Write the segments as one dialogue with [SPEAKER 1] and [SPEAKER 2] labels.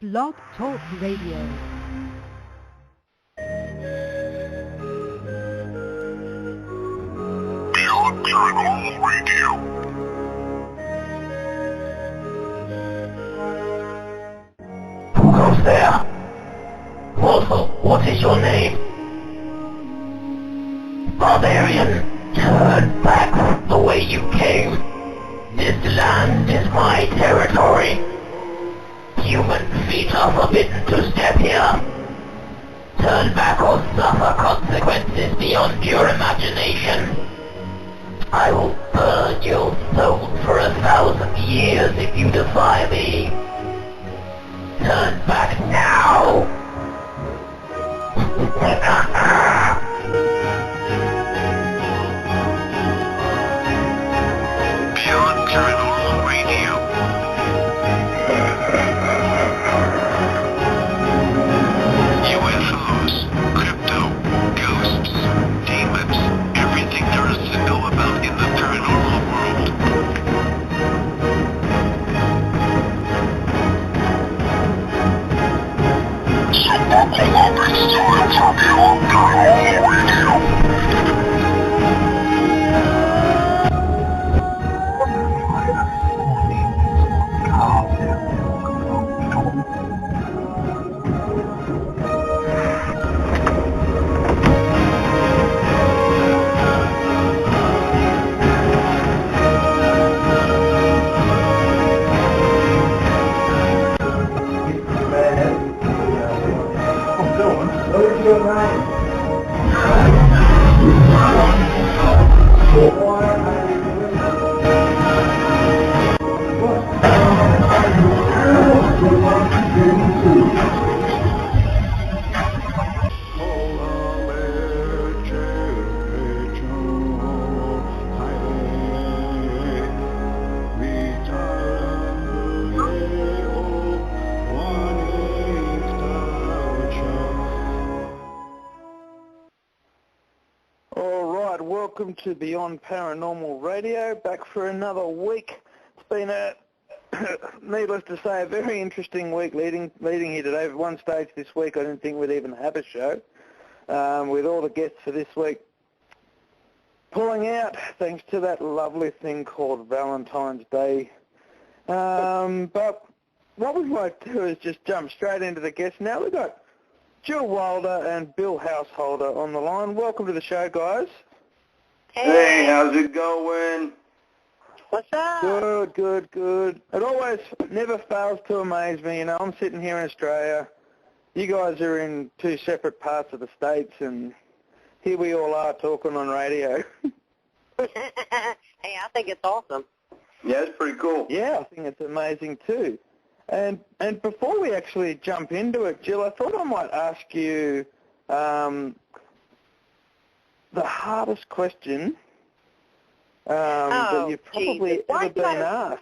[SPEAKER 1] Blog Talk Radio.
[SPEAKER 2] Paranormal Radio. Who goes there? Also, what is your name? Barbarian, turn back the way you came. This land is my territory. Human feet are forbidden to step here. Turn back or suffer consequences beyond your imagination. I will burn your soul for 1,000 years if you defy me. Turn back now! Beyond Paranormal Radio. UFOs, crypto, ghosts, demons, everything there is to know about in the paranormal world. So buckle up, it's time for Beyond Paranormal Radio.
[SPEAKER 3] Welcome to Beyond Paranormal Radio, back for another week. It's been needless to say, a very interesting week leading here today. At one stage this week, I didn't think we'd even have a show with all the guests for this week pulling out, thanks to that lovely thing called Valentine's Day. But what we'd like to do is just jump straight into the guests. Now we've got Jill Wilder and Bill Householder on the line. Welcome to the show, guys.
[SPEAKER 4] Hey, how's it going?
[SPEAKER 5] What's up?
[SPEAKER 3] Good. It always never fails to amaze me. You know, I'm sitting here in Australia. You guys are in two separate parts of the States, and here we all are talking on radio.
[SPEAKER 5] Hey, I think it's awesome.
[SPEAKER 4] Yeah, it's pretty cool.
[SPEAKER 3] Yeah, I think it's amazing too. And before we actually jump into it, Jill, I thought I might ask you the hardest question that you've probably ever been asked.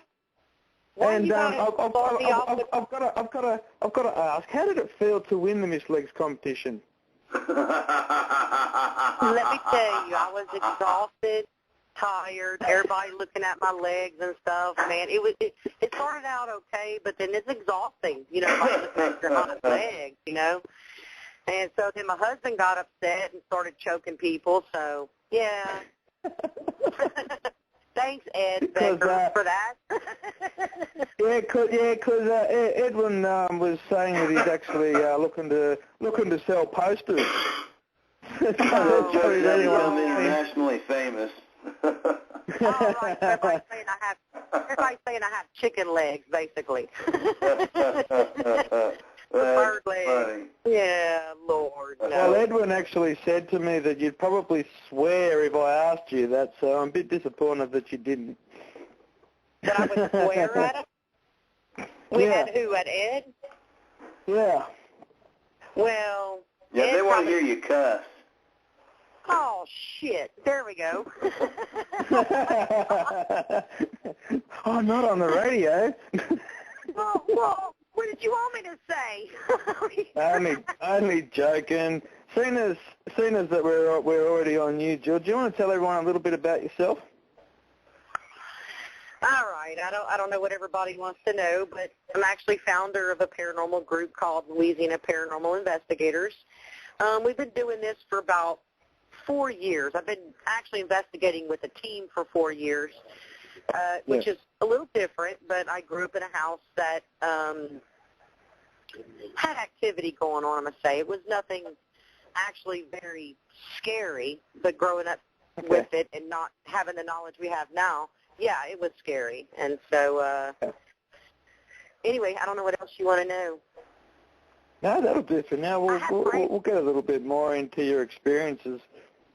[SPEAKER 3] And I've got to ask, how did it feel to win the Miss Legs competition?
[SPEAKER 5] Let me tell you, I was exhausted, tired, everybody looking at my legs and stuff. Man, it started out okay, but then it's exhausting, you know, like looking at your hot legs, you know. And so then my husband got upset and started choking people, so, yeah. Thanks, Ed Becker, for that.
[SPEAKER 3] Because Edwin was saying that he's actually looking to sell posters.
[SPEAKER 4] That's internationally famous.
[SPEAKER 5] Oh, right. Everybody's saying I have chicken legs, basically. Bird legs.
[SPEAKER 4] Funny.
[SPEAKER 5] Yeah, Lord. No.
[SPEAKER 3] Well, Edwin actually said to me that you'd probably swear if I asked you that, so I'm a bit disappointed that you didn't.
[SPEAKER 5] That I would swear at him? We had who, at Ed?
[SPEAKER 3] Yeah.
[SPEAKER 5] Well,
[SPEAKER 4] yeah,
[SPEAKER 5] Ed
[SPEAKER 4] they want to hear you cuss.
[SPEAKER 5] Oh, shit. There we go.
[SPEAKER 3] Oh, not on the radio.
[SPEAKER 5] Well, what did you want me to say?
[SPEAKER 3] only joking. Seeing as that we're already on you, Jill, do you want to tell everyone a little bit about yourself?
[SPEAKER 5] All right. I don't know what everybody wants to know, but I'm actually founder of a paranormal group called Louisiana Paranormal Investigators. We've been doing this for about 4 years. I've been actually investigating with a team for 4 years, which is a little different, but I grew up in a house that had activity going on, I must say. It was nothing actually very scary, but growing up with it and not having the knowledge we have now, yeah, it was scary. And so, anyway, I don't know what else you want to know.
[SPEAKER 3] No, that'll do for now. We'll get a little bit more into your experiences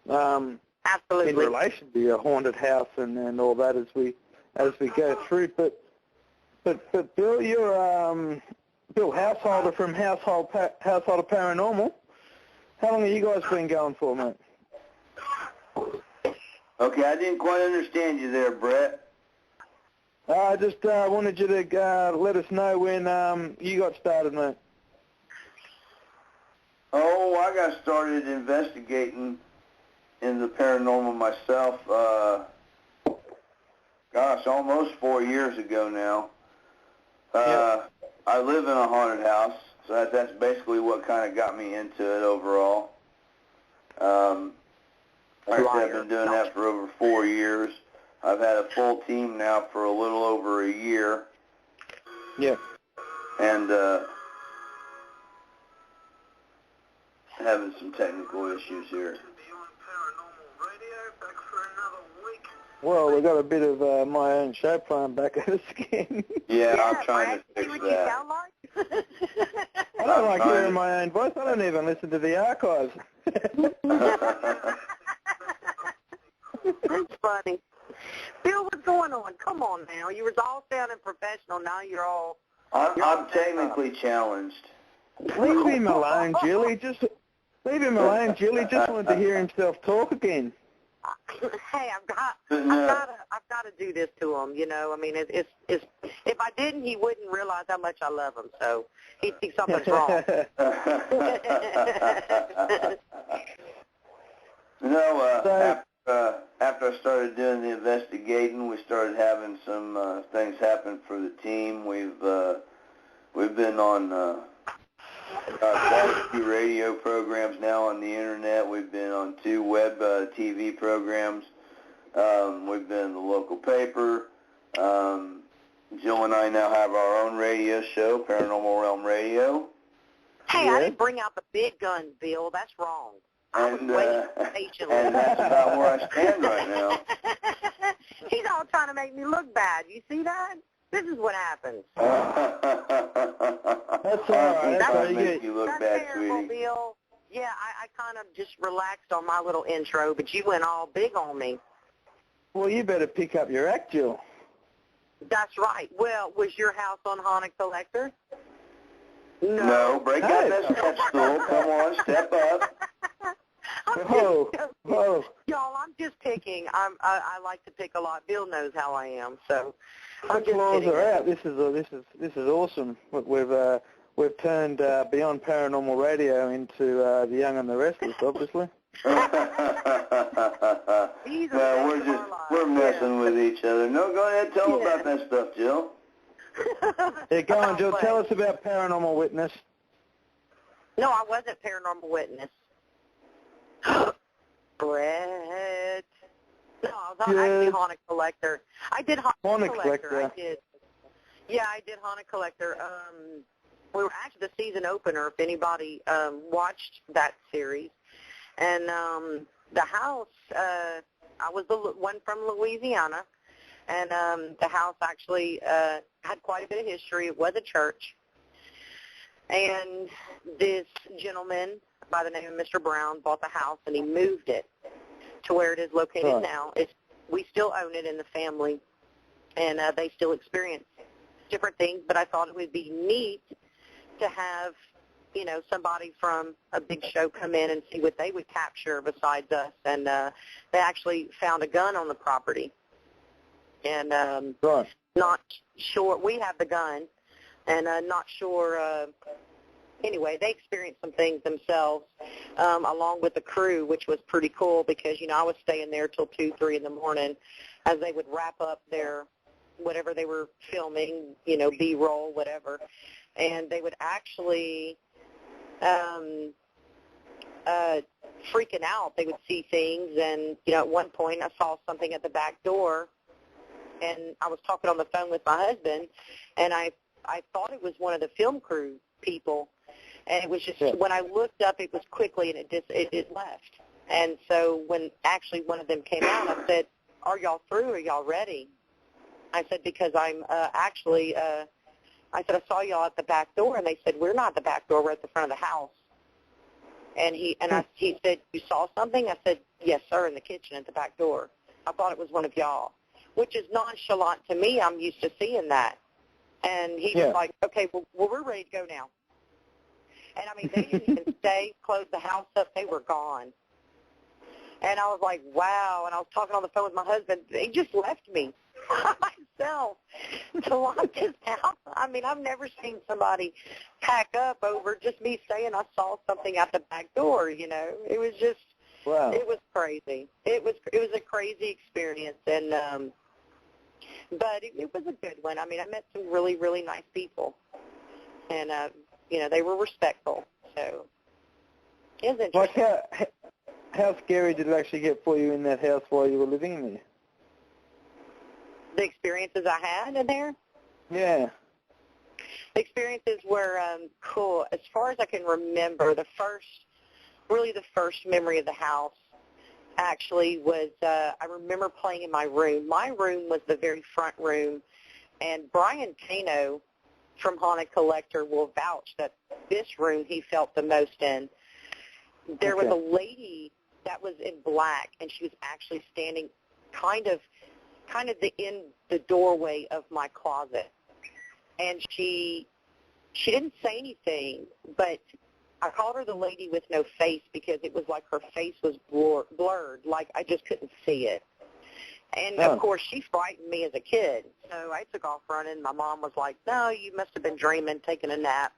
[SPEAKER 5] Absolutely.
[SPEAKER 3] in relation to your haunted house and all that as we go through. But Bill, you're Bill Householder from Householder Paranormal. How long have you guys been going for, mate?
[SPEAKER 4] Okay, I didn't quite understand you there, Brett.
[SPEAKER 3] I just wanted you to let us know when you got started, mate.
[SPEAKER 4] Oh, I got started investigating in the paranormal myself, almost 4 years ago now. I live in a haunted house, so that's basically what kind of got me into it overall. Like I said, I've been doing that for over 4 years. I've had a full team now for a little over a year.
[SPEAKER 3] Yeah.
[SPEAKER 4] And having some technical issues here.
[SPEAKER 3] Well, we got a bit of my own show playing back at us again.
[SPEAKER 4] Yeah, I'm trying to fix
[SPEAKER 5] what
[SPEAKER 4] that.
[SPEAKER 5] You sound like?
[SPEAKER 3] I don't like hearing my own voice. I don't even listen to the archives.
[SPEAKER 5] That's funny. Bill, what's going on? Come on now. You was all sounding professional. Now you're all...
[SPEAKER 4] I'm technically challenged.
[SPEAKER 3] Leave him alone, Jilly. Just leave him alone, Jilly. Just wanted to hear himself talk again.
[SPEAKER 5] Hey, I've got to do this to him. You know, I mean, it's if I didn't, he wouldn't realize how much I love him. So he'd think something's wrong.
[SPEAKER 4] You know, after I started doing the investigating, we started having some things happen for the team. We've been on quite a few radio programs now on the internet. We've been on 2 web TV programs. We've been in the local paper. Jill and I now have our own radio show, Paranormal Realm Radio.
[SPEAKER 5] Hey, I didn't bring out the big guns, Bill. That's wrong.
[SPEAKER 4] And that's about where I stand right now.
[SPEAKER 5] He's all trying to make me look bad. You see that? This is what happens.
[SPEAKER 3] That's all right.
[SPEAKER 4] That's make you look bad,
[SPEAKER 5] terrible,
[SPEAKER 4] sweetie.
[SPEAKER 5] Bill. Yeah, I kind of just relaxed on my little intro, but you went all big on me.
[SPEAKER 3] Well, you better pick up your act, Jill.
[SPEAKER 5] That's right. Well, was your house on Haunted Collector?
[SPEAKER 4] No, break out that step stool. Come on, step up.
[SPEAKER 3] Whoa.
[SPEAKER 5] Y'all, I'm just picking. I like to pick a lot. Bill knows how I am, so I'm
[SPEAKER 3] The
[SPEAKER 5] just
[SPEAKER 3] claws
[SPEAKER 5] kidding.
[SPEAKER 3] are out. This is awesome. We've turned Beyond Paranormal Radio into The Young and the Restless, obviously.
[SPEAKER 4] We're messing with each other. No, go ahead, tell them about that stuff, Jill.
[SPEAKER 3] Yeah, go on, Jill. Tell us about Paranormal Witness.
[SPEAKER 5] No, I wasn't Paranormal Witness. Brett. No, I was actually Haunted Collector. I did Haunted Collector. I did. Yeah, I did Haunted Collector. We were actually the season opener, if anybody watched that series. And the house, I was the one from Louisiana, and the house actually had quite a bit of history. It was a church. And this gentleman by the name of Mr. Brown bought the house, and he moved it to where it is located now. We still own it in the family, and they still experience different things, but I thought it would be neat to have, you know, somebody from a big show come in and see what they would capture besides us. And they actually found a gun on the property. And not sure, we have the gun, and not sure, anyway, they experienced some things themselves along with the crew, which was pretty cool because, you know, I was staying there till 2, 3 in the morning as they would wrap up their whatever they were filming, B-roll, whatever, and they would actually freaking out. They would see things, and, at one point I saw something at the back door, and I was talking on the phone with my husband, and I thought it was one of the film crew people, and it was just, when I looked up, it was quickly, and it left. And so when actually one of them came out, I said, "Are y'all through? Are y'all ready?" I said, "Because I'm I said, "I saw y'all at the back door," and they said, "We're not at the back door. We're at the front of the house." And he said, "You saw something?" I said, "Yes, sir, in the kitchen at the back door. I thought it was one of y'all," which is nonchalant to me. I'm used to seeing that. And he was like, "Okay, well, we're ready to go now." And, I mean, they didn't even stay, close the house up. They were gone. And I was like, wow. And I was talking on the phone with my husband. They just left me myself to lock this house. I mean, I've never seen somebody pack up over just me saying I saw something out the back door, It was just, It was crazy. It was a crazy experience. And but it was a good one. I mean, I met some really, really nice people. And, they were respectful. So it was interesting.
[SPEAKER 3] Like how scary did it actually get for you in that house while you were living in there?
[SPEAKER 5] The experiences I had in there?
[SPEAKER 3] Yeah.
[SPEAKER 5] The experiences were cool. As far as I can remember, the first memory of the house actually was, I remember playing in my room. My room was the very front room, and Brian Kano from Haunted Collector will vouch that this room he felt the most in. There was a lady that was in black, and she was actually standing kind of in the doorway of my closet. And she didn't say anything, but I called her the lady with no face because it was like her face was blurred, like I just couldn't see it. And, of course, she frightened me as a kid. So I took off running. My mom was like, "No, you must have been dreaming, taking a nap,"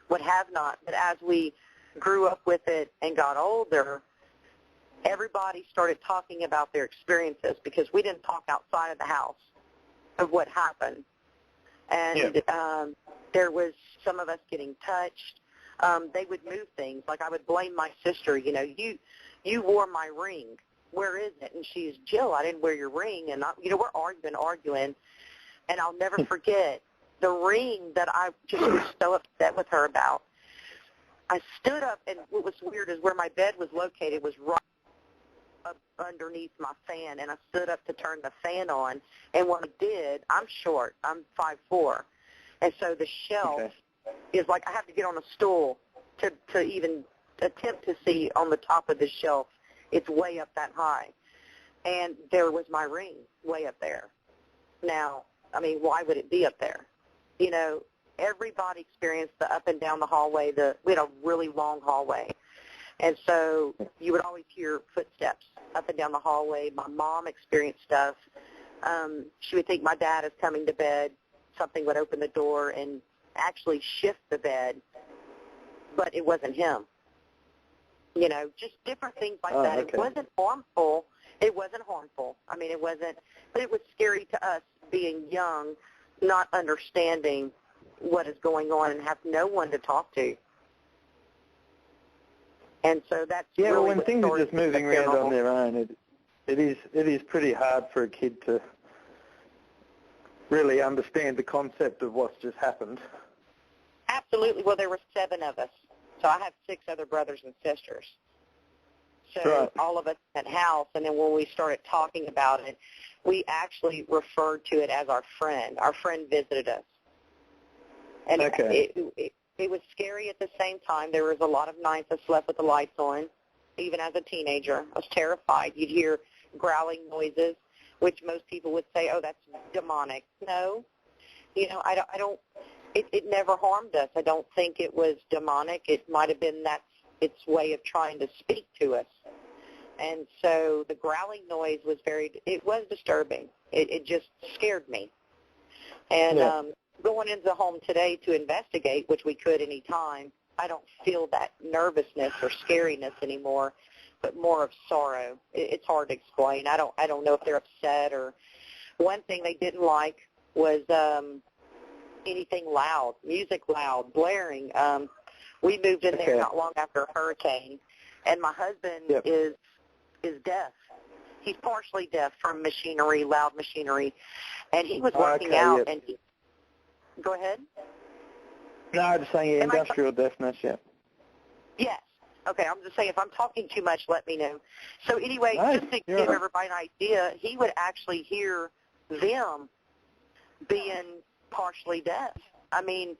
[SPEAKER 5] what have not. But as we grew up with it and got older, everybody started talking about their experiences because we didn't talk outside of the house of what happened. And there was some of us getting touched. They would move things. Like I would blame my sister, you wore my ring. Where is it? And she's, "Jill, I didn't wear your ring." And, we're arguing. And I'll never forget the ring that I just was so upset with her about. I stood up, and what was weird is where my bed was located was right up underneath my fan, and I stood up to turn the fan on. And when I did, I'm short. I'm 5'4", and so the shelf is like I have to get on a stool to even attempt to see on the top of the shelf. It's way up that high. And there was my ring way up there. Now, I mean, why would it be up there? Everybody experienced the up and down the hallway. We had a really long hallway. And so you would always hear footsteps up and down the hallway. My mom experienced stuff. She would think my dad is coming to bed. Something would open the door and actually shift the bed, but it wasn't him. Just different things like that.
[SPEAKER 3] Okay.
[SPEAKER 5] It wasn't harmful. I mean, it wasn't, but it was scary to us being young, not understanding what is going on and have no one to talk to. And so that's really
[SPEAKER 3] when things are just moving around on their own, it is pretty hard for a kid to really understand the concept of what's just happened.
[SPEAKER 5] Absolutely. Well, there were 7 of us. So I have 6 other brothers and sisters. So all of us at house, and then when we started talking about it, we actually referred to it as our friend. Our friend visited us. And it was scary at the same time. There was a lot of nights I slept with the lights on, even as a teenager. I was terrified. You'd hear growling noises, which most people would say, "Oh, that's demonic." No. I don't it never harmed us. I don't think it was demonic. It might have been that's its way of trying to speak to us. And so the growling noise was it was disturbing. It just scared me. And going into the home today to investigate, which we could any time, I don't feel that nervousness or scariness anymore, but more of sorrow. It's hard to explain. I don't know if they're upset or one thing they didn't like was anything loud, music loud, blaring. We moved in there not long after a hurricane, and my husband is deaf. He's partially deaf from machinery, loud machinery, and he was working out. And he, go ahead.
[SPEAKER 3] No, I'm just saying industrial deafness. Yeah.
[SPEAKER 5] Yes. Okay, I'm just saying if I'm talking too much, let me know. So anyway, just to give everybody an idea, he would actually hear them being partially deaf. I mean,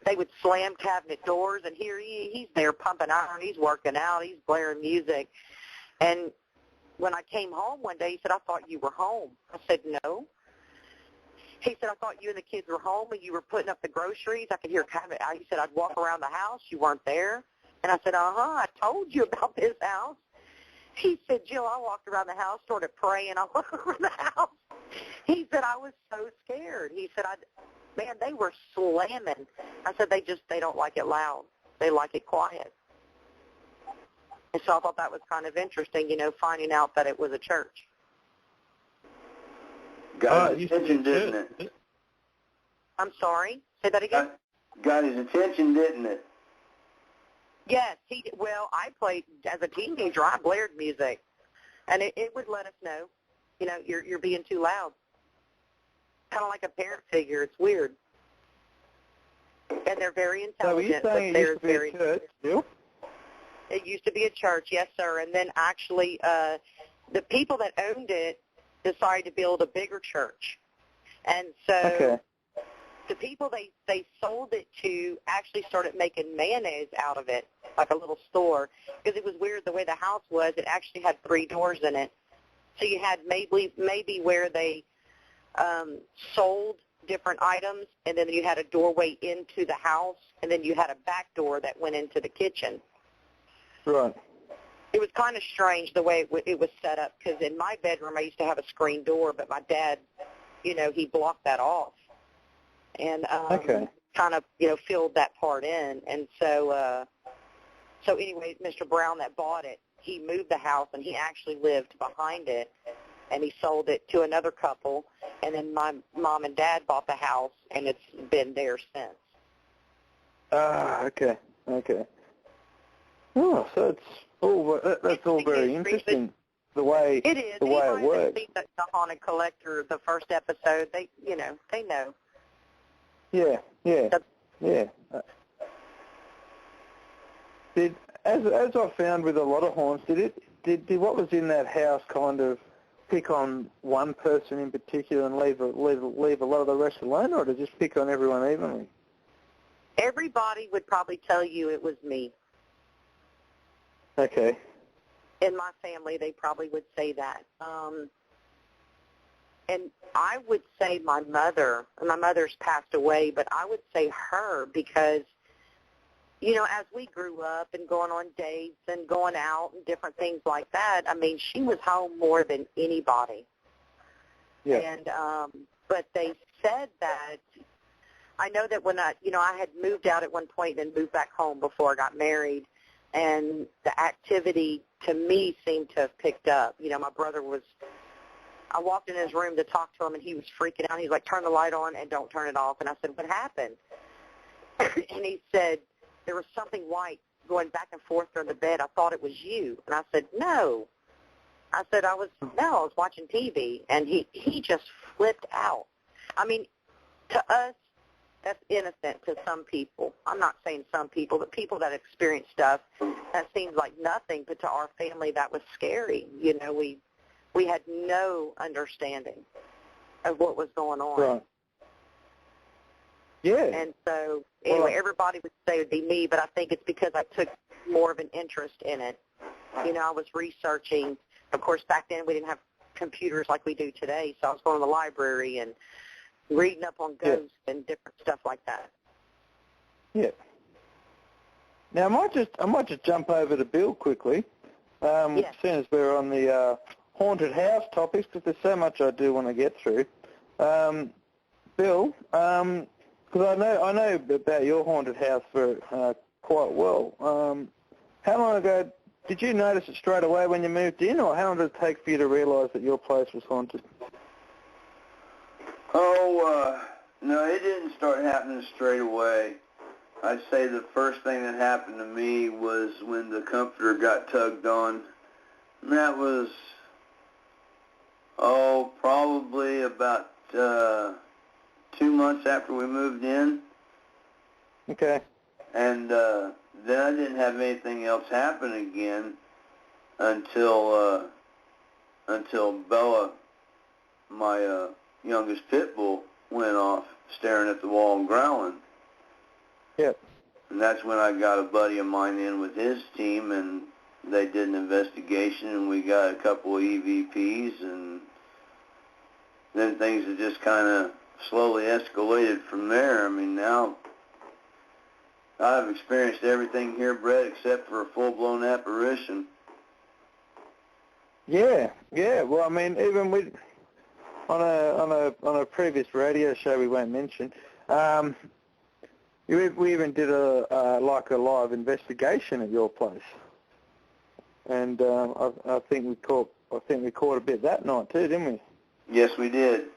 [SPEAKER 5] they would slam cabinet doors, and here he's there pumping iron, he's working out, he's blaring music. And when I came home one day, he said, I thought you were home. I said, no. He said, I thought you and the kids were home and you were putting up the groceries. I could hear cabinet. He said, I'd walk around the house. You weren't there. And I said, I told you about this house. He said, Jill, I walked around the house, started praying all over the house. He said, I was so scared. He said, man, they were slamming. I said, they don't like it loud. They like it quiet. And so I thought that was kind of interesting, finding out that it was a church.
[SPEAKER 4] Got his attention, didn't it?
[SPEAKER 5] I'm sorry? Say that again?
[SPEAKER 4] Got his attention, didn't it?
[SPEAKER 5] Yes, well, I played, as a teenager, I blared music, and it would let us know, you're being too loud. Kind of like a parent figure. It's weird. And they're very intelligent, but they're very... It used to be a church, yes, sir. And then actually the people that owned it decided to build a bigger church. And so the people they sold it to actually started making mayonnaise out of it, like a little store, because it was weird the way the house was. It actually had 3 doors in it. So you had maybe where they sold different items, and then you had a doorway into the house, and then you had a back door that went into the kitchen.
[SPEAKER 3] Right.
[SPEAKER 5] It was kind of strange the way it was set up, because in my bedroom I used to have a screen door, but my dad, he blocked that off and kind of, filled that part in. And so anyway, Mr. Brown that bought it, he moved the house, and he actually lived behind it, and he sold it to another couple, and then my mom and dad bought the house, and it's been there since.
[SPEAKER 3] Okay. Oh, so that's all very interesting. The way
[SPEAKER 5] it is.
[SPEAKER 3] The way it works.
[SPEAKER 5] Seen the Haunted Collector, the first episode, they know.
[SPEAKER 3] Yeah. As I found with a lot of haunts, did what was in that house kind of pick on one person in particular and leave a lot of the rest alone, or did it just pick on everyone evenly?
[SPEAKER 5] Everybody would probably tell you it was me.
[SPEAKER 3] Okay.
[SPEAKER 5] In my family, they probably would say that. And I would say my mother's passed away, but I would say her because, as we grew up and going on dates and going out and different things like that, I mean, she was home more than anybody.
[SPEAKER 3] Yeah.
[SPEAKER 5] And, but they said that, I know that when I had moved out at one point and moved back home before I got married, and the activity to me seemed to have picked up. My brother I walked in his room to talk to him, and he was freaking out. He's like, turn the light on and don't turn it off. And I said, what happened? And he said, there was something white going back and forth on the bed. I thought it was you. And I said, no. I said, I was watching TV. And he just flipped out. I mean, to us, that's innocent to some people. I'm not saying some people, but people that experience stuff, that seems like nothing, but to our family that was scary. We had no understanding of what was going on.
[SPEAKER 3] Right. Yeah.
[SPEAKER 5] And so, anyway, everybody would say it would be me, but I think it's because I took more of an interest in it. I was researching. Of course, back then we didn't have computers like we do today, so I was going to the library and reading up on ghosts and different stuff like that.
[SPEAKER 3] Yeah. Now, I might just jump over to Bill quickly, as soon as we're on the haunted house topics, because there's so much I do want to get through. Bill, because I know about your haunted house for quite well. How long ago did you notice it straight away when you moved in, or how long did it take for you to realise that your place was haunted?
[SPEAKER 4] No, it didn't start happening straight away. I'd say the first thing that happened to me was when the comforter got tugged on. And that was, probably about 2 months after we moved in.
[SPEAKER 3] Okay.
[SPEAKER 4] And then I didn't have anything else happen again until Bella, my youngest pit bull, went off staring at the wall and growling.
[SPEAKER 3] Yep.
[SPEAKER 4] And that's when I got a buddy of mine in with his team, and they did an investigation, and we got a couple of EVPs, and then things have just kind of slowly escalated from there. I mean, now I've experienced everything here, Brett, except for a full-blown apparition.
[SPEAKER 3] Yeah. Well, I mean, even with on a previous radio show we won't mention, we even did a live investigation at your place, and I think we caught a bit that night too, didn't we?
[SPEAKER 4] Yes, we did.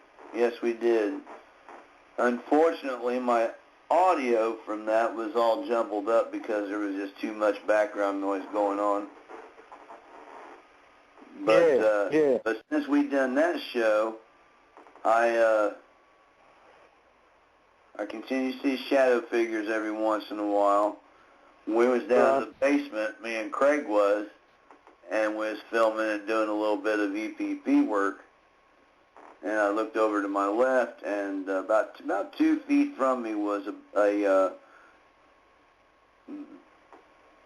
[SPEAKER 4] Unfortunately, my audio from that was all jumbled up because there was just too much background noise going on. But but since we'd done that show, I continue to see shadow figures every once in a while. We was down in the basement, me and Craig was, and we was filming and doing a little bit of EPP work. And I looked over to my left, and about 2 feet from me was a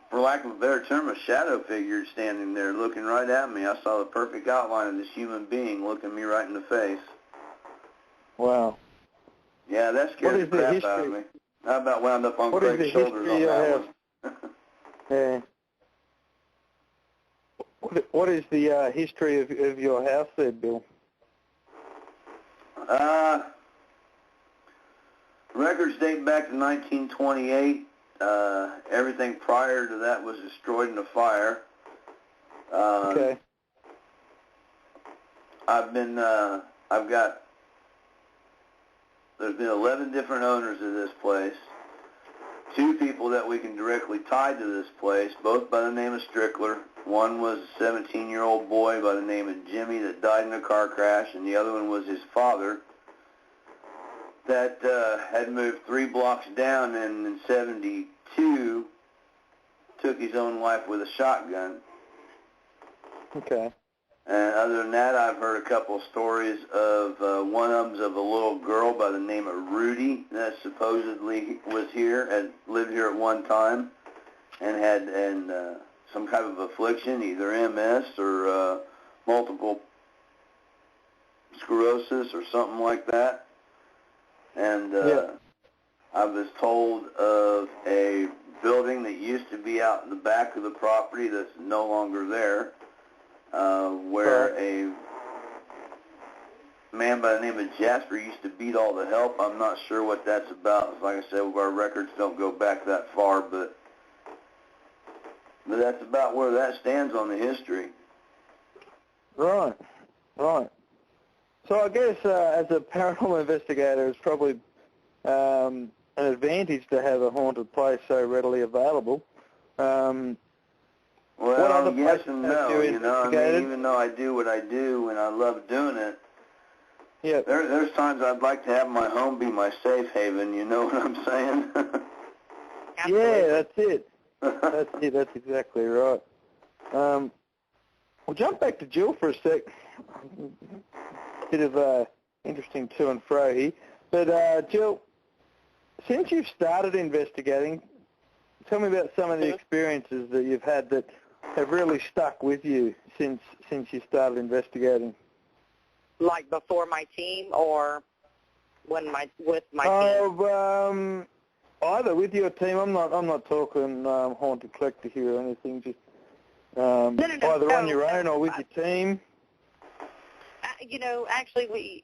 [SPEAKER 4] for lack of a better term, a shadow figure standing there looking right at me. I saw the perfect outline of this human being looking me right in the face.
[SPEAKER 3] Wow.
[SPEAKER 4] Yeah, that scared the crap out of me. I about wound up on Craig's shoulders on that one.
[SPEAKER 3] Yeah. What is the history of your house there, Bill?
[SPEAKER 4] Records date back to 1928. Everything prior to that was destroyed in a fire.
[SPEAKER 3] Okay.
[SPEAKER 4] There's been 11 different owners of this place. 2 people that we can directly tie to this place, both by the name of Strickler. One was a 17-year-old boy by the name of Jimmy that died in a car crash, and the other one was his father that had moved 3 blocks down and in 72 took his own life with a shotgun.
[SPEAKER 3] Okay.
[SPEAKER 4] And other than that, I've heard a couple stories of one of them's of a little girl by the name of Rudy that supposedly was here and lived here at one time and had some kind of affliction, either MS or multiple sclerosis or something like that. And I was told of a building that used to be out in the back of the property that's no longer there, where a man by the name of Jasper used to beat all the help. I'm not sure what that's about. Like I said, our records don't go back that far, but that's about where that stands on the history.
[SPEAKER 3] Right. So I guess as a paranormal investigator, it's probably an advantage to have a haunted place so readily available.
[SPEAKER 4] Well, yes and no. You know, I mean, even though I do what I do and I love doing it, there's times I'd like to have my home be my safe haven. You know what I'm saying?
[SPEAKER 3] Yeah, that's it. That's exactly right. We'll jump back to Jill for a sec. Bit of interesting to and fro here. But Jill, since you've started investigating, tell me about some of the experiences that you've had that have really stuck with you since you started investigating.
[SPEAKER 5] Like before my team or with my team?
[SPEAKER 3] Either with your team. I'm not talking Haunted Collector here or anything. Just either on your own or with your team.
[SPEAKER 5] Actually,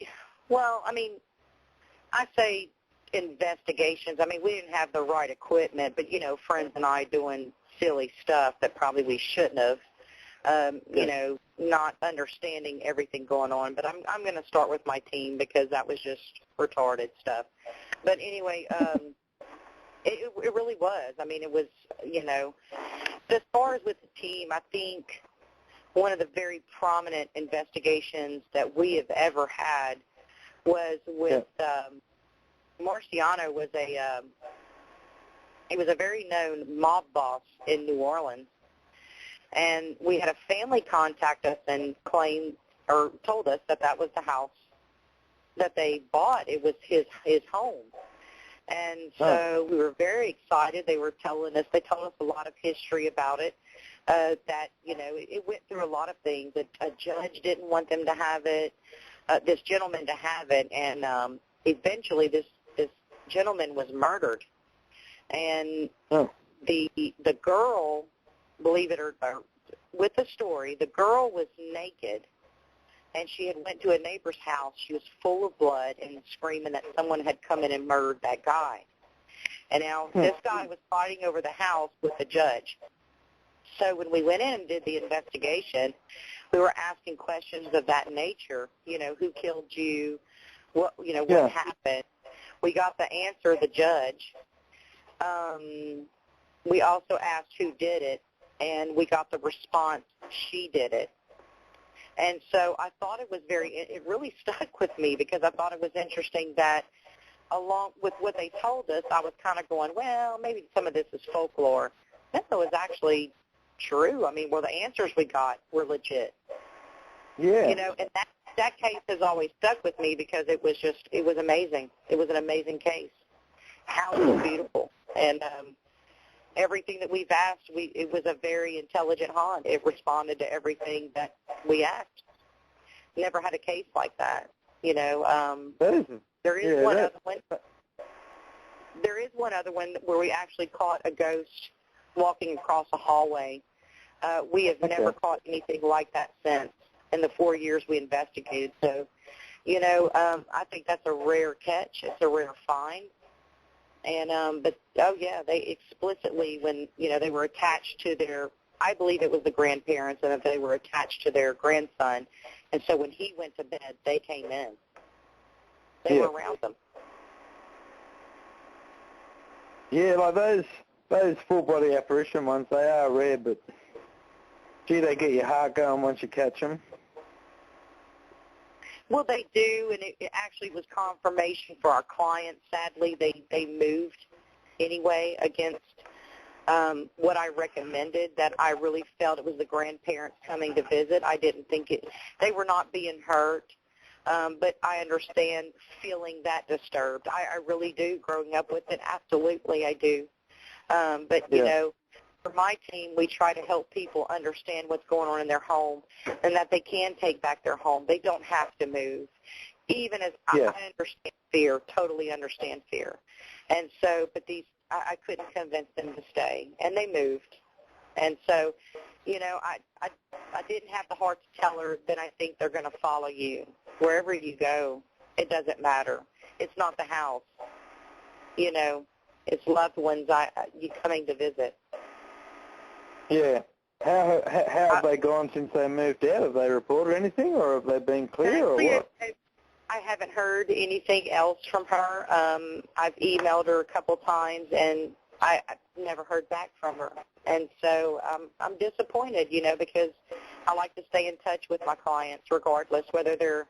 [SPEAKER 5] I say investigations. I mean, we didn't have the right equipment, but, friends and I doing silly stuff that probably we shouldn't have. you know, not understanding everything going on. But I'm going to start with my team because that was just retarded stuff. But anyway, it really was. I mean, it was, you know, as far as with the team, I think one of the very prominent investigations that we have ever had was with Marciano. He was a very known mob boss in New Orleans, and we had a family contact us and claimed or told us that that was the house that they bought. It was his home. And so we were very excited. They told us a lot of history about it, that, you know, it went through a lot of things. A judge didn't want them to have it, this gentleman to have it, and eventually this gentleman was murdered. And the girl, believe it or not, with the story, the girl was naked, and she had went to a neighbor's house. She was full of blood and screaming that someone had come in and murdered that guy. And now this guy was fighting over the house with the judge. So when we went in and did the investigation, we were asking questions of that nature. You know, who killed you? What happened? We got the answer, the judge. We also asked who did it, and we got the response, she did it. And so I thought it really stuck with me because I thought it was interesting that along with what they told us, I was kind of going, well, maybe some of this is folklore. That was actually true. I mean, well, the answers we got were legit.
[SPEAKER 3] Yeah.
[SPEAKER 5] You know, and that case has always stuck with me because it was amazing. It was an amazing case. House was beautiful. And everything that we've asked, it was a very intelligent haunt. It responded to everything that we asked. Never had a case like that. You know, there is one other one where we actually caught a ghost walking across a hallway. We have never caught anything like that since in the 4 years we investigated. So, you know, I think that's a rare catch. It's a rare find. And, but, they explicitly, when, you know, they were attached to I believe it was the grandparents, and they were attached to their grandson. And so when he went to bed, they came in. They were around them.
[SPEAKER 3] Yeah, like those full-body apparition ones, they are rare, but, gee, they get your heart going once you catch them.
[SPEAKER 5] Well, they do, and it actually was confirmation for our clients. Sadly, they moved anyway against what I recommended, that I really felt it was the grandparents coming to visit. I didn't think they were not being hurt, but I understand feeling that disturbed. I really do, growing up with it. Absolutely, I do. But, you know, for my team, we try to help people understand what's going on in their home and that they can take back their home. They don't have to move. Even as I understand fear, totally understand fear. And so, but I couldn't convince them to stay, and they moved. And so, you know, I didn't have the heart to tell her that I think they're going to follow you. Wherever you go, it doesn't matter. It's not the house. You know, it's loved ones you coming to visit.
[SPEAKER 3] Yeah. How have they gone since they moved out? Have they reported anything, or have they been clear, or what?
[SPEAKER 5] I haven't heard anything else from her. I've emailed her a couple times, and I've never heard back from her. And so I'm disappointed, you know, because I like to stay in touch with my clients regardless, whether they're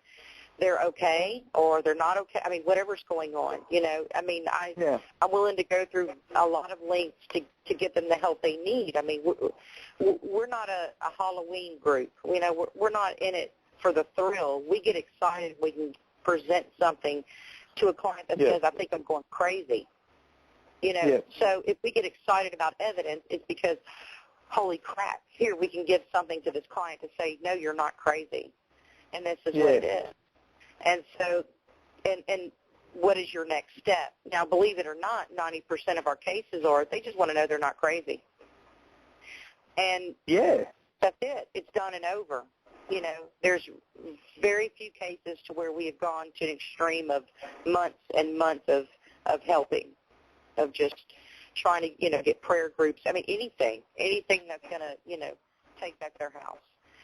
[SPEAKER 5] okay or they're not okay. I mean, whatever's going on, you know. I mean, I'm willing to go through a lot of lengths to get them the help they need. I mean, we're not a Halloween group. You know, we're not in it for the thrill. We get excited we can present something to a client that says, I think I'm going crazy. You know, so if we get excited about evidence, it's because, holy crap, here we can give something to this client to say, no, you're not crazy, and this is what it is. And so, and what is your next step? Now, believe it or not, 90% of our cases they just want to know they're not crazy. And that's it. It's done and over. You know, there's very few cases to where we have gone to an extreme of months and months of helping, of just trying to, you know, get prayer groups. I mean, anything that's going to, you know, take back their house.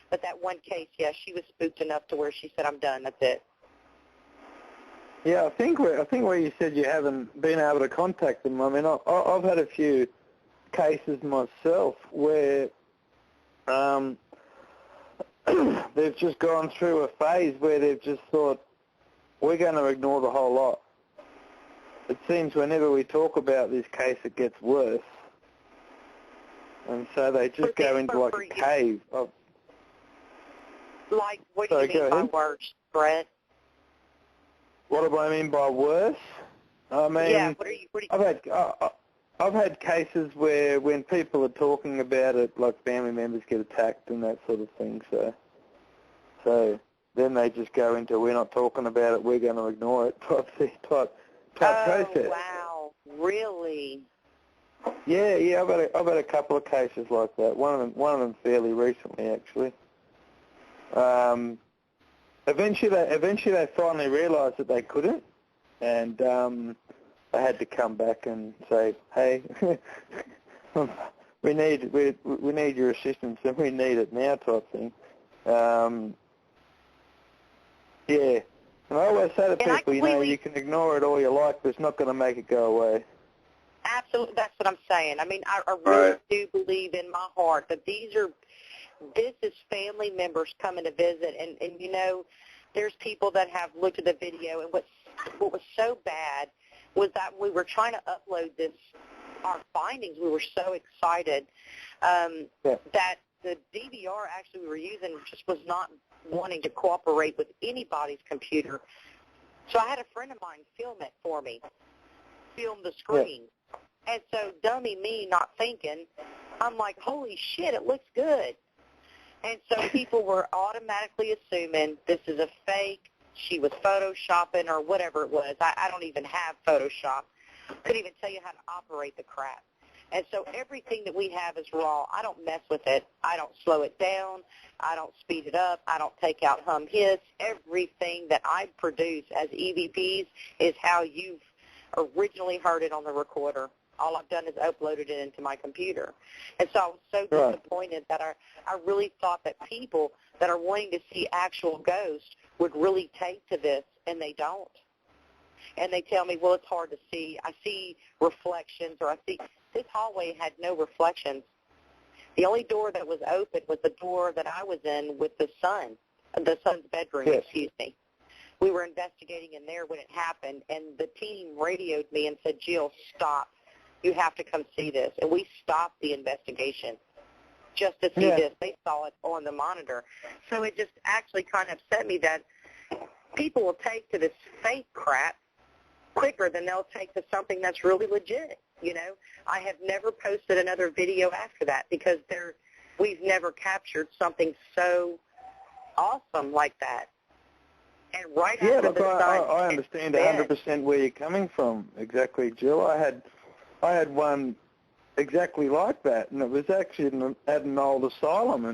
[SPEAKER 5] But that one case, yeah, she was spooked enough to where she said, I'm done, that's it.
[SPEAKER 3] Yeah, I think where you said you haven't been able to contact them, I mean, I've had a few cases myself where they've just gone through a phase where they've just thought, we're going to ignore the whole lot. It seems whenever we talk about this case, it gets worse. And so they just go into like a cave.
[SPEAKER 5] Like, what do you mean by worse, Brett?
[SPEAKER 3] What do I mean by worse? I mean,
[SPEAKER 5] yeah,
[SPEAKER 3] I've had cases where when people are talking about it, like family members get attacked and that sort of thing. So then they just go into, we're not talking about it, we're going to ignore it type process.
[SPEAKER 5] Oh, wow, really?
[SPEAKER 3] Yeah, I've had a couple of cases like that. One of them fairly recently, actually. Eventually they finally realised that they couldn't, and they had to come back and say, hey, we need your assistance and we need it now, type thing. Yeah, and I always say to people, you can ignore it all you like, but it's not going to make it go away.
[SPEAKER 5] Absolutely, that's what I'm saying. I mean, I really do believe in my heart that this is family members coming to visit, and there's people that have looked at the video, and what was so bad was that we were trying to upload our findings. We were so excited that the DVR actually we were using just was not wanting to cooperate with anybody's computer. So I had a friend of mine film it for me, film the screen. Yeah. And so dummy me not thinking, I'm like, holy shit, it looks good. And so people were automatically assuming this is a fake, she was photoshopping or whatever it was. I don't even have Photoshop. Couldn't even tell you how to operate the crap. And so everything that we have is raw. I don't mess with it. I don't slow it down. I don't speed it up. I don't take out hum hiss. Everything that I produce as EVPs is how you've originally heard it on the recorder. All I've done is uploaded it into my computer. And so I was so disappointed that I really thought that people that are wanting to see actual ghosts would really take to this, and they don't. And they tell me, well, it's hard to see. I see reflections, or I see this hallway had no reflections. The only door that was open was the door that I was in with the son's bedroom, excuse me. We were investigating in there when it happened, and the team radioed me and said, Jill, stop. You have to come see this. And we stopped the investigation just to see this. They saw it on the monitor. So it just actually kind of upset me that people will take to this fake crap quicker than they'll take to something that's really legit. I have never posted another video after that because we've never captured something so awesome like that. And after the
[SPEAKER 3] I understand 100% where you're coming from. Exactly, Jill. I had one exactly like that, and it was actually at an old asylum.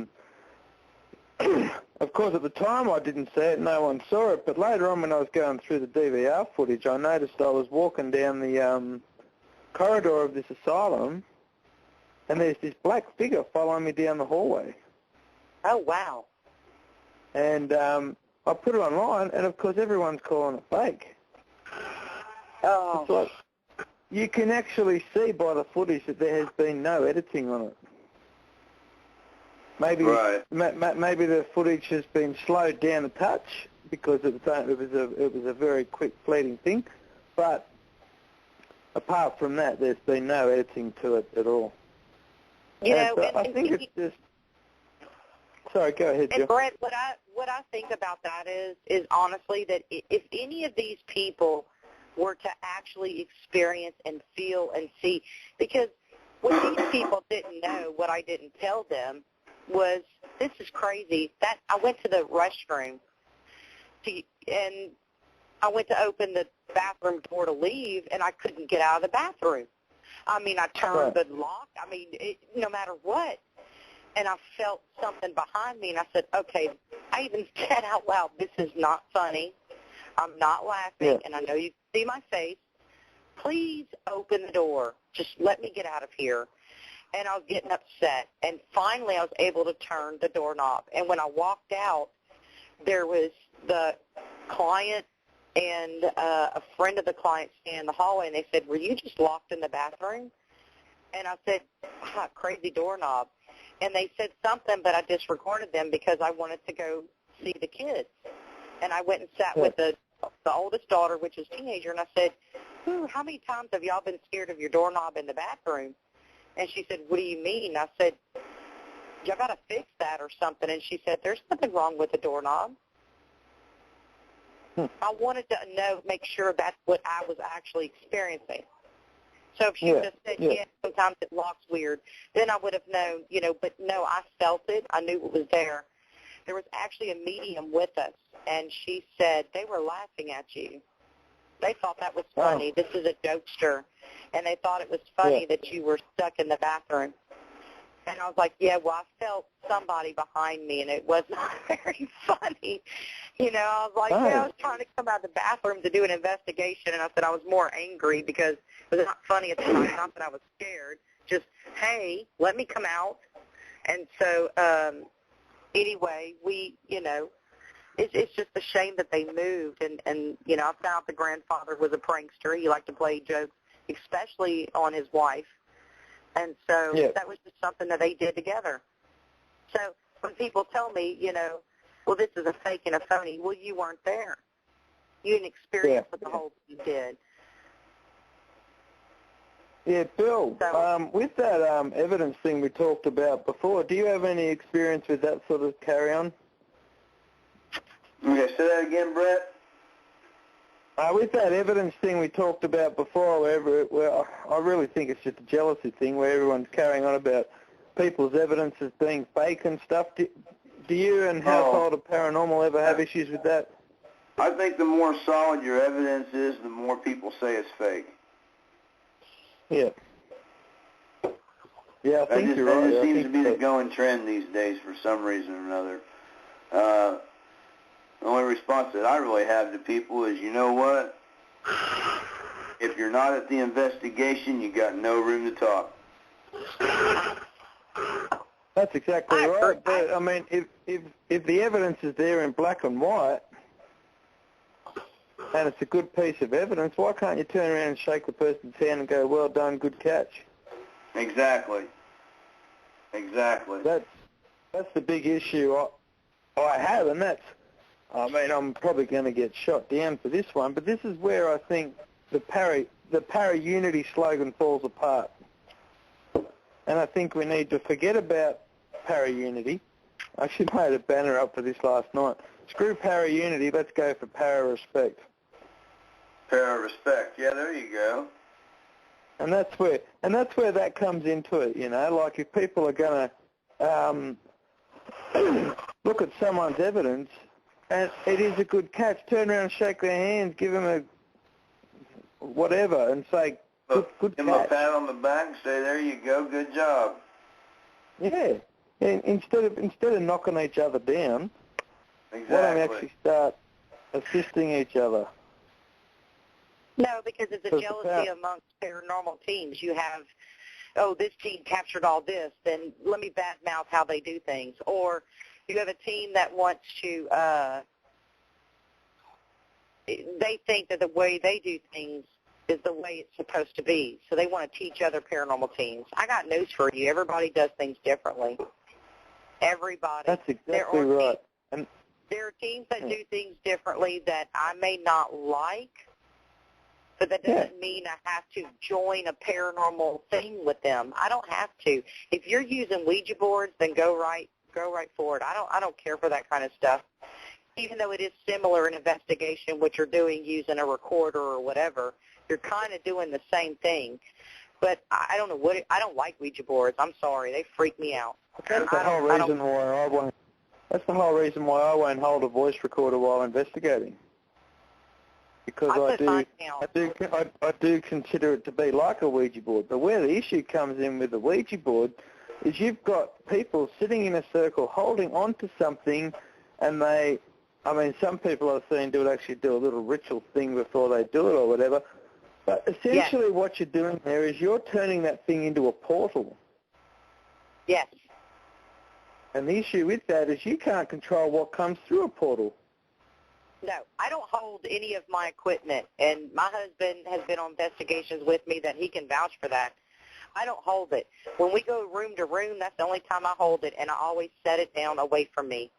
[SPEAKER 3] And of course, at the time I didn't see it, no one saw it. But later on, when I was going through the DVR footage, I noticed I was walking down the corridor of this asylum, and there's this black figure following me down the hallway.
[SPEAKER 5] Oh, wow.
[SPEAKER 3] And I put it online, and of course everyone's calling it fake.
[SPEAKER 5] Oh.
[SPEAKER 3] It's like, you can actually see by the footage that there has been no editing on it. Maybe maybe the footage has been slowed down a touch because it was a very quick, fleeting thing. But apart from that, there's been no editing to it at all. I think it's just. Sorry, go ahead, Jill.
[SPEAKER 5] And Brett, what I think about that is honestly that if any of these people were to actually experience and feel and see, because what these people didn't know, what I didn't tell them, was this is crazy. That I went to the restroom and I went to open the bathroom door to leave, and I couldn't get out of the bathroom. I mean, I turned the lock. I mean, no matter what. And I felt something behind me, and I said, okay, I even said out loud, this is not funny. I'm not laughing, and I know you can see my face. Please open the door. Just let me get out of here. and I was getting upset. And finally I was able to turn the doorknob. And when I walked out, there was the client and a friend of the client standing in the hallway, and they said, "Were you just locked in the bathroom?" And I said, "Crazy doorknob." And they said something, but I disregarded them because I wanted to go see the kids. And I went and sat with the oldest daughter, which is a teenager, and I said, "How many times have y'all been scared of your doorknob in the bathroom?" And she said, "What do you mean?" I said, "Y'all got to fix that or something." And she said, "There's nothing wrong with the doorknob." I wanted to make sure that's what I was actually experiencing. So if she would have said, yeah, sometimes it locks weird, then I would have known, but no, I felt it. I knew it was there. There was actually a medium with us, and she said, they were laughing at you. They thought that was funny. This is a jokester. And they thought it was funny that you were stuck in the bathroom. And I was like, yeah, well, I felt somebody behind me, and it was not very funny. I was like, I was trying to come out of the bathroom to do an investigation, and I said I was more angry because it was not funny at the time, not that I was scared. Just, hey, let me come out. And so anyway, it's just a shame that they moved. And I found out the grandfather was a prankster. He liked to play jokes, especially on his wife. And so that was just something that they did together. So when people tell me, well, this is a fake and a phony, well, you weren't there. You didn't experience what the whole thing did.
[SPEAKER 3] Yeah, Bill,
[SPEAKER 5] So,
[SPEAKER 3] with that evidence thing we talked about before, do you have any experience with that sort of carry-on?
[SPEAKER 4] Okay, say that again, Brett.
[SPEAKER 3] With that evidence thing we talked about before, where I really think it's just a jealousy thing where everyone's carrying on about people's evidence as being fake and stuff. Do you and Household of Paranormal ever have issues with that?
[SPEAKER 4] I think the more solid your evidence is, the more people say it's fake.
[SPEAKER 3] Yeah. Yeah, I think you're right.
[SPEAKER 4] That just seems to be the going trend these days for some reason or another. The only response that I really have to people is, you know what? If you're not at the investigation, you got no room to talk.
[SPEAKER 3] That's exactly right. But, I mean, if the evidence is there in black and white, and it's a good piece of evidence, why can't you turn around and shake the person's hand and go, well done, good catch?
[SPEAKER 4] Exactly.
[SPEAKER 3] That's the big issue I have, and I'm probably going to get shot down for this one, but this is where I think the para-unity slogan falls apart. And I think we need to forget about para-unity. I actually made a banner up for this last night. Screw para-unity, let's go for para-respect.
[SPEAKER 4] Para-respect, yeah, there you go.
[SPEAKER 3] And that's where that comes into it, like if people are going to look at someone's evidence, and it is a good catch, turn around and shake their hands, give them a whatever, and say, good catch.
[SPEAKER 4] Give them a pat on the back and say, there you go, good job.
[SPEAKER 3] Yeah. And instead of knocking each other down, why don't we actually start assisting each other?
[SPEAKER 5] No, because it's a jealousy amongst paranormal teams. You have, this team captured all this, then let me badmouth how they do things. Or you have a team that wants to, they think that the way they do things is the way it's supposed to be. So they want to teach other paranormal teams. I got news for you. Everybody does things differently. Everybody.
[SPEAKER 3] That's exactly right.
[SPEAKER 5] There are teams that do things differently that I may not like, but that doesn't mean I have to join a paranormal thing with them. I don't have to. If you're using Ouija boards, then go right for it. I don't care for that kind of stuff. Even though it is similar in investigation, what you're doing using a recorder or whatever, you're kind of doing the same thing. But I don't know I don't like Ouija boards. I'm sorry, they freak me out.
[SPEAKER 3] That's the whole reason why I won't hold a voice recorder while investigating. Because I do consider it to be like a Ouija board. But where the issue comes in with the Ouija board is you've got people sitting in a circle holding on to something, and some people I've seen do a little ritual thing before they do it or whatever. But essentially what you're doing there is you're turning that thing into a portal.
[SPEAKER 5] Yes.
[SPEAKER 3] And the issue with that is you can't control what comes through a portal.
[SPEAKER 5] No, I don't hold any of my equipment, and my husband has been on investigations with me that he can vouch for that. I don't hold it. When we go room to room, that's the only time I hold it, and I always set it down away from me.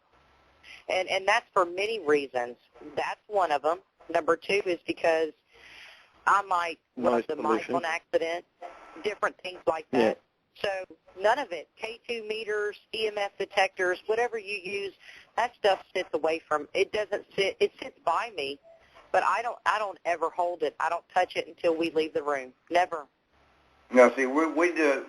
[SPEAKER 5] And that's for many reasons. That's one of them. Number two is because I might run the mic on accident, different things like that.
[SPEAKER 3] Yeah.
[SPEAKER 5] So none of it, K2 meters, EMF detectors, whatever you use, that stuff sits away from. It doesn't sit. It sits by me, but I don't ever hold it. I don't touch it until we leave the room. Never.
[SPEAKER 4] Now, see, we do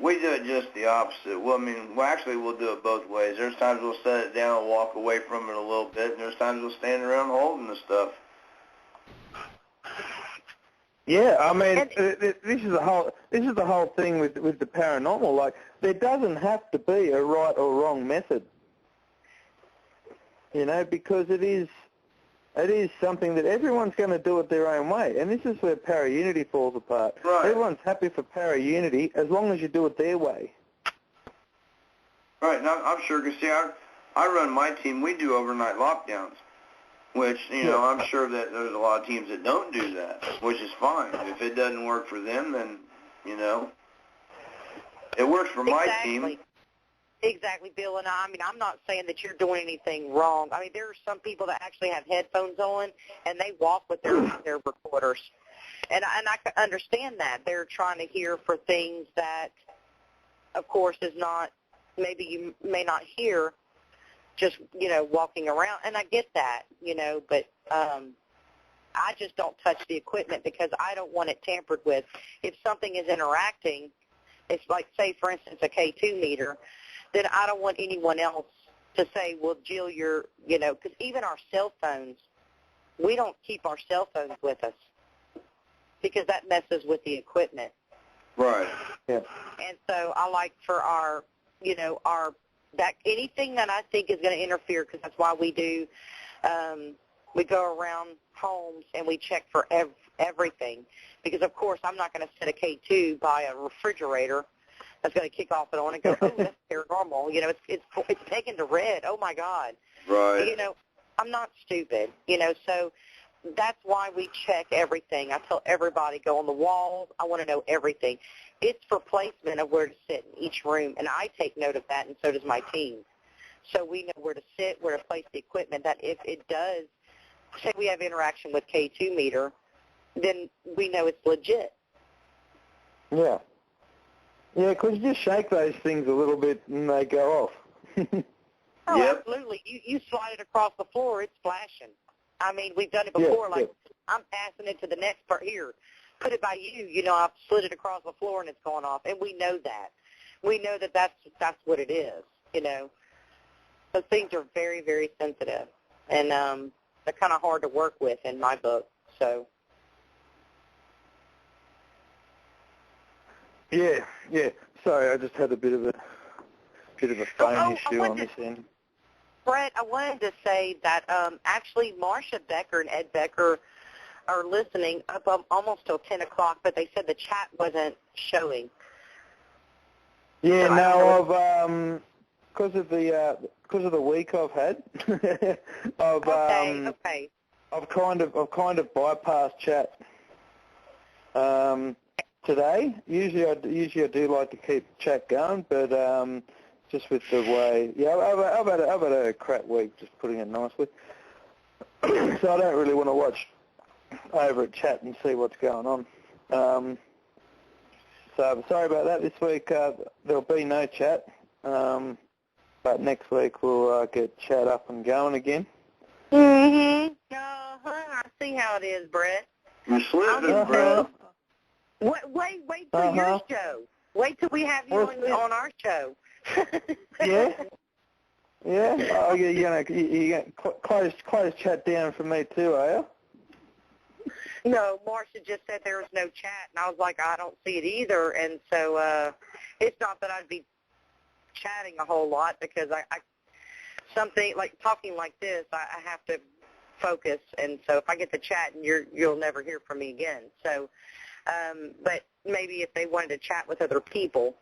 [SPEAKER 4] it just the opposite. Well, I mean, actually, we'll do it both ways. There's times we'll set it down and walk away from it a little bit, and there's times we'll stand around holding the stuff.
[SPEAKER 3] Yeah, I mean, this is the whole thing with the paranormal. Like, there doesn't have to be a right or wrong method, you know, because it is something that everyone's going to do it their own way, and this is where para-unity falls apart.
[SPEAKER 4] Right.
[SPEAKER 3] Everyone's happy for para-unity as long as you do it their way.
[SPEAKER 4] Right. Now, I'm sure, because, see, I run my team. We do overnight lockdowns, which, you know, I'm sure that there's a lot of teams that don't do that, which is fine. If it doesn't work for them, then, you know, it works for my team.
[SPEAKER 5] Exactly, Bill, and I mean, I'm not saying that you're doing anything wrong. I mean, there are some people that actually have headphones on, and they walk with their recorders. And I can understand that. They're trying to hear for things that, of course, is not, maybe you may not hear just, you know, walking around. And I get that, you know, but I just don't touch the equipment because I don't want it tampered with. If something is interacting, it's like, say, for instance, a K2 meter, then I don't want anyone else to say, well, Jill, you're, you know, because even our cell phones, we don't keep our cell phones with us because that messes with the equipment.
[SPEAKER 4] Right.
[SPEAKER 3] Yeah.
[SPEAKER 5] And so I like for our, you know, that anything that I think is going to interfere, because that's why we do, we go around homes and we check for everything. Because, of course, I'm not going to set a K2 by a refrigerator that's going to kick off and on and go, oh, that's paranormal. You know, it's taken to red. Oh, my God.
[SPEAKER 4] Right.
[SPEAKER 5] You know, I'm not stupid, you know, so that's why we check everything. I tell everybody, go on the walls. I want to know everything. It's for placement of where to sit in each room, and I take note of that, and so does my team. So we know where to sit, where to place the equipment, that if it does, say we have interaction with K2 meter, then we know it's legit.
[SPEAKER 3] Yeah. Yeah, because you just shake those things a little bit and they go off.
[SPEAKER 5] Oh,
[SPEAKER 4] Yep.
[SPEAKER 5] Absolutely. You slide it across the floor, it's flashing. I mean, we've done it before.
[SPEAKER 3] Yeah,
[SPEAKER 5] like, I'm passing it to the next part here. Put it by you. You know, I've slid it across the floor and it's going off. And we know that. We know that that's what it is, you know. Those things are very, very sensitive. And they're kind of hard to work with in my book. So.
[SPEAKER 3] Yeah. Sorry, I just had a bit of a phone issue on this end.
[SPEAKER 5] Brett, I wanted to say that actually Marcia Becker and Ed Becker are listening up almost till 10 o'clock, but they said the chat wasn't showing.
[SPEAKER 3] Yeah,
[SPEAKER 5] So
[SPEAKER 3] no, because of the week I've had,
[SPEAKER 5] Okay.
[SPEAKER 3] I've kind of bypassed chat today. Usually I do like to keep chat going, but just with the way, I've had a crap week, just putting it nicely. So I don't really want to watch over at chat and see what's going on. So sorry about that. This week there'll be no chat, but next week we'll get chat up and going again.
[SPEAKER 5] Mm-hmm. I see how it is, Brett.
[SPEAKER 4] You're slipping, Brett.
[SPEAKER 5] Wait till your show. Wait till we have you on our show.
[SPEAKER 3] Yeah. Oh, you're gonna close chat down for me too, are you?
[SPEAKER 5] No, Marcia just said there was no chat, and I was like, I don't see it either. And so it's not that I'd be chatting a whole lot because I something like talking like this, I have to focus. And so if I get to chat, and you'll never hear from me again. So, but maybe if they wanted to chat with other people.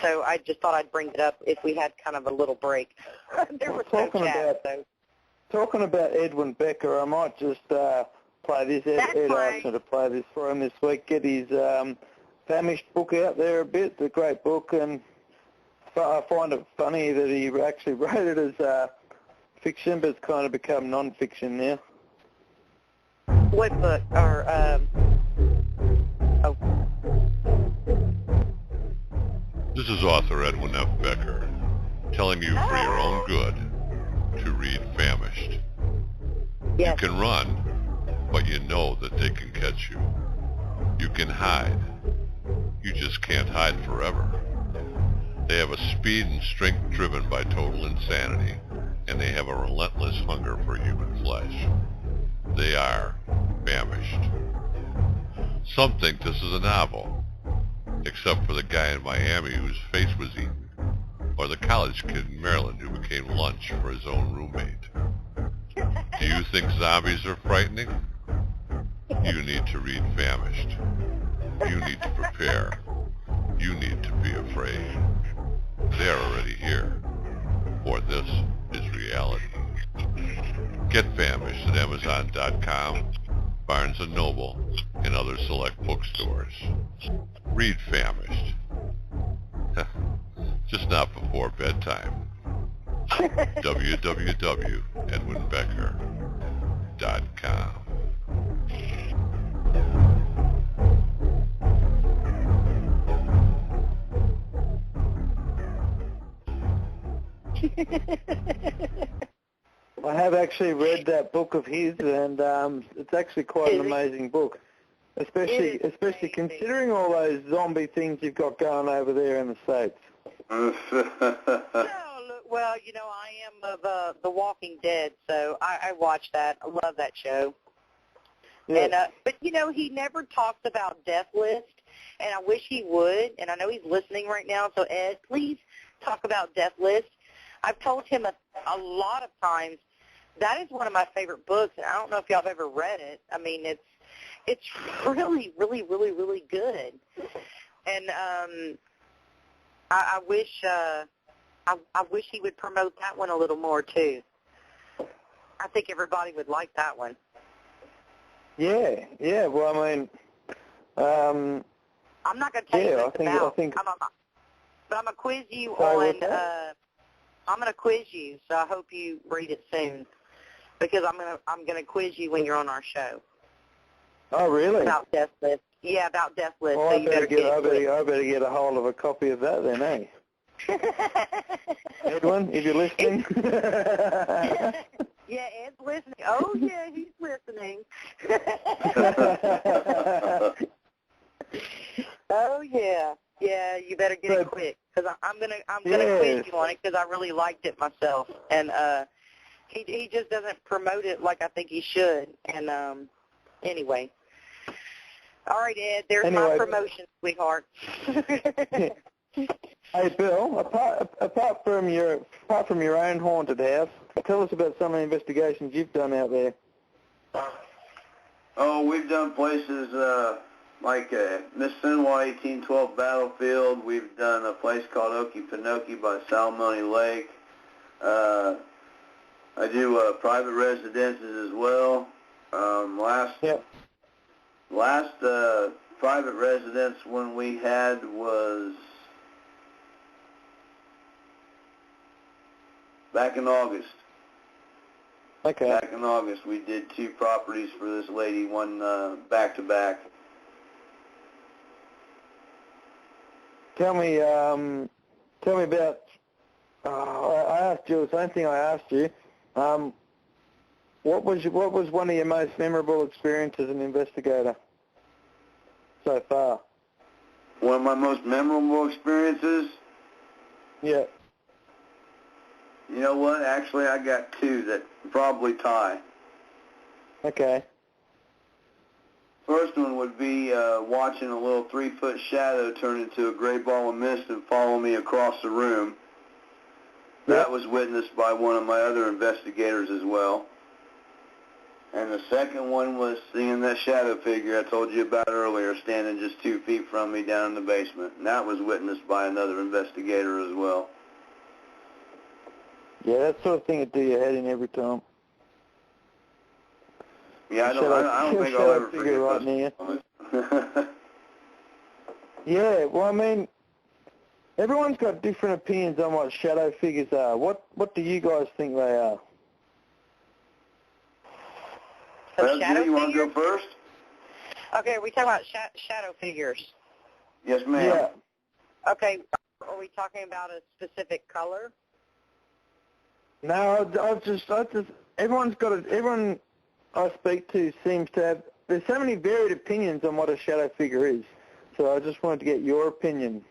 [SPEAKER 5] So I just thought I'd bring it up if we had kind of a little break. There was no chat, so.
[SPEAKER 3] Talking about Edwin Becker, I might just play this. Ed asked me to play this for him this week. Get his Famished book out there a bit. It's a great book, and I find it funny that he actually wrote it as fiction, but it's kind of become non-fiction now.
[SPEAKER 5] What book? Or, oh.
[SPEAKER 1] This is author Edwin F. Becker telling you for your own good to read Famished.
[SPEAKER 5] Yes.
[SPEAKER 1] You can run, but you know that they can catch you. You can hide. You just can't hide forever. They have a speed and strength driven by total insanity, and they have a relentless hunger for human flesh. They are famished. Some think this is a novel, except for the guy in Miami whose face was eaten, or the college kid in Maryland who became lunch for his own roommate. Do you think zombies are frightening? You need to read Famished. You need to prepare. You need to be afraid. They're already here, for this is reality. Get Famished at Amazon.com, Barnes & Noble, and other select bookstores. Read Famished. Just not before bedtime. www.edwinbecker.com.
[SPEAKER 3] I have actually read that book of his, and it's actually quite an amazing book, especially considering all those zombie things you've got going over there in the States.
[SPEAKER 5] Well, you know, I am of The Walking Dead, so I watch that. I love that show. Yeah. And but, you know, he never talks about Death List, and I wish he would, and I know he's listening right now, so Ed, please talk about Death List. I've told him a lot of times that is one of my favorite books, and I don't know if y'all have ever read it. I mean, it's really, really, really, really good. And I wish he would promote that one a little more too. I think everybody would like that one.
[SPEAKER 3] Yeah. Well, I mean,
[SPEAKER 5] I'm not going to tell you what it's about. But I'm going to quiz you on. I'm going to quiz you, so I hope you read it soon, because I'm going to quiz you when you're on our show.
[SPEAKER 3] Oh, really?
[SPEAKER 5] About Death List. Yeah, about Death List.
[SPEAKER 3] Well,
[SPEAKER 5] so
[SPEAKER 3] I better get a hold of a copy of that then, eh? Edwin, if you're listening.
[SPEAKER 5] Yeah, Ed's listening. Oh, yeah, he's listening. Oh, yeah. Yeah, you better get it quick, because I'm gonna quiz you on it, because I really liked it myself, and he just doesn't promote it like I think he should. And anyway, all right, Ed, there's my promotion, sweetheart.
[SPEAKER 3] Hey, Bill, apart from your own haunted house, tell us about some of the investigations you've done out there.
[SPEAKER 4] Oh, we've done places like Mississinawa 1812 Battlefield. We've done a place called Okefenokee by Salamone Lake. I do private residences as well. Last private residence one we had was back in August.
[SPEAKER 3] Okay.
[SPEAKER 4] Back in August, we did 2 properties for this lady, one back-to-back.
[SPEAKER 3] Tell me about. I asked you the same thing I asked you. What was one of your most memorable experiences as an investigator so far?
[SPEAKER 4] One of my most memorable experiences?
[SPEAKER 3] Yeah.
[SPEAKER 4] You know what? Actually, I got 2 that probably tie.
[SPEAKER 3] Okay.
[SPEAKER 4] First one would be watching a little 3-foot shadow turn into a gray ball of mist and follow me across the room. That was witnessed by one of my other investigators as well. And the second one was seeing that shadow figure I told you about earlier, standing just 2 feet from me down in the basement. And that was witnessed by another investigator as well.
[SPEAKER 3] Yeah, that sort of thing would do your head in every time.
[SPEAKER 4] Yeah, I don't think I'll ever forget
[SPEAKER 3] right
[SPEAKER 4] those.
[SPEAKER 3] Yeah, well, I mean, everyone's got different opinions on what shadow figures are. What do you guys think they are?
[SPEAKER 4] Well, Judy, you want to go first?
[SPEAKER 5] Okay, are we talking about shadow figures?
[SPEAKER 4] Yes, ma'am.
[SPEAKER 3] Yeah.
[SPEAKER 5] Okay, are we talking about a specific color?
[SPEAKER 3] No, everyone I speak to seems to have, there's so many varied opinions on what a shadow figure is. So I just wanted to get your opinion.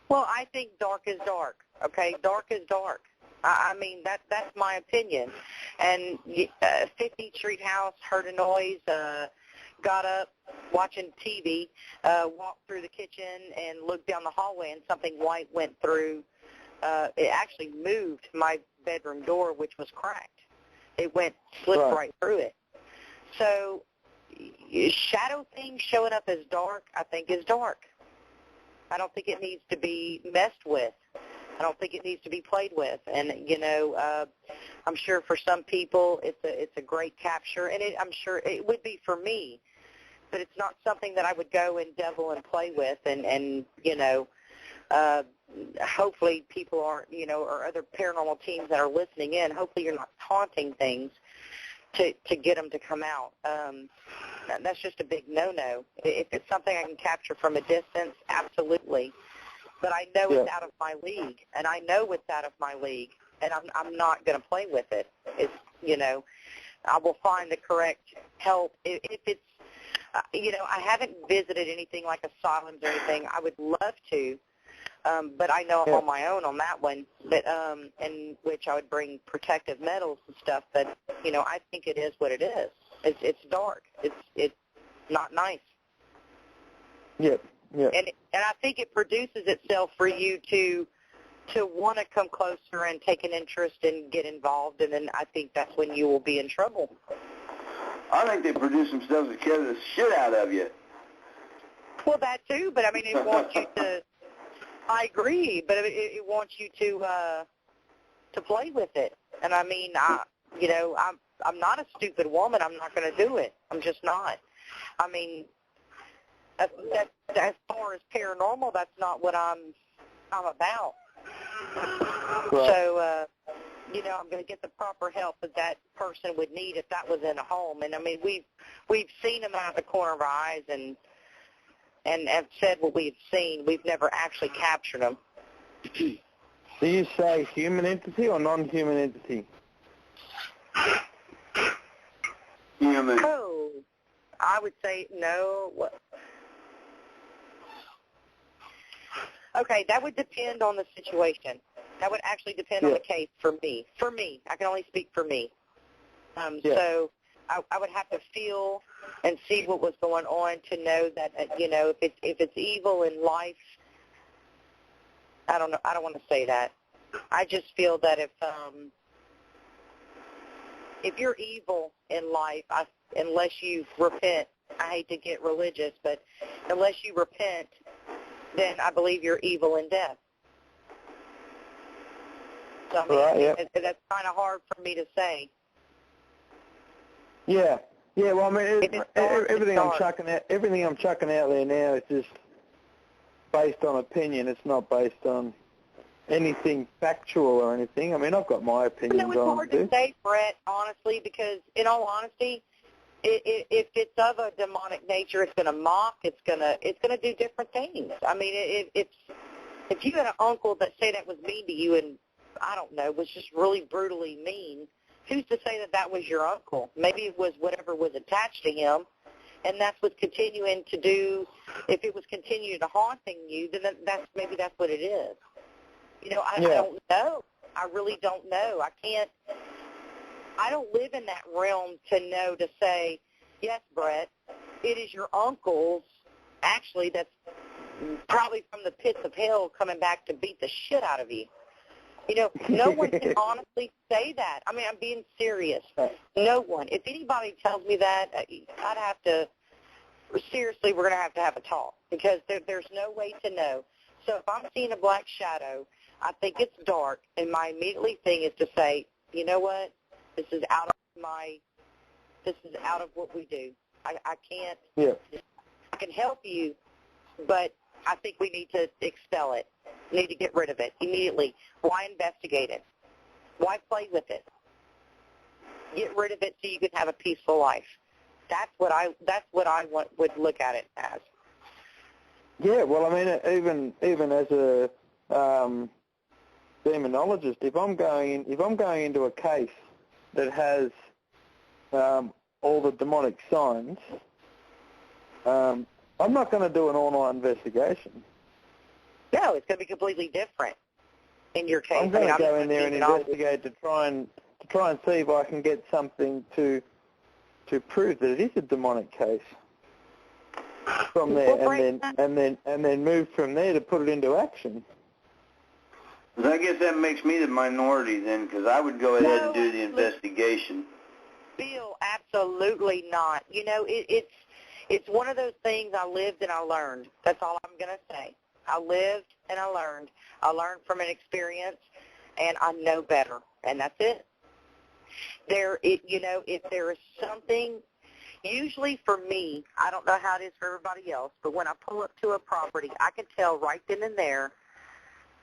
[SPEAKER 5] Well, I think dark is dark. Okay, dark is dark. I mean, that's my opinion. And 50th Street House heard a noise, got up, watching TV, walked through the kitchen and looked down the hallway, and something white went through. It actually moved my bedroom door, which was cracked. It slipped right through it. So shadow things showing up as dark, I think, is dark. I don't think it needs to be messed with. I don't think it needs to be played with. And, I'm sure for some people it's a great capture, and I'm sure it would be for me. But it's not something that I would go and devil and play with and hopefully people aren't, or other paranormal teams that are listening in, hopefully you're not taunting things to get them to come out. That's just a big no-no. If it's something I can capture from a distance, absolutely. But I know it's out of my league, and I know it's out of my league, and I'm not going to play with it. It's, I will find the correct help. If it's, I haven't visited anything like asylums or anything. I would love to, but I know I'm on my own on that one, but in which I would bring protective metals and stuff. But, I think it is what it is. It's dark. It's not nice.
[SPEAKER 3] Yep. Yeah.
[SPEAKER 5] And I think it produces itself for you to want to come closer and take an interest and get involved, and then I think that's when you will be in trouble.
[SPEAKER 4] I think they produce themselves to scare the shit out of you.
[SPEAKER 5] Well, that too, but I mean, it wants you to. I agree, but it wants you to play with it, and I mean, I'm not a stupid woman. I'm not going to do it. I'm just not. I mean. That as far as paranormal, that's not what I'm about. Right. So, I'm going to get the proper help that person would need if that was in a home. And I mean, we've seen them out of the corner of our eyes and have said what we've seen. We've never actually captured them.
[SPEAKER 3] Do you say human entity or non-human entity?
[SPEAKER 4] Human.
[SPEAKER 5] Oh, I would say no. Okay, that would depend on the situation. That would actually depend on the case for me. For me, I can only speak for me. So I would have to feel and see what was going on to know that if it's evil in life. I don't know. I don't want to say that. I just feel that if you're evil in life, unless you repent, I hate to get religious, but unless you repent, then I believe you're evil in death. So, I mean, that's kind of hard for me to say.
[SPEAKER 3] Yeah. Well, I mean, everything I'm chucking out there now is just based on opinion. It's not based on anything factual or anything. I mean, I've got my opinions on it.
[SPEAKER 5] It's hard to say, Brett, honestly, because in all honesty, if it's of a demonic nature, it's going to mock. It's going to do different things. I mean, if you had an uncle that said that was mean to you and I don't know, was just really brutally mean, who's to say that was your uncle? Maybe it was whatever was attached to him, and that's what's continuing to do. If it was continuing to haunting you, then that's what it is. I don't know. I really don't know. I don't live in that realm to say, yes, Brett, it is your uncle's, actually, that's probably from the pits of hell coming back to beat the shit out of you. You know, no one can honestly say that. I mean, I'm being serious. No one. If anybody tells me that, I'd have to, seriously, we're going to have a talk because there's no way to know. So if I'm seeing a black shadow, I think it's dark, and my immediately thing is to say, you know what, this is out of what we do. I can't, I can help you, but I think we need to expel it. We need to get rid of it immediately. Why investigate it? Why play with it? Get rid of it so you can have a peaceful life. That's what I would look at it as.
[SPEAKER 3] Yeah, well, I mean, even as a demonologist, if I'm going into a case that has all the demonic signs, I'm not going to do an all-night investigation.
[SPEAKER 5] No, it's going to be completely different in your case.
[SPEAKER 3] I'm going to go in there and investigate to try and see if I can get something to prove that it is a demonic case. From there, and then move from there to put it into action.
[SPEAKER 4] I guess that makes me the minority then, because I would go ahead and do the investigation.
[SPEAKER 5] Bill, absolutely not. You know, it's one of those things I lived and I learned. That's all I'm going to say. I lived and I learned. I learned from an experience, and I know better, and that's it. If there is something, usually for me, I don't know how it is for everybody else, but when I pull up to a property, I can tell right then and there,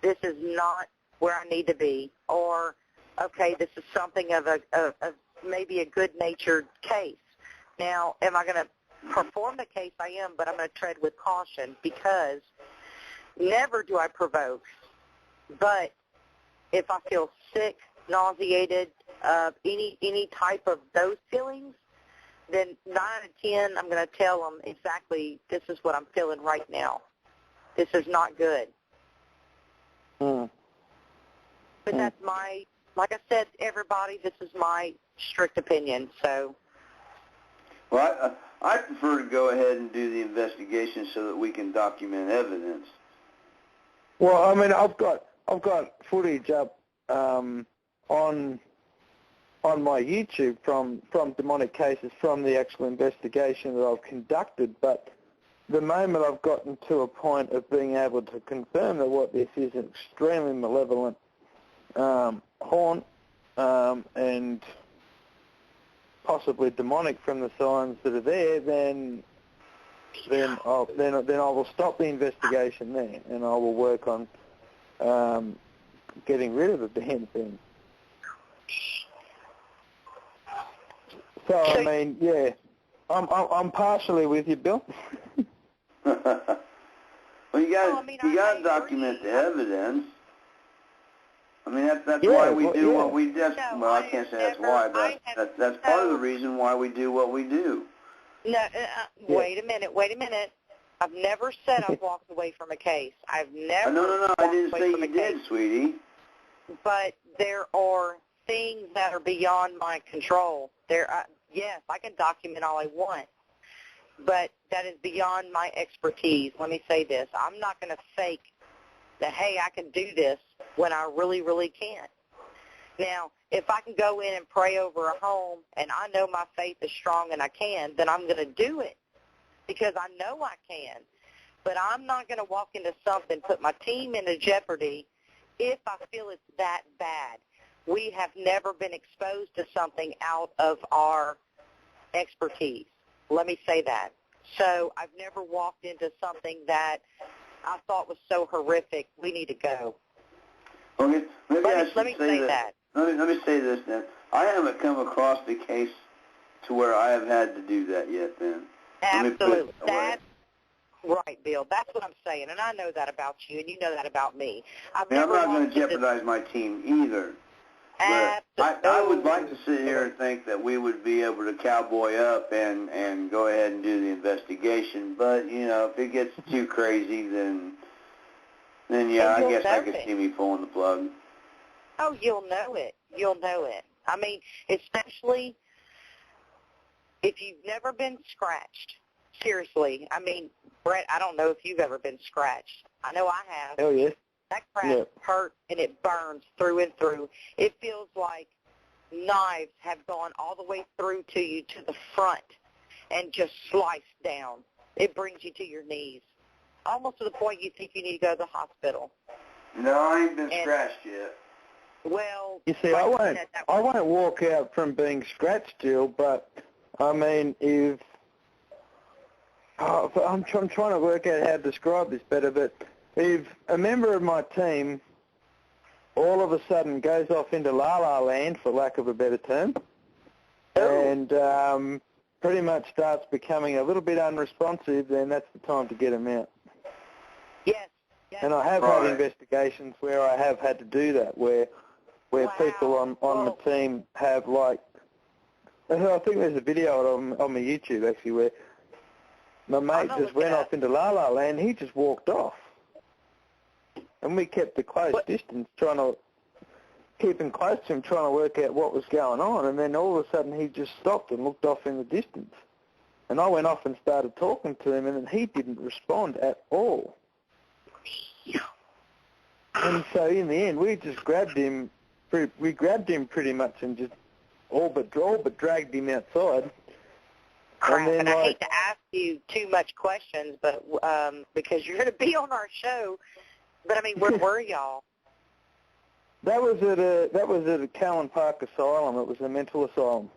[SPEAKER 5] this is not where I need to be, or, okay, this is something of maybe a good-natured case. Now, am I going to perform the case? I am, but I'm going to tread with caution because never do I provoke. But if I feel sick, nauseated, any type of those feelings, then 9 out of 10, I'm going to tell them exactly, this is what I'm feeling right now. This is not good.
[SPEAKER 3] Mm.
[SPEAKER 5] But that's like I said, everybody, this is my strict opinion. So,
[SPEAKER 4] well, I prefer to go ahead and do the investigation so that we can document evidence.
[SPEAKER 3] Well, I mean, I've got footage up on my YouTube from demonic cases from the actual investigation that I've conducted, but the moment I've gotten to a point of being able to confirm that what this is an extremely malevolent haunt and possibly demonic from the signs that are there, then I will stop the investigation there, and I will work on getting rid of the damn thing. So I mean, yeah, I'm partially with you, Bill.
[SPEAKER 4] Well, you got to document the evidence. I mean, that's why we do what we do. Well, I can't say that's why, but that's part of the reason why we do what we do.
[SPEAKER 5] No, wait a minute. I've never said I've walked away from a case. I've never.
[SPEAKER 4] No, I didn't say you did, sweetie.
[SPEAKER 5] But there are things that are beyond my control. Yes, I can document all I want, but that is beyond my expertise. Let me say this. I'm not going to fake that, hey, I can do this when I really, really can't. Now, if I can go in and pray over a home and I know my faith is strong and I can, then I'm going to do it because I know I can. But I'm not going to walk into something, put my team into jeopardy if I feel it's that bad. We have never been exposed to something out of our expertise. Let me say that. So I've never walked into something that I thought was so horrific. We need to go.
[SPEAKER 4] Okay, let me
[SPEAKER 5] say that.
[SPEAKER 4] Let me say this then. I haven't come across the case to where I have had to do that yet then.
[SPEAKER 5] Absolutely. That's right, Bill. That's what I'm saying, and I know that about you, and you know that about me. I'm
[SPEAKER 4] not going to jeopardize my team either. But I would like to sit here and think that we would be able to cowboy up and go ahead and do the investigation. But, you know, if it gets too crazy, then yeah, I guess I could see me pulling the plug.
[SPEAKER 5] Oh, you'll know it. You'll know it. I mean, especially if you've never been scratched. Seriously. I mean, Brett, I don't know if you've ever been scratched. I know I have.
[SPEAKER 3] Oh, yes.
[SPEAKER 5] That crap hurts, and it burns through and through. It feels like knives have gone all the way through to you to the front and just sliced down. It brings you to your knees, almost to the point you think you need to go to the hospital.
[SPEAKER 4] No, I ain't been scratched yet.
[SPEAKER 5] Well,
[SPEAKER 3] you see, I won't walk out from being scratched, Jill, but, I mean, if... I'm trying to work out how to describe this better, but if a member of my team all of a sudden goes off into la-la land, for lack of a better term, and pretty much starts becoming a little bit unresponsive, then that's the time to get them out.
[SPEAKER 5] Yes.
[SPEAKER 3] And I have had investigations where I have had to do that, where people on the team have, like, I think there's a video on my YouTube, actually, where my mate just went off into la-la land. He just walked off. And we kept a close distance, keeping close to him, trying to work out what was going on. And then all of a sudden he just stopped and looked off in the distance. And I went off and started talking to him, and then he didn't respond at all. And so in the end, we just grabbed him. We grabbed him pretty much and just all but dragged him outside.
[SPEAKER 5] Crap, and I hate to ask you too much questions, but because you're going to be on our show. But I mean, where were y'all?
[SPEAKER 3] That was at a Callan Park Asylum. It was a mental asylum.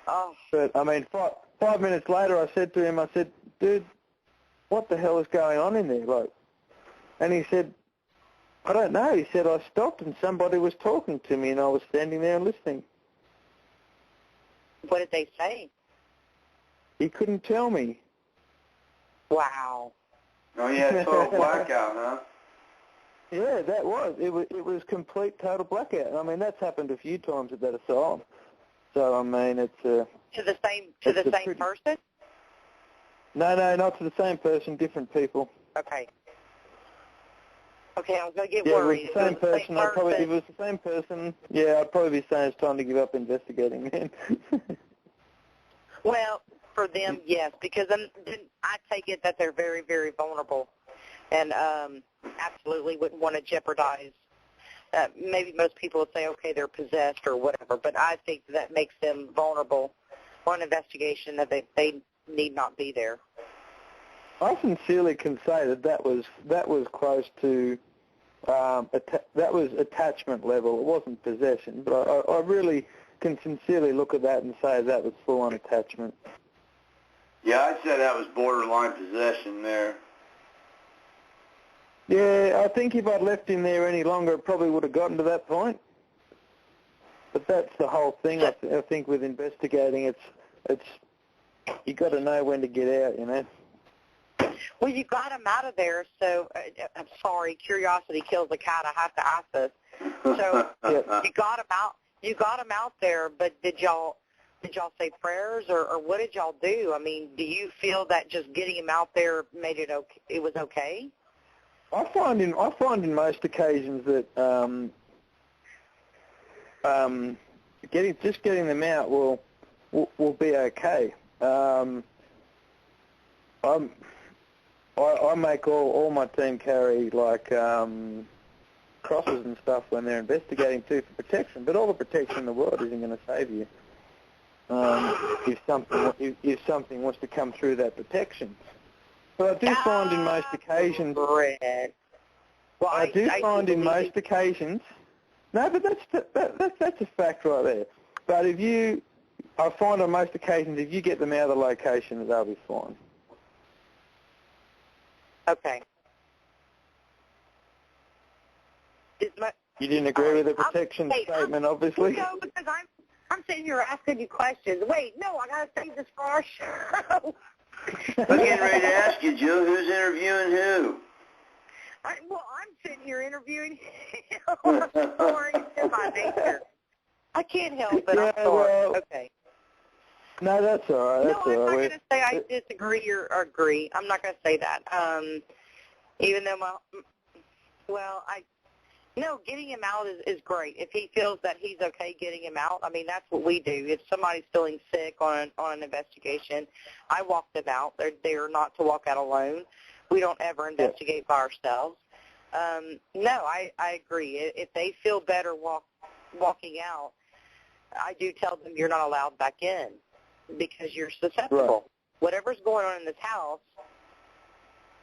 [SPEAKER 5] Oh.
[SPEAKER 3] But I mean, 5 minutes later, I said to him, dude, what the hell is going on in there? Like, and he said, I don't know. He said, I stopped and somebody was talking to me, and I was standing there and listening.
[SPEAKER 5] What did they say?
[SPEAKER 3] He couldn't tell me.
[SPEAKER 5] Wow.
[SPEAKER 4] Oh, yeah, total blackout, huh?
[SPEAKER 3] Yeah, that was. It was complete, total blackout. I mean, that's happened a few times at that asylum. So, I mean, it's
[SPEAKER 5] to the same person?
[SPEAKER 3] No, not to the same person, different people.
[SPEAKER 5] Okay. Okay, I was going to get
[SPEAKER 3] worried.
[SPEAKER 5] worried.
[SPEAKER 3] If it was the same person, yeah, I'd probably be saying it's time to give up investigating, man.
[SPEAKER 5] Well, for them, yes, because I take it that they're very, very vulnerable and absolutely wouldn't want to jeopardize. Maybe most people would say, okay, they're possessed or whatever, but I think that makes them vulnerable on an investigation that they need not be there.
[SPEAKER 3] I sincerely can say that was close to that was attachment level. It wasn't possession, but I really can sincerely look at that and say that was full-on attachment.
[SPEAKER 4] Yeah, I'd say that was borderline possession there.
[SPEAKER 3] Yeah, I think if I'd left him there any longer, it probably would have gotten to that point. But that's the whole thing. I think with investigating, it's you got to know when to get out, you know.
[SPEAKER 5] Well, you got him out of there, so I'm sorry, curiosity kills the cat. I have to ask this. So you got him out. You got him out there, but did y'all say prayers, or what did y'all do? I mean, do you feel that just getting him out there made it okay? It was okay?
[SPEAKER 3] I find in most occasions that getting them out will be okay. I make all my team carry like crosses and stuff when they're investigating too for protection, but all the protection in the world isn't going to save you if something wants to come through that protection. But I do find in most occasions.
[SPEAKER 5] Well,
[SPEAKER 3] I do find in most occasions. No, but that's a fact right there. But I find on most occasions if you get them out of the location, they'll be fine.
[SPEAKER 5] Okay.
[SPEAKER 3] You didn't agree with the protection statement, obviously.
[SPEAKER 5] No, because I'm sitting here asking you questions. Wait, no, I got to save this for our show.
[SPEAKER 4] I'm getting ready to ask you, Jill, who's interviewing who?
[SPEAKER 5] I'm sitting here interviewing him. I'm sorry, it's in my nature. I can't help it. I'm sorry.
[SPEAKER 3] Well,
[SPEAKER 5] okay.
[SPEAKER 3] No, that's all right. That's
[SPEAKER 5] I'm
[SPEAKER 3] all
[SPEAKER 5] not
[SPEAKER 3] right.
[SPEAKER 5] going to say I disagree or agree. I'm not going to say that. Even though getting him out is great. If he feels that he's okay getting him out, I mean, that's what we do. If somebody's feeling sick on an investigation, I walk them out. They're not to walk out alone. We don't ever investigate by ourselves. No, I agree. If they feel better walking out, I do tell them you're not allowed back in because you're susceptible.
[SPEAKER 3] Right.
[SPEAKER 5] Whatever's going on in this house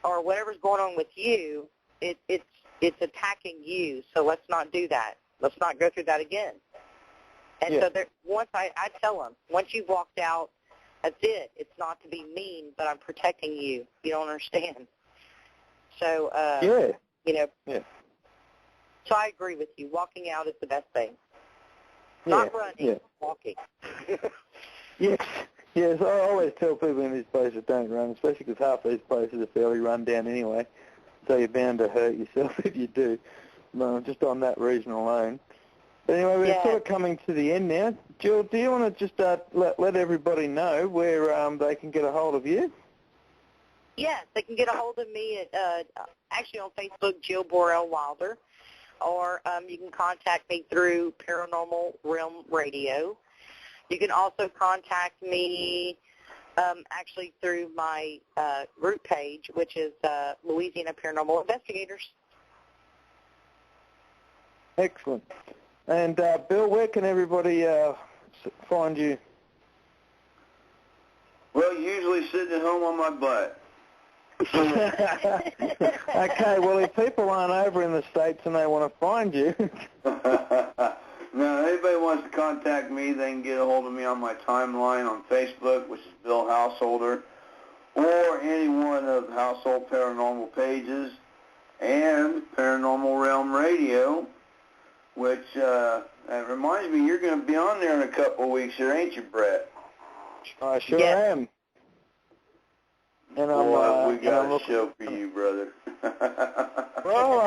[SPEAKER 5] or whatever's going on with you, it's attacking you, so let's not do that. Let's not go through that again. And so once I tell them, once you've walked out, that's it. It's not to be mean, but I'm protecting you. You don't understand. So, you know, so I agree with you. Walking out is the best thing. Not running, walking.
[SPEAKER 3] Yes, I always tell people in these places don't run, especially because half these places are fairly run down anyway, so you're bound to hurt yourself if you do, just on that reason alone. But anyway, we're sort of coming to the end now. Jill, do you want to just let everybody know where they can get a hold of you?
[SPEAKER 5] Yes, they can get a hold of me at, actually on Facebook, Jill Borel Wilder, or you can contact me through Paranormal Realm Radio. You can also contact me actually through my group page, which is Louisiana Paranormal Investigators.
[SPEAKER 3] Excellent. And Bill, where can everybody find you?
[SPEAKER 4] Well, usually sitting at home on my butt.
[SPEAKER 3] Okay, well, if people aren't over in the States and they want to find you...
[SPEAKER 4] No, anybody wants to contact me, they can get a hold of me on my timeline on Facebook, which is Bill Householder, or any one of Household Paranormal pages, and Paranormal Realm Radio, which that reminds me, you're going to be on there in a couple of weeks here, ain't you, Brett?
[SPEAKER 3] I sure am. And
[SPEAKER 4] Boy, we got a show for you, brother.
[SPEAKER 3] Well,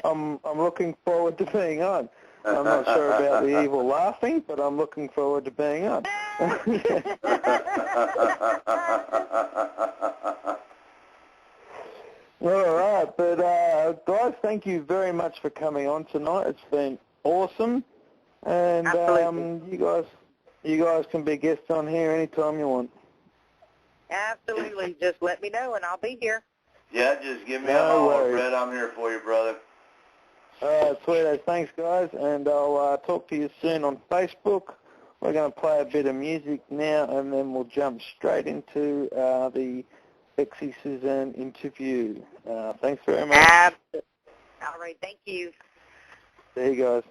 [SPEAKER 3] I'm looking forward to being on. I'm not sure about the evil laughing, but I'm looking forward to being on. Well, all right, but guys, thank you very much for coming on tonight. It's been awesome, and you guys can be guests on here anytime you want.
[SPEAKER 5] Absolutely. Just let me know, and I'll be here.
[SPEAKER 4] Yeah, just give me a holler, Brett. I'm here for you, brother.
[SPEAKER 3] Sweet. Thanks, guys, and I'll talk to you soon on Facebook. We're going to play a bit of music now, and then we'll jump straight into the Exie Susanne interview. Thanks very much.
[SPEAKER 5] Absolutely. All right. Thank you.
[SPEAKER 3] See you guys.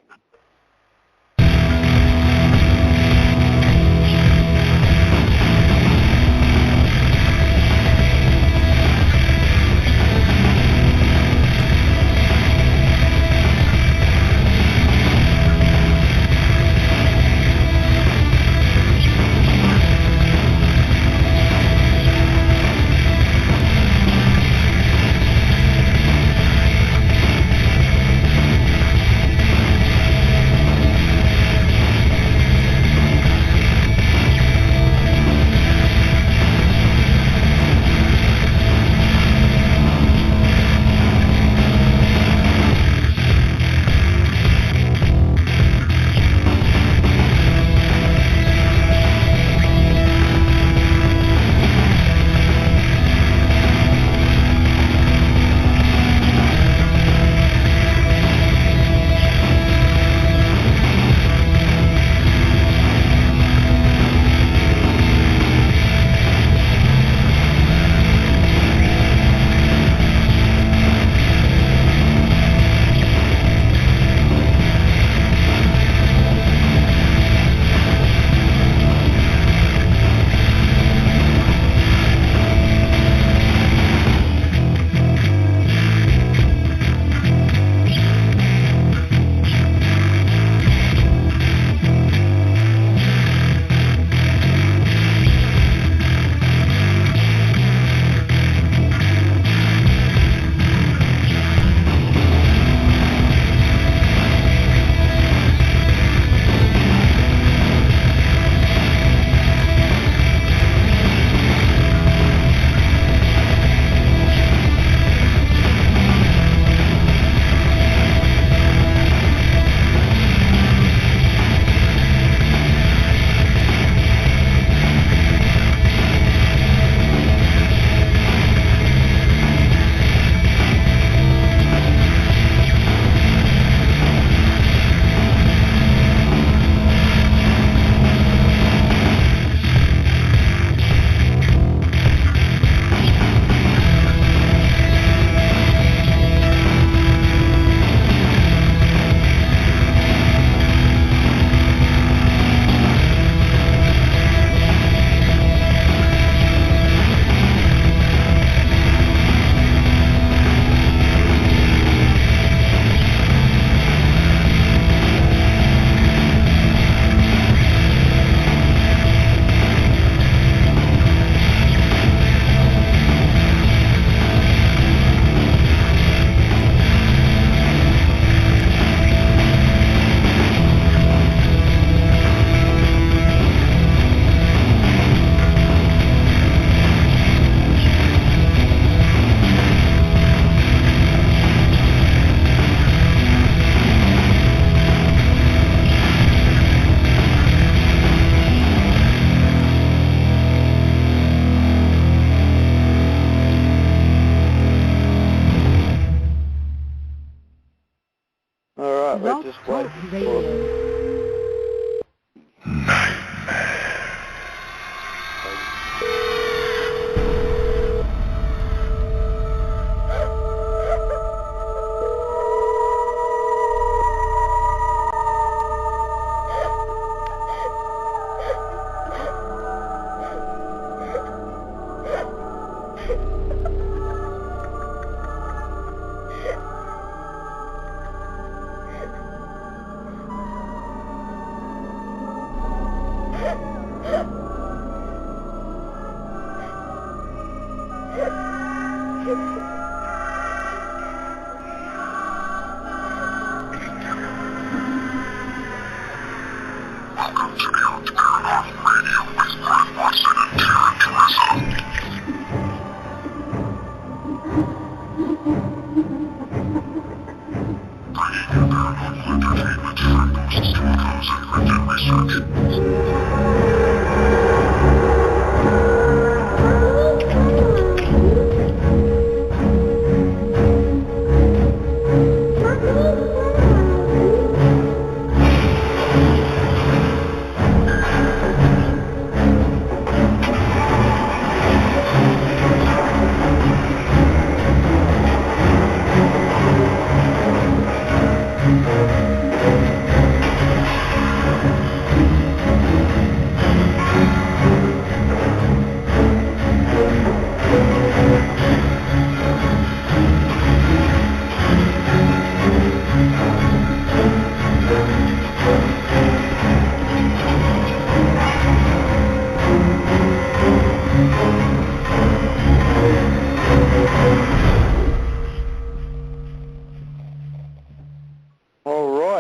[SPEAKER 3] just wait for...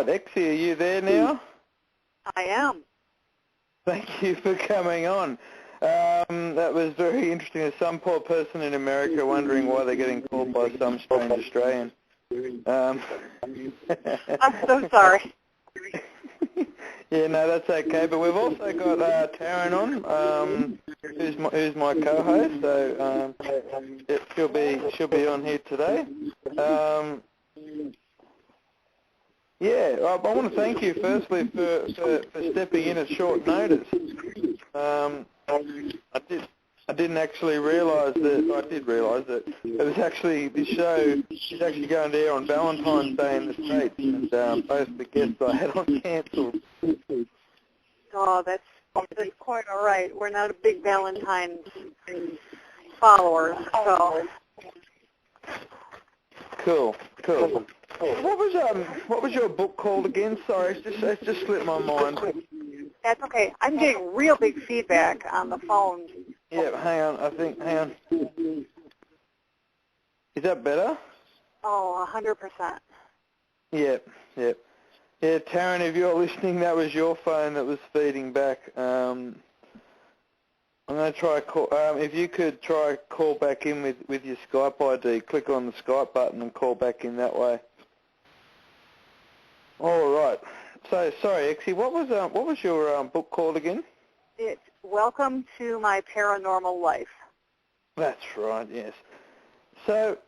[SPEAKER 3] Exie, are you there now?
[SPEAKER 5] I am.
[SPEAKER 3] Thank you for coming on. That was very interesting. There's some poor person in America wondering why they're getting called by some strange Australian.
[SPEAKER 5] I'm so sorry.
[SPEAKER 3] Yeah, no, that's okay. But we've also got Taryn on, who's my co-host. So she'll be on here today. Yeah, I want to thank you firstly for stepping in at short notice. I didn't actually realise that. I did realise that it was actually this show is actually going to air on Valentine's Day in the States, and both the guests I had on cancelled.
[SPEAKER 5] Oh, that's quite all right. We're not a big Valentine's followers, so.
[SPEAKER 3] Cool. What was your book called again? Sorry, it's just slipped my mind.
[SPEAKER 5] That's okay. I'm getting real big feedback on the phone.
[SPEAKER 3] Yeah, hang on. Is that better?
[SPEAKER 5] Oh, 100%.
[SPEAKER 3] Yep. Yeah, Taryn, if you're listening, that was your phone that was feeding back. I'm going to try call. If you could try call back in with your Skype ID, click on the Skype button and call back in that way. All right. So sorry, Exie, what was your book called again?
[SPEAKER 5] It's Welcome to My Paranormal Life.
[SPEAKER 3] That's right. Yes. So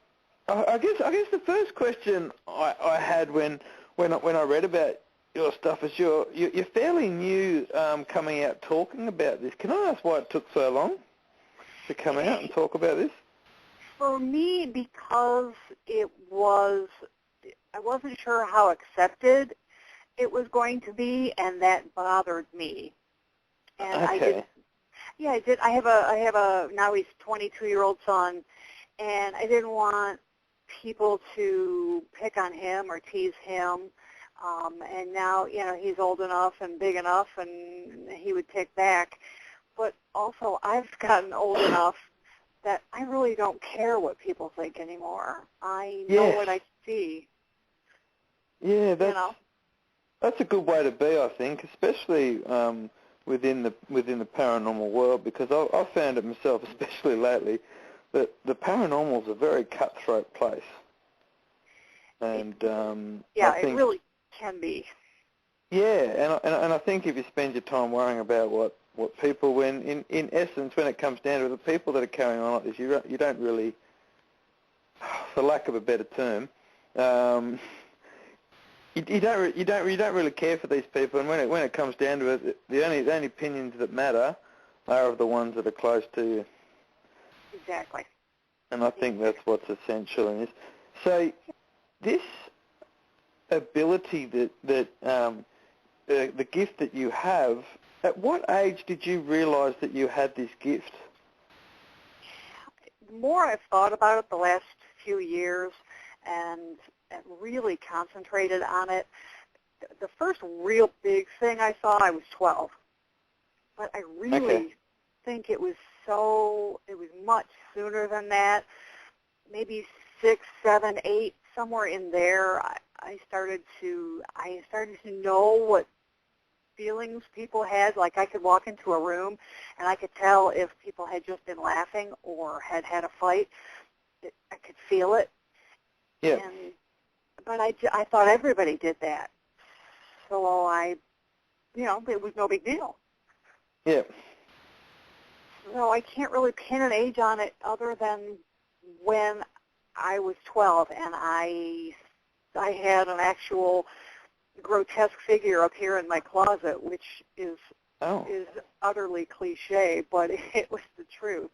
[SPEAKER 3] I guess the first question I had when I read about your stuff is you're fairly new coming out talking about this. Can I ask why it took so long to come out and talk about this?
[SPEAKER 5] For me, because I wasn't sure how accepted it was going to be, and that bothered me. And
[SPEAKER 3] okay.
[SPEAKER 5] I did. I have a now he's 22-year-old son, and I didn't want people to pick on him or tease him. And now, he's old enough and big enough, and he would take back. But also, I've gotten old enough that I really don't care what people think anymore. I know what I see.
[SPEAKER 3] Yeah, that's a good way to be, I think, especially within the paranormal world, because I've found it myself, especially lately, that the paranormal is a very cutthroat place. And I think,
[SPEAKER 5] it really can be.
[SPEAKER 3] Yeah, and I think if you spend your time worrying about what people, in essence, when it comes down to it, the people that are carrying on like this, you don't really, for lack of a better term, you don't really care for these people, and when it comes down to it, the only opinions that matter are of the ones that are close to you.
[SPEAKER 5] Exactly.
[SPEAKER 3] And I think that's what's essential in this. So this ability that the gift that you have, at what age did you realise that you had this gift?
[SPEAKER 5] The more I've thought about it the last few years and really concentrated on it, the first real big thing I saw, I was 12. But I really think it was much sooner than that, maybe 6, 7, 8, somewhere in there. I started to know what feelings people had. Like I could walk into a room and I could tell if people had just been laughing or had had a fight. I could feel it.
[SPEAKER 3] Yeah.
[SPEAKER 5] But I thought everybody did that. So it was no big deal.
[SPEAKER 3] Yeah.
[SPEAKER 5] So I can't really pin an age on it other than when I was 12 and I had an actual grotesque figure up here in my closet, which is utterly cliche, but it was the truth.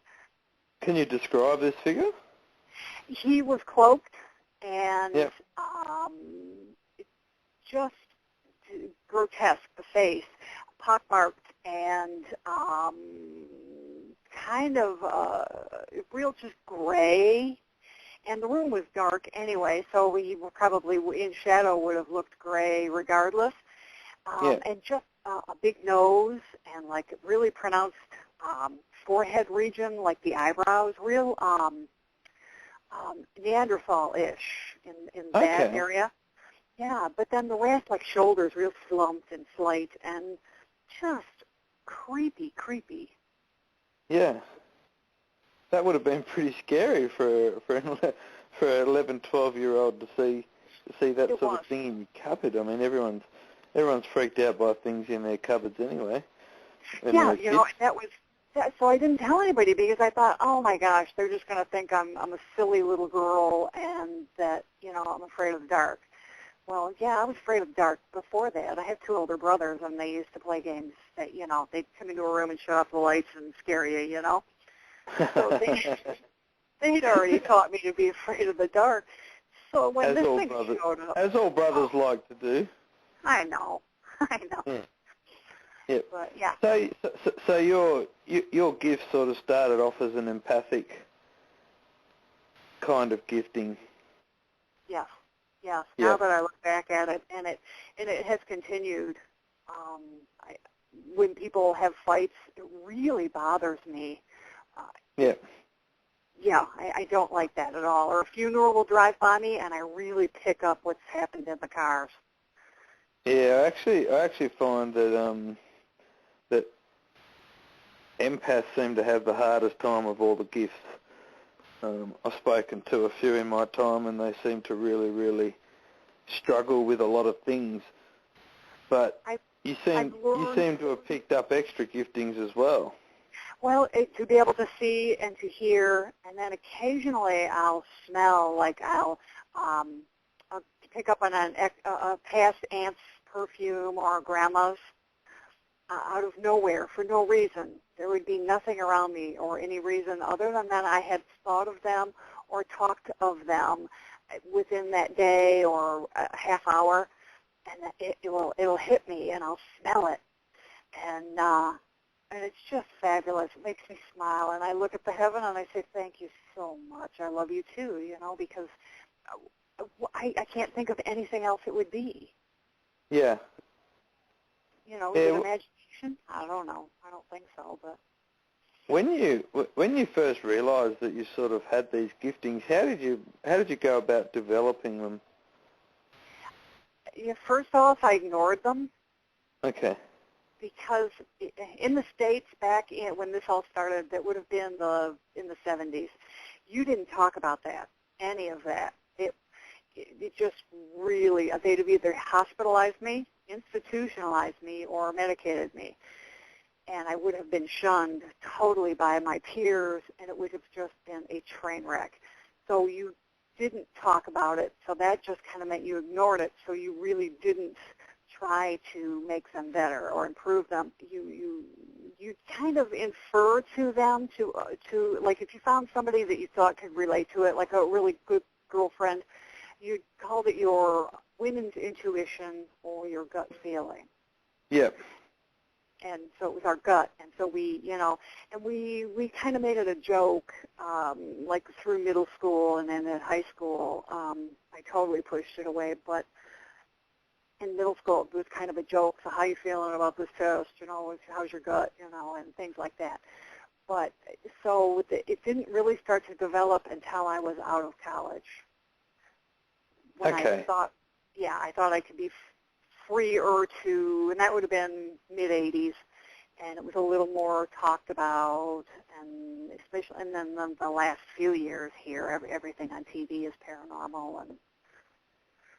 [SPEAKER 3] Can you describe this figure?
[SPEAKER 5] He was cloaked and just grotesque, the face, pockmarked and kind of real just gray. And the room was dark anyway, so we were probably in shadow would have looked gray regardless. And just a big nose and like really pronounced forehead region, like the eyebrows, real Neanderthal-ish in that area. Yeah, but then the rest, like shoulders, real slumped and slight and just creepy.
[SPEAKER 3] Yeah. That would have been pretty scary for an 11, 12-year-old to see that sort of thing in your cupboard. I mean, everyone's freaked out by things in their cupboards anyway.
[SPEAKER 5] Yeah, so I didn't tell anybody because I thought, oh my gosh, they're just going to think I'm a silly little girl and that I'm afraid of the dark. Well, yeah, I was afraid of the dark before that. I have 2 older brothers, and they used to play games that they'd come into a room and shut off the lights and scare you. So they'd already taught me to be afraid of the dark. So when this thing showed up...
[SPEAKER 3] As all brothers like to do.
[SPEAKER 5] I know.
[SPEAKER 3] Yep.
[SPEAKER 5] But, yeah.
[SPEAKER 3] So your gift sort of started off as an empathic kind of gifting.
[SPEAKER 5] Yes. Now that I look back at it, and it has continued. When people have fights, it really bothers me. Yeah, I don't like that at all. Or a funeral will drive by me, and I really pick up what's happened in the cars.
[SPEAKER 3] Yeah, I actually find that that empaths seem to have the hardest time of all the gifts. I've spoken to a few in my time, and they seem to really, really struggle with a lot of things. But you seem to have picked up extra giftings as well.
[SPEAKER 5] Well, to be able to see and to hear, and then occasionally I'll smell, like I'll pick up on a past aunt's perfume or grandma's out of nowhere for no reason. There would be nothing around me or any reason other than that I had thought of them or talked of them within that day or a half hour, and it'll hit me and I'll smell it, and it's just fabulous. It makes me smile, and I look at the heaven and I say, "Thank you so much. I love you too." Because I can't think of anything else it would be.
[SPEAKER 3] Yeah.
[SPEAKER 5] Is it imagination? I don't know. I don't think so, but.
[SPEAKER 3] When you first realised that you sort of had these giftings, how did you go about developing them?
[SPEAKER 5] Yeah, first off, I ignored them.
[SPEAKER 3] Okay.
[SPEAKER 5] Because in the States back when this all started, that would have been in the 70s, you didn't talk about that, any of that. It just really, they'd have either hospitalized me, institutionalized me, or medicated me. And I would have been shunned totally by my peers, and it would have just been a train wreck. So you didn't talk about it, so that just kind of meant you ignored it, so you really didn't try to make them better or improve them. You kind of infer to them to like if you found somebody that you thought could relate to it, like a really good girlfriend, you called it your women's intuition or your gut feeling.
[SPEAKER 3] Yep.
[SPEAKER 5] And so it was our gut, and so we, and we kind of made it a joke, like through middle school and then at high school. I totally pushed it away, but in middle school it was kind of a joke. So how you feeling about this test? How's your gut? And things like that. But so it didn't really start to develop until I was out of college. When
[SPEAKER 3] Okay.
[SPEAKER 5] I thought I could be freer to, and that would have been mid-'80s, and it was a little more talked about, and especially, and then the last few years here, everything on TV is paranormal, and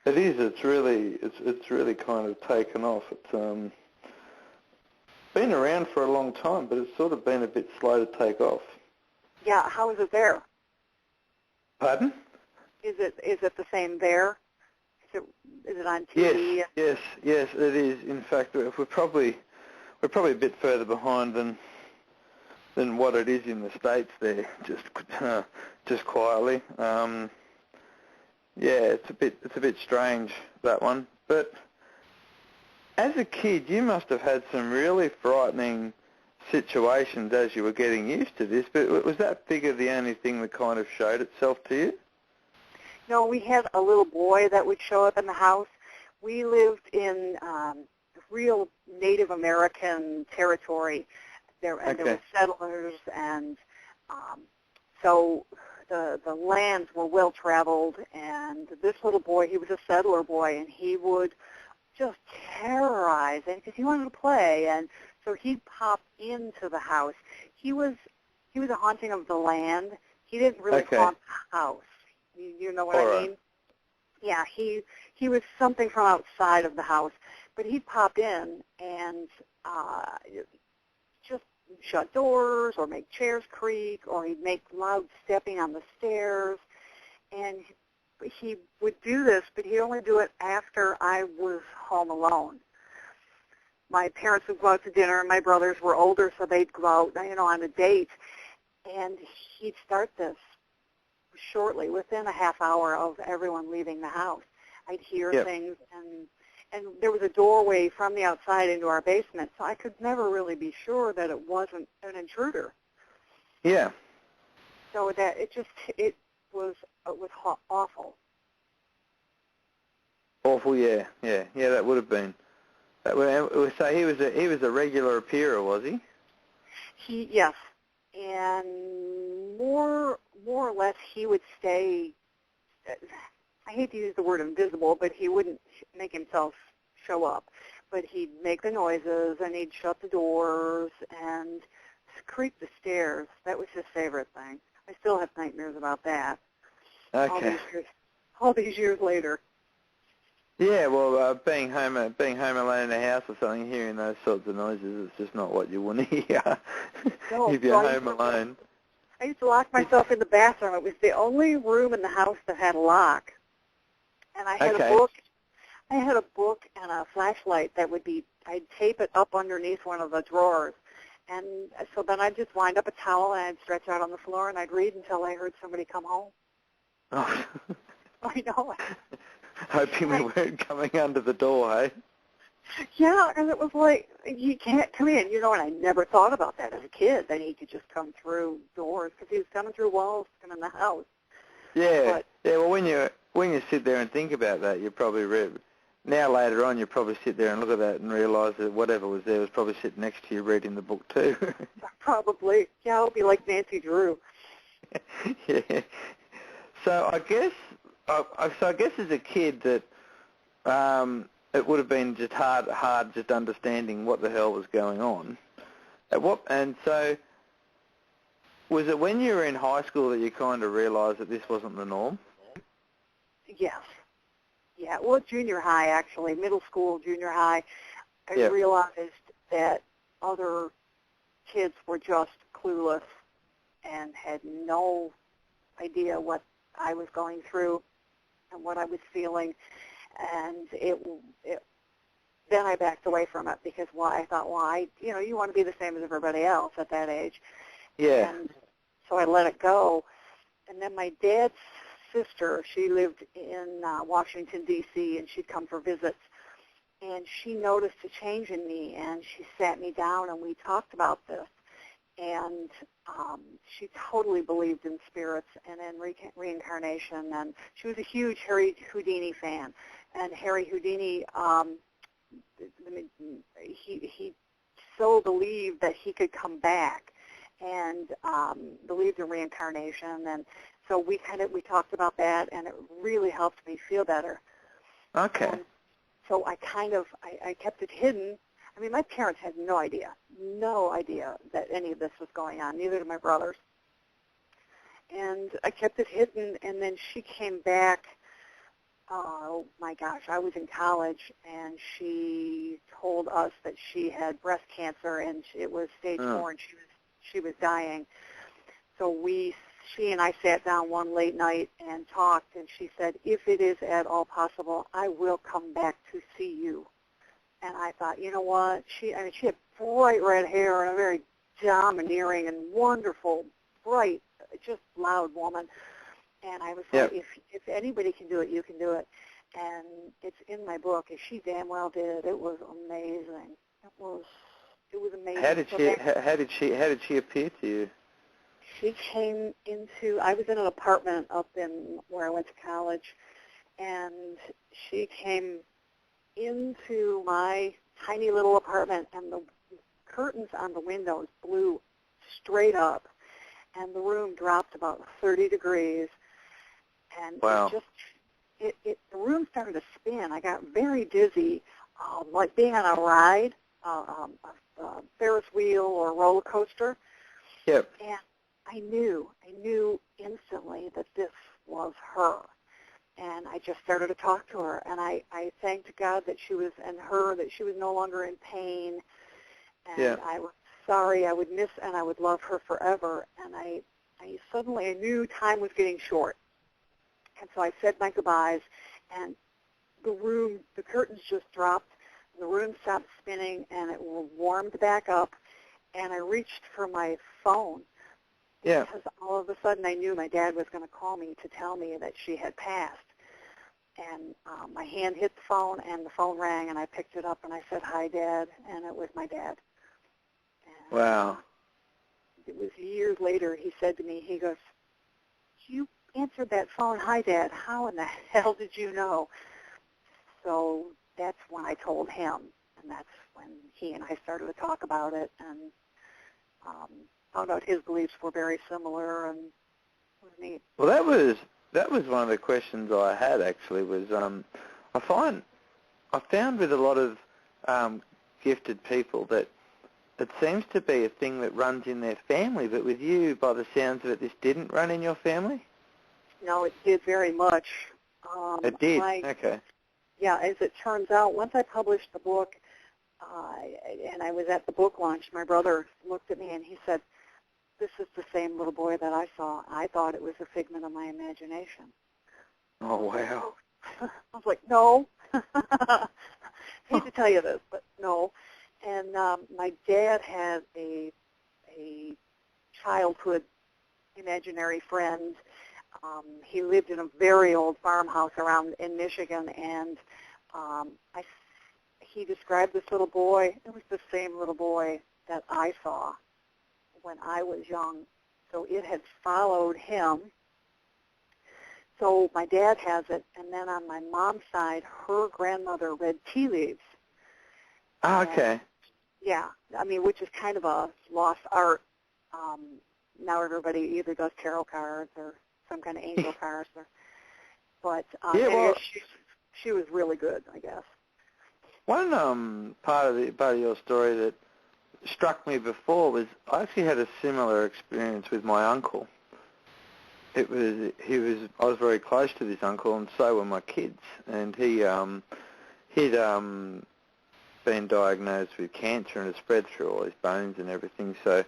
[SPEAKER 3] it is. It's really kind of taken off. It's been around for a long time, but it's sort of been a bit slow to take off.
[SPEAKER 5] Yeah, how is it there?
[SPEAKER 3] Pardon?
[SPEAKER 5] Is it the same there? Is it on TV?
[SPEAKER 3] Yes, it is. In fact, we're probably a bit further behind than what it is in the States there. Just quietly. It's a bit strange, that one. But as a kid, you must have had some really frightening situations as you were getting used to this. But was that figure the only thing that kind of showed itself to you?
[SPEAKER 5] No, we had a little boy that would show up in the house. We lived in real Native American territory. There were settlers, and so the lands were well traveled. And this little boy, he was a settler boy, and he would just terrorize it because he wanted to play. And so he'd pop into the house. He was a haunting of the land. He didn't really haunt the house. You know what I mean? Yeah, he was something from outside of the house, but he'd pop in and just shut doors or make chairs creak, or he'd make loud stepping on the stairs, and he would do this, but he'd only do it after I was home alone. My parents would go out to dinner, and my brothers were older, so they'd go out, on a date, and he'd start this shortly, within a half hour of everyone leaving the house. I'd hear things, and there was a doorway from the outside into our basement, so I could never really be sure that it wasn't an intruder.
[SPEAKER 3] Yeah.
[SPEAKER 5] So that it was awful.
[SPEAKER 3] Awful, yeah, that would have been. So he was a regular appearer, was he?
[SPEAKER 5] Yes, and more or less he would stay. I hate to use the word invisible, but he wouldn't make himself show up. But he'd make the noises, and he'd shut the doors, and creak the stairs. That was his favorite thing. I still have nightmares about that.
[SPEAKER 3] Okay.
[SPEAKER 5] All these years later.
[SPEAKER 3] Yeah, well, being home alone in a house or something, hearing those sorts of noises, it's just not what you want to hear if you're home alone.
[SPEAKER 5] I used to lock myself in the bathroom. It was the only room in the house that had a lock. And I had a book. I had a book and a flashlight that I'd tape it up underneath one of the drawers. And so then I'd just wind up a towel, and I'd stretch out on the floor, and I'd read until I heard somebody come home.
[SPEAKER 3] Oh.
[SPEAKER 5] I know.
[SPEAKER 3] Hoping they weren't coming under the door, hey?
[SPEAKER 5] Yeah, and it was like, you can't come in, and I never thought about that as a kid, that he could just come through doors, because he was coming through walls to come in the house.
[SPEAKER 3] Yeah, well, when you sit there and think about that, you probably now later on, you probably sit there and look at that and realise that whatever was there was probably sitting next to you reading the book too.
[SPEAKER 5] Probably. Yeah, it would be like Nancy Drew.
[SPEAKER 3] Yeah. So I guess as a kid that it would have been just hard just understanding what the hell was going on. And so was it when you were in high school that you kind of realised that this wasn't the norm?
[SPEAKER 5] Yes. Yeah, well, junior high, actually, middle school, junior high, I realized that other kids were just clueless and had no idea what I was going through and what I was feeling, and then I backed away from it because I thought, you want to be the same as everybody else at that age.
[SPEAKER 3] Yeah.
[SPEAKER 5] And so I let it go. And then my dad's sister, she lived in Washington, D.C., and she'd come for visits. And she noticed a change in me, and she sat me down, and we talked about this. And she totally believed in spirits and in reincarnation. And she was a huge Harry Houdini fan. And Harry Houdini, he so believed that he could come back, and believed in reincarnation. And so we talked about that, and it really helped me feel better.
[SPEAKER 3] Okay.
[SPEAKER 5] So I kept it hidden. I mean, my parents had no idea that any of this was going on, neither did my brothers. And I kept it hidden, and then she came back. Oh, my gosh, I was in college, and she told us that she had breast cancer, and it was stage 4, and she was dying. So she and I sat down one late night and talked, and she said, if it is at all possible, I will come back to see you. And I thought, you know what? She had bright red hair and a very domineering and wonderful, bright, just loud woman. And I was like, if anybody can do it, you can do it. And it's in my book, and she damn well did. It was amazing. It was amazing.
[SPEAKER 3] How did she appear to you?
[SPEAKER 5] She came into, I was in an apartment up in where I went to college, and she came into my tiny little apartment, and the curtains on the windows blew straight up, and the room dropped about 30 degrees, and the room started to spin. I got very dizzy, like being on a ride, a Ferris wheel or roller coaster.
[SPEAKER 3] Yep.
[SPEAKER 5] And I knew instantly that this was her. And I just started to talk to her, and I thanked God that she was no longer in pain, and I was sorry. I would miss and I would love her forever. And I suddenly knew time was getting short, and so I said my goodbyes, and the curtains just dropped, the room stopped spinning, and it warmed back up, and I reached for my phone.
[SPEAKER 3] Yeah.
[SPEAKER 5] Because all of a sudden I knew my dad was going to call me to tell me that she had passed. And my hand hit the phone, and the phone rang, and I picked it up, and I said, "Hi, Dad," and it was my dad. And
[SPEAKER 3] wow.
[SPEAKER 5] It was years later, he said to me, he goes, "You answered that phone, 'Hi, Dad.' How in the hell did you know?" So that's when I told him, and that's when he and I started to talk about it, and found out his beliefs were very similar, and it was neat.
[SPEAKER 3] Well, that was one of the questions I had, actually, was I found with a lot of gifted people that it seems to be a thing that runs in their family, but with you, by the sounds of it, this didn't run in your family?
[SPEAKER 5] No, it did very much.
[SPEAKER 3] It did? Okay.
[SPEAKER 5] Yeah, as it turns out, once I published the book, and I was at the book launch, my brother looked at me and he said, "This is the same little boy that I saw. I thought it was a figment of my imagination."
[SPEAKER 3] Oh, wow.
[SPEAKER 5] I was like, no. I hate to tell you this, but no. And my dad had a childhood imaginary friend. He lived in a very old farmhouse around in Michigan, and he described this little boy. It was the same little boy that I saw when I was young. So it had followed him. So my dad has it, and then on my mom's side, her grandmother read tea leaves.
[SPEAKER 3] Oh, okay.
[SPEAKER 5] Yeah, I mean, which is kind of a lost art. Now everybody either does tarot cards or some kind of angel cards. But she was really good, I guess.
[SPEAKER 3] One part of your story that struck me before was I actually had a similar experience with my uncle. I was very close to this uncle, and so were my kids. And he'd been diagnosed with cancer, and it spread through all his bones and everything. So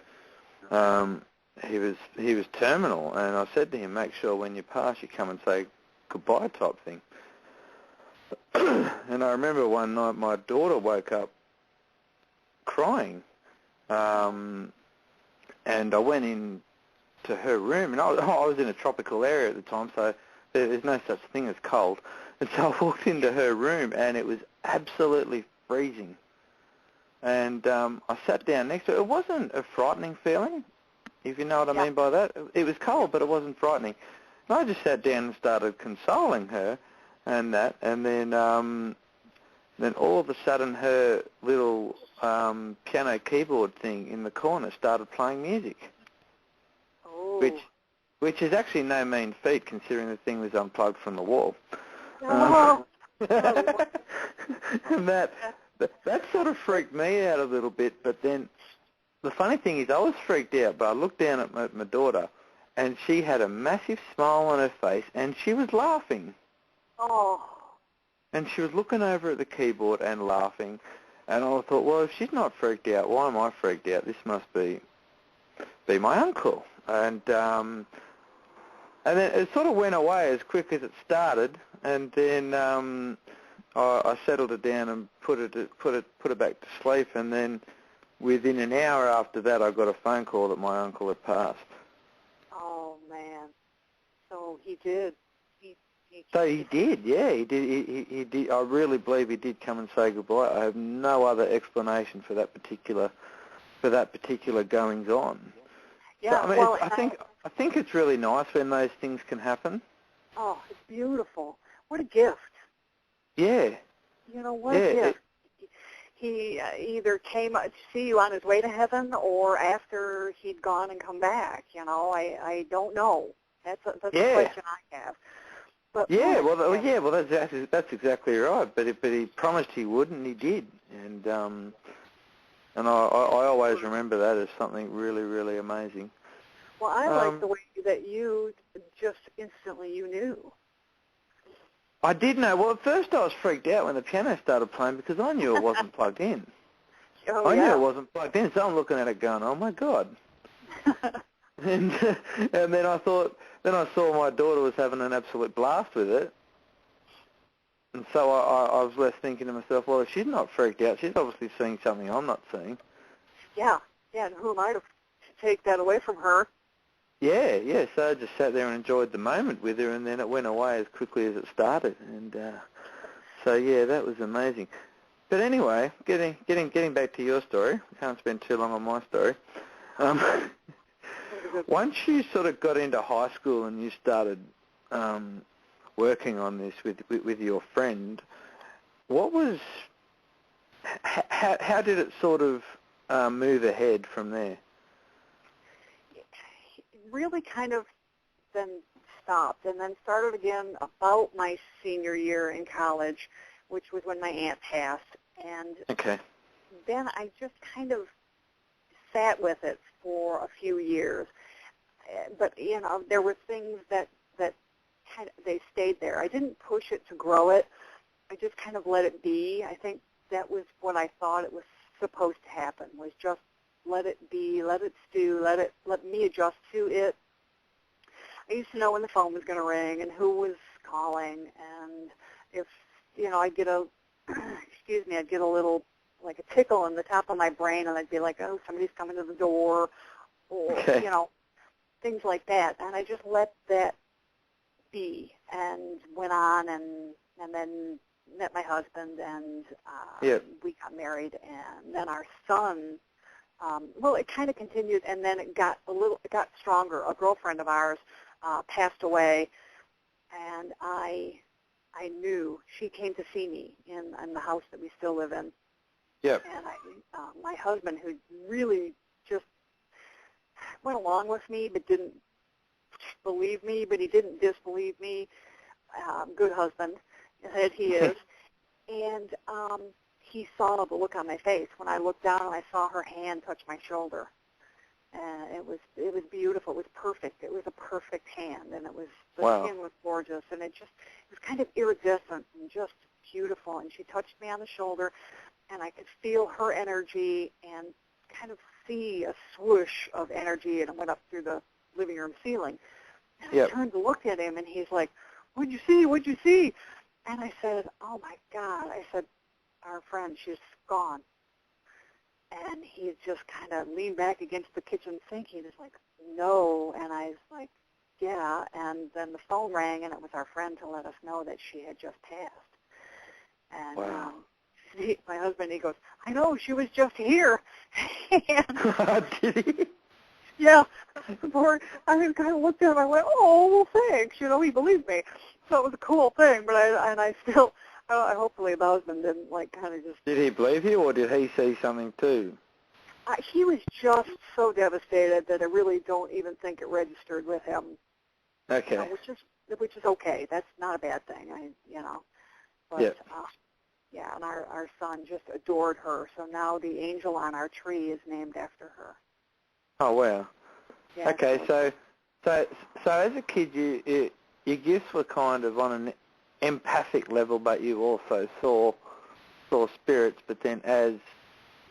[SPEAKER 3] he was terminal, and I said to him, make sure when you pass you come and say goodbye type thing. And I remember one night my daughter woke up crying, and I went in to her room, and I was in a tropical area at the time, so there's no such thing as cold. And so I walked into her room, and it was absolutely freezing. And I sat down next to her. It wasn't a frightening feeling, if you know what I mean by that. It was cold, but it wasn't frightening. And I just sat down and started consoling her and that, and then all of a sudden her little piano keyboard thing in the corner started playing music, which is actually no mean feat considering the thing was unplugged from the wall. And that sort of freaked me out a little bit, but then the funny thing is I was freaked out, but I looked down at my daughter, and she had a massive smile on her face, and she was laughing.
[SPEAKER 5] Oh.
[SPEAKER 3] And she was looking over at the keyboard and laughing, and I thought, well, if she's not freaked out, why am I freaked out? This must be my uncle. And then it sort of went away as quick as it started, and then I settled it down and put it back to sleep, and then within an hour after that, I got a phone call that my uncle had passed.
[SPEAKER 5] Oh man! So he did.
[SPEAKER 3] So he did, yeah, he did. He did. I really believe he did come and say goodbye. I have no other explanation for that particular goings on.
[SPEAKER 5] Yeah,
[SPEAKER 3] so, I mean,
[SPEAKER 5] well,
[SPEAKER 3] I think it's really nice when those things can happen.
[SPEAKER 5] Oh, it's beautiful. What a gift.
[SPEAKER 3] Yeah.
[SPEAKER 5] You know, what a gift. He either came to see you on his way to heaven or after he'd gone and come back. You know, I don't know. That's the question I have. But that's exactly right. But he promised he would, and he did. And I always remember that as something really, really amazing. Well, I like the way that you just instantly you knew.
[SPEAKER 3] I did know. Well, at first I was freaked out when the piano started playing because I knew it wasn't plugged in. I knew it wasn't plugged in, so I'm looking at it going, oh my God. and then I saw my daughter was having an absolute blast with it. And so I was left thinking to myself, well, if she's not freaked out, she's obviously seeing something I'm not seeing.
[SPEAKER 5] Yeah, and who am I to take that away from her?
[SPEAKER 3] Yeah, so I just sat there and enjoyed the moment with her, and then it went away as quickly as it started. And so, yeah, that was amazing. But anyway, getting back to your story, we can't spend too long on my story. Once you sort of got into high school and you started working on this with your friend, what was how did it sort of move ahead from there?
[SPEAKER 5] Really kind of then stopped and then started again about my senior year in college, which was when my aunt passed. And then I just kind of sat with it for a few years. But, you know, there were things that kind of, they stayed there. I didn't push it to grow it. I just kind of let it be. I think that was what I thought it was supposed to happen, was just let it be, let it stew, let me adjust to it. I used to know when the phone was going to ring and who was calling, and if, you know, I'd get a little, like a tickle in the top of my brain, and I'd be like, oh, somebody's coming to the door, or, you know, things like that. And I just let that be and went on and then met my husband, and we got married, and then our son, well, it kind of continued, and then it got stronger. A girlfriend of ours passed away, and I knew. She came to see me in the house that we still live in. Yep. And my husband, who really just went along with me but didn't believe me, but he didn't disbelieve me. Good husband that he is. And he saw the look on my face when I looked down and I saw her hand touch my shoulder. And it was beautiful. It was perfect. It was a perfect hand, and the skin was gorgeous, and it was kind of iridescent and just beautiful. And she touched me on the shoulder, and I could feel her energy and kind of see a swoosh of energy, and it went up through the living room ceiling. And I turned to look at him, and he's like, "What'd you see? What'd you see?" And I said, "Oh, my God." I said, "Our friend, she's gone." And he just kind of leaned back against the kitchen sink. He was like, "No." And I was like, "Yeah." And then the phone rang, and it was our friend to let us know that she had just passed. And
[SPEAKER 3] wow.
[SPEAKER 5] My husband, he goes, "I know, she was just here." And,
[SPEAKER 3] did he?
[SPEAKER 5] yeah. I kind of looked at him. I went, "Oh, well, thanks." You know, he believed me. So it was a cool thing. But I still, hopefully the husband didn't, like, kind of just.
[SPEAKER 3] Did he believe you, or did he see something too?
[SPEAKER 5] He was just so devastated that I really don't even think it registered with him.
[SPEAKER 3] Okay.
[SPEAKER 5] Which is okay. That's not a bad thing. But yeah, and our son just adored her. So now the angel on our tree is named after her.
[SPEAKER 3] Oh wow.
[SPEAKER 5] Yeah,
[SPEAKER 3] okay, so as a kid, your gifts were kind of on an empathic level, but you also saw spirits. But then as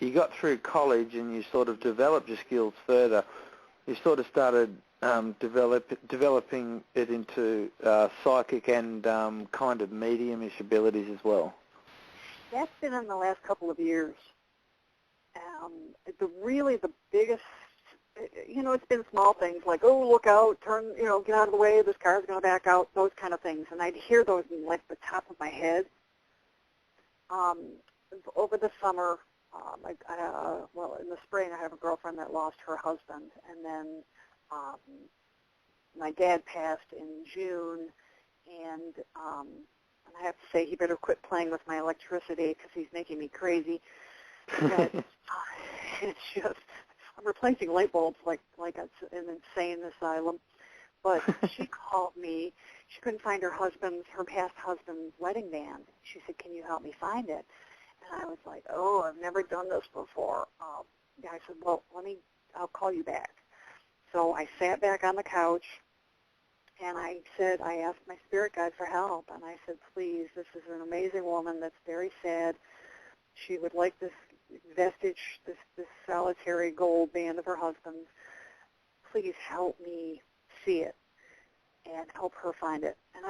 [SPEAKER 3] you got through college and you sort of developed your skills further, you sort of started developing it into psychic and kind of mediumish abilities as well.
[SPEAKER 5] That's been in the last couple of years. The biggest, it's been small things like, "Oh, look out, turn, get out of the way, this car's going to back out," those kind of things. And I'd hear those in, like, the top of my head. Over the summer, in the spring, I have a girlfriend that lost her husband. And then my dad passed in June. And I have to say, he better quit playing with my electricity because he's making me crazy. But it's just, I'm replacing light bulbs like it's an insane asylum. But she called me. She couldn't find her past husband's wedding band. She said, "Can you help me find it?" And I was like, "Oh, I've never done this before." I said, "Well, I'll call you back." So I sat back on the couch, and I asked my spirit guide for help. And I said, "Please, this is an amazing woman that's very sad. She would like this vestige, this solitary gold band of her husband's. Please help me see it and help her find it." And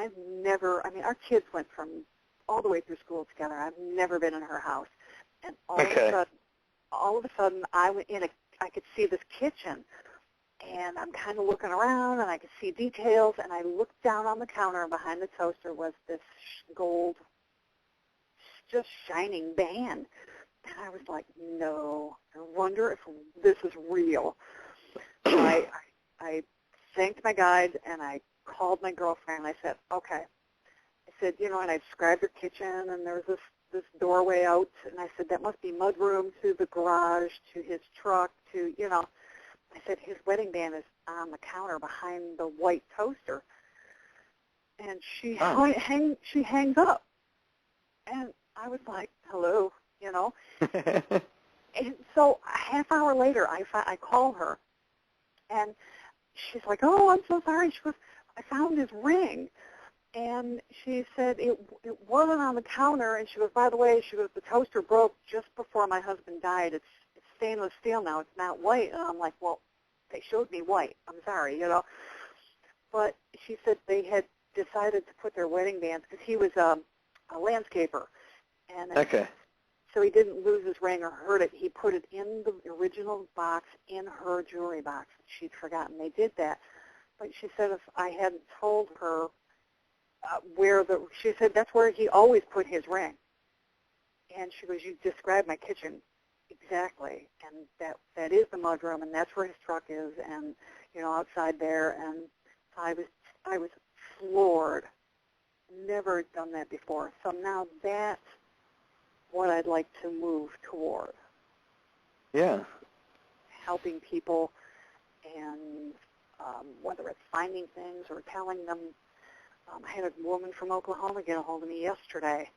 [SPEAKER 5] our kids went from all the way through school together. I've never been in her house. And all of a sudden, I could see this kitchen. And I'm kind of looking around, and I could see details. And I looked down on the counter, and behind the toaster was this gold, just shining band. And I was like, "No, I wonder if this is real." So I thanked my guide, and I called my girlfriend, and I said, "Okay." I said, and I described her kitchen, and there was this doorway out, and I said, "That must be mudroom to the garage, to his truck, to, I said, "His wedding band is on the counter behind the white toaster." And she hangs up. And I was like, "Hello," And so a half hour later, I call her, and she's like, "Oh, I'm so sorry." She goes, "I found his ring." And she said it wasn't on the counter. And she goes, "By the way," she goes, "the toaster broke just before my husband died. It's stainless steel now. It's not white." And I'm like, "Well, they showed me white. I'm sorry, But she said they had decided to put their wedding bands, because he was a landscaper. And so he didn't lose his ring or hurt it. He put it in the original box in her jewelry box. She'd forgotten they did that. But she said if I hadn't told her she said that's where he always put his ring. And she goes, "You described my kitchen exactly, and that is the mudroom, and that's where his truck is, and outside there." And I was floored. Never done that before. So now that's what I'd like to move toward.
[SPEAKER 3] Yeah.
[SPEAKER 5] Helping people, and whether it's finding things or telling them. I had a woman from Oklahoma get a hold of me yesterday,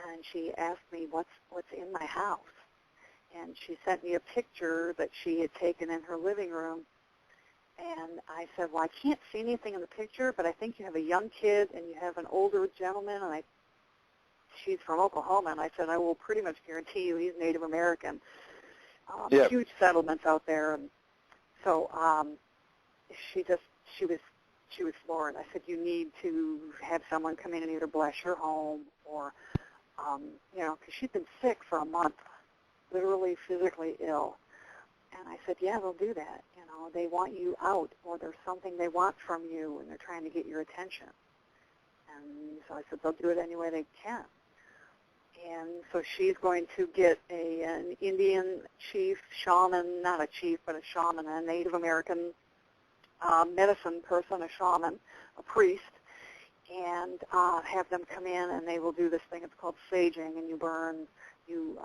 [SPEAKER 5] and she asked me what's in my house. And she sent me a picture that she had taken in her living room. And I said, "Well, I can't see anything in the picture, but I think you have a young kid and you have an older gentleman." And she's from Oklahoma, and I said, "I will pretty much guarantee you he's Native American."
[SPEAKER 3] Yep.
[SPEAKER 6] huge settlements out there, and so she was floored. I said, you need to have someone come in and either bless your home or, because she'd been sick for a month, literally physically ill. And I said, yeah, they'll do that. They want you out, or there's something they want from you, and they're trying to get your attention. And so I said, they'll do it any way they can. And so she's going to get an Indian chief, shaman, not a chief, but a shaman, a Native American medicine person, a shaman, a priest, and have them come in, and they will do this thing. It's called saging, and you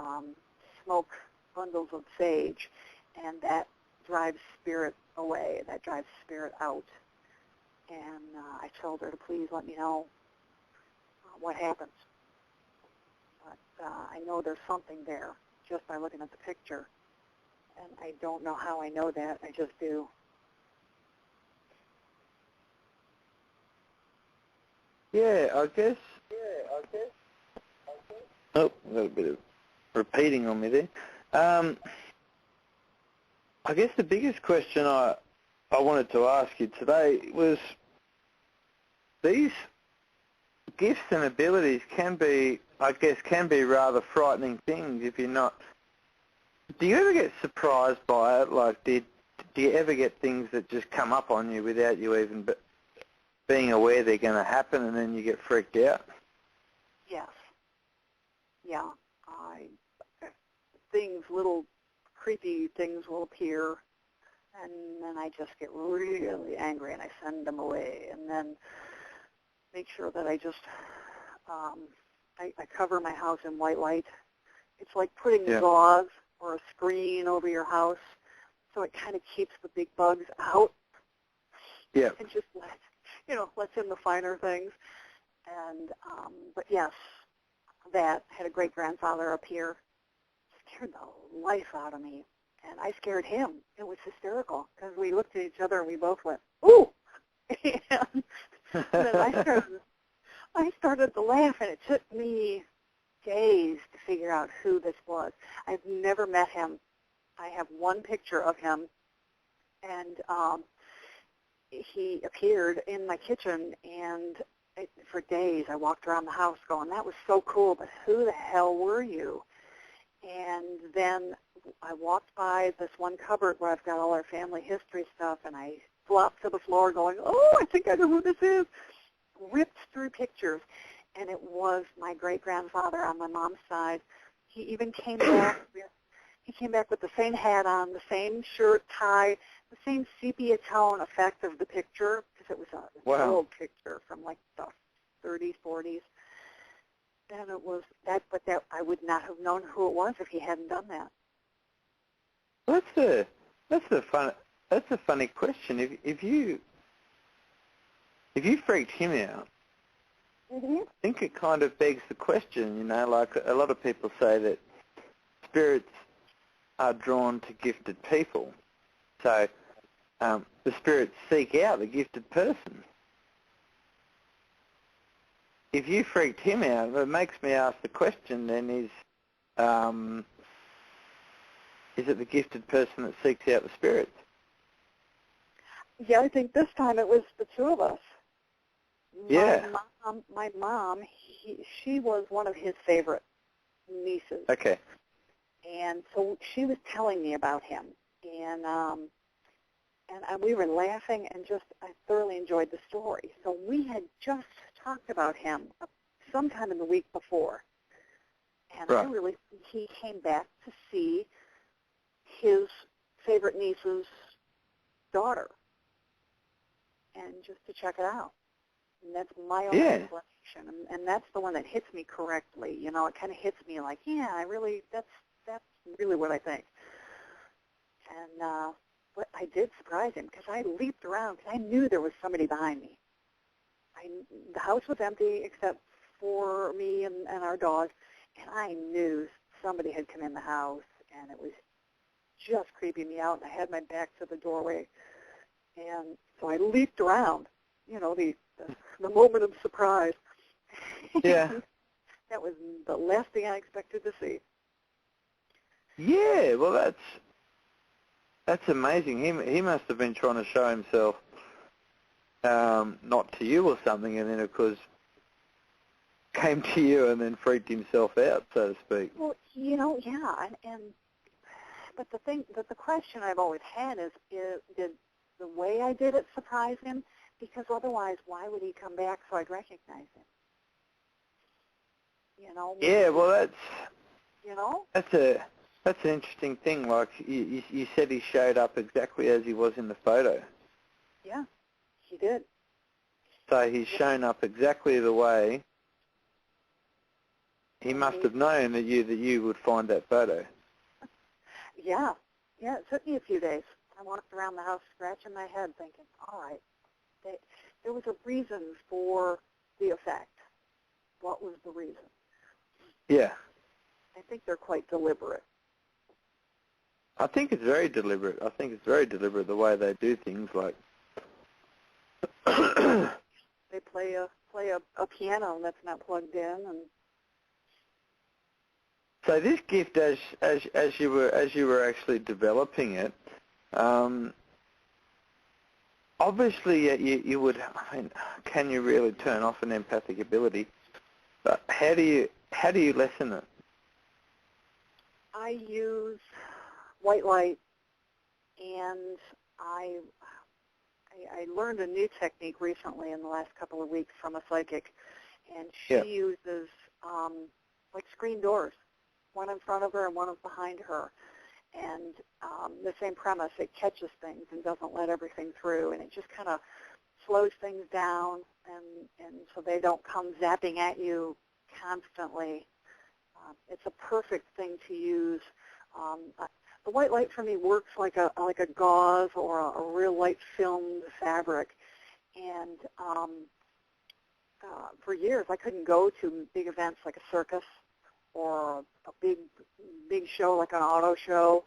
[SPEAKER 6] smoke bundles of sage, and that drives spirit away. That drives spirit out. And I told her to please let me know what happens. But I know there's something there just by looking at the picture. And I don't know how I know that. I just do.
[SPEAKER 3] Yeah, I guess. Oh, got a bit of repeating on me there. I guess the biggest question I wanted to ask you today was, these gifts and abilities can be rather frightening things if you're not. Do you ever get surprised by it? Like, do you ever get things that just come up on you without you even being aware they're going to happen, and then you get freaked out?
[SPEAKER 6] Yes. Yeah. Little creepy things will appear, and then I just get really angry, and I send them away, and then make sure that I just, I cover my house in white light. It's like putting gauze or a screen over your house, so it kind of keeps the big bugs out.
[SPEAKER 3] Yeah.
[SPEAKER 6] And just lets in the finer things. And, but yes, that had a great-grandfather up here. Scared the life out of me. And I scared him. It was hysterical because we looked at each other and we both went, ooh! And then I started to laugh, and it took me days to figure out who this was. I've never met him. I have one picture of him, and he appeared in my kitchen, and for days I walked around the house going, that was so cool, but who the hell were you? And then I walked by this one cupboard where I've got all our family history stuff, and I flopped to the floor going, oh, I think I know who this is. Ripped through pictures, and it was my great-grandfather on my mom's side. He even came back. He came back with the same hat on, the same shirt, tie, the same sepia tone effect of the picture, because it was an old picture from like the 30s, 40s. And it was that, but that I would not have known who it was if he hadn't done that.
[SPEAKER 3] That's a funny question. If you freaked him out, I think it kind of begs the question. Like a lot of people say that spirits are drawn to gifted people, so the spirits seek out the gifted person. If you freaked him out, it makes me ask the question then, is it the gifted person that seeks out the spirits?
[SPEAKER 6] Yeah, I think this time it was the two of us.
[SPEAKER 3] Yeah.
[SPEAKER 6] My mom, she was one of his favorite nieces.
[SPEAKER 3] Okay.
[SPEAKER 6] And so she was telling me about him, and we were laughing, and I thoroughly enjoyed the story. So we had just talked about him sometime in the week before, and
[SPEAKER 3] right.
[SPEAKER 6] He came back to see his favorite niece's daughter, and just to check it out. And that's my own explanation, and that's the one that hits me correctly. It kind of hits me like, yeah, that's really what I think. And but I did surprise him because I leaped around because I knew there was somebody behind me. The house was empty except for me and our dog, and I knew somebody had come in the house, and it was just creeping me out. And I had my back to the doorway, and so I leaped around. The moment of surprise.
[SPEAKER 3] Yeah.
[SPEAKER 6] That was the last thing I expected to see.
[SPEAKER 3] Yeah, well, that's amazing. He must have been trying to show himself, not to you or something, and then of course came to you and then freaked himself out, so to speak.
[SPEAKER 6] Well, yeah, but the question I've always had is did the way I did it surprise him? Because otherwise, why would he come back so I'd recognize him?
[SPEAKER 3] Yeah, well, that's an interesting thing. Like you said, he showed up exactly as he was in the photo.
[SPEAKER 6] Yeah, he did.
[SPEAKER 3] So he's shown up exactly the way. He must have known that you would find that photo.
[SPEAKER 6] Yeah, it took me a few days. I walked around the house scratching my head thinking, all right, there was a reason for the effect. What was the reason?
[SPEAKER 3] Yeah.
[SPEAKER 6] I think they're quite deliberate.
[SPEAKER 3] I think it's very deliberate. The way they do things, like
[SPEAKER 6] they play a piano that's not plugged in, and
[SPEAKER 3] so this gift, as you were actually developing it, obviously you would. I mean, can you really turn off an empathic ability? But how do you lessen it?
[SPEAKER 6] I use white light, and I learned a new technique recently in the last couple of weeks from a psychic, and she uses like screen doors, one in front of her and one behind her, and the same premise. It catches things and doesn't let everything through, and it just kind of slows things down, and so they don't come zapping at you constantly. It's a perfect thing to use. The white light for me works like a gauze or a real light filmed fabric, and for years I couldn't go to big events like a circus or a big show like an auto show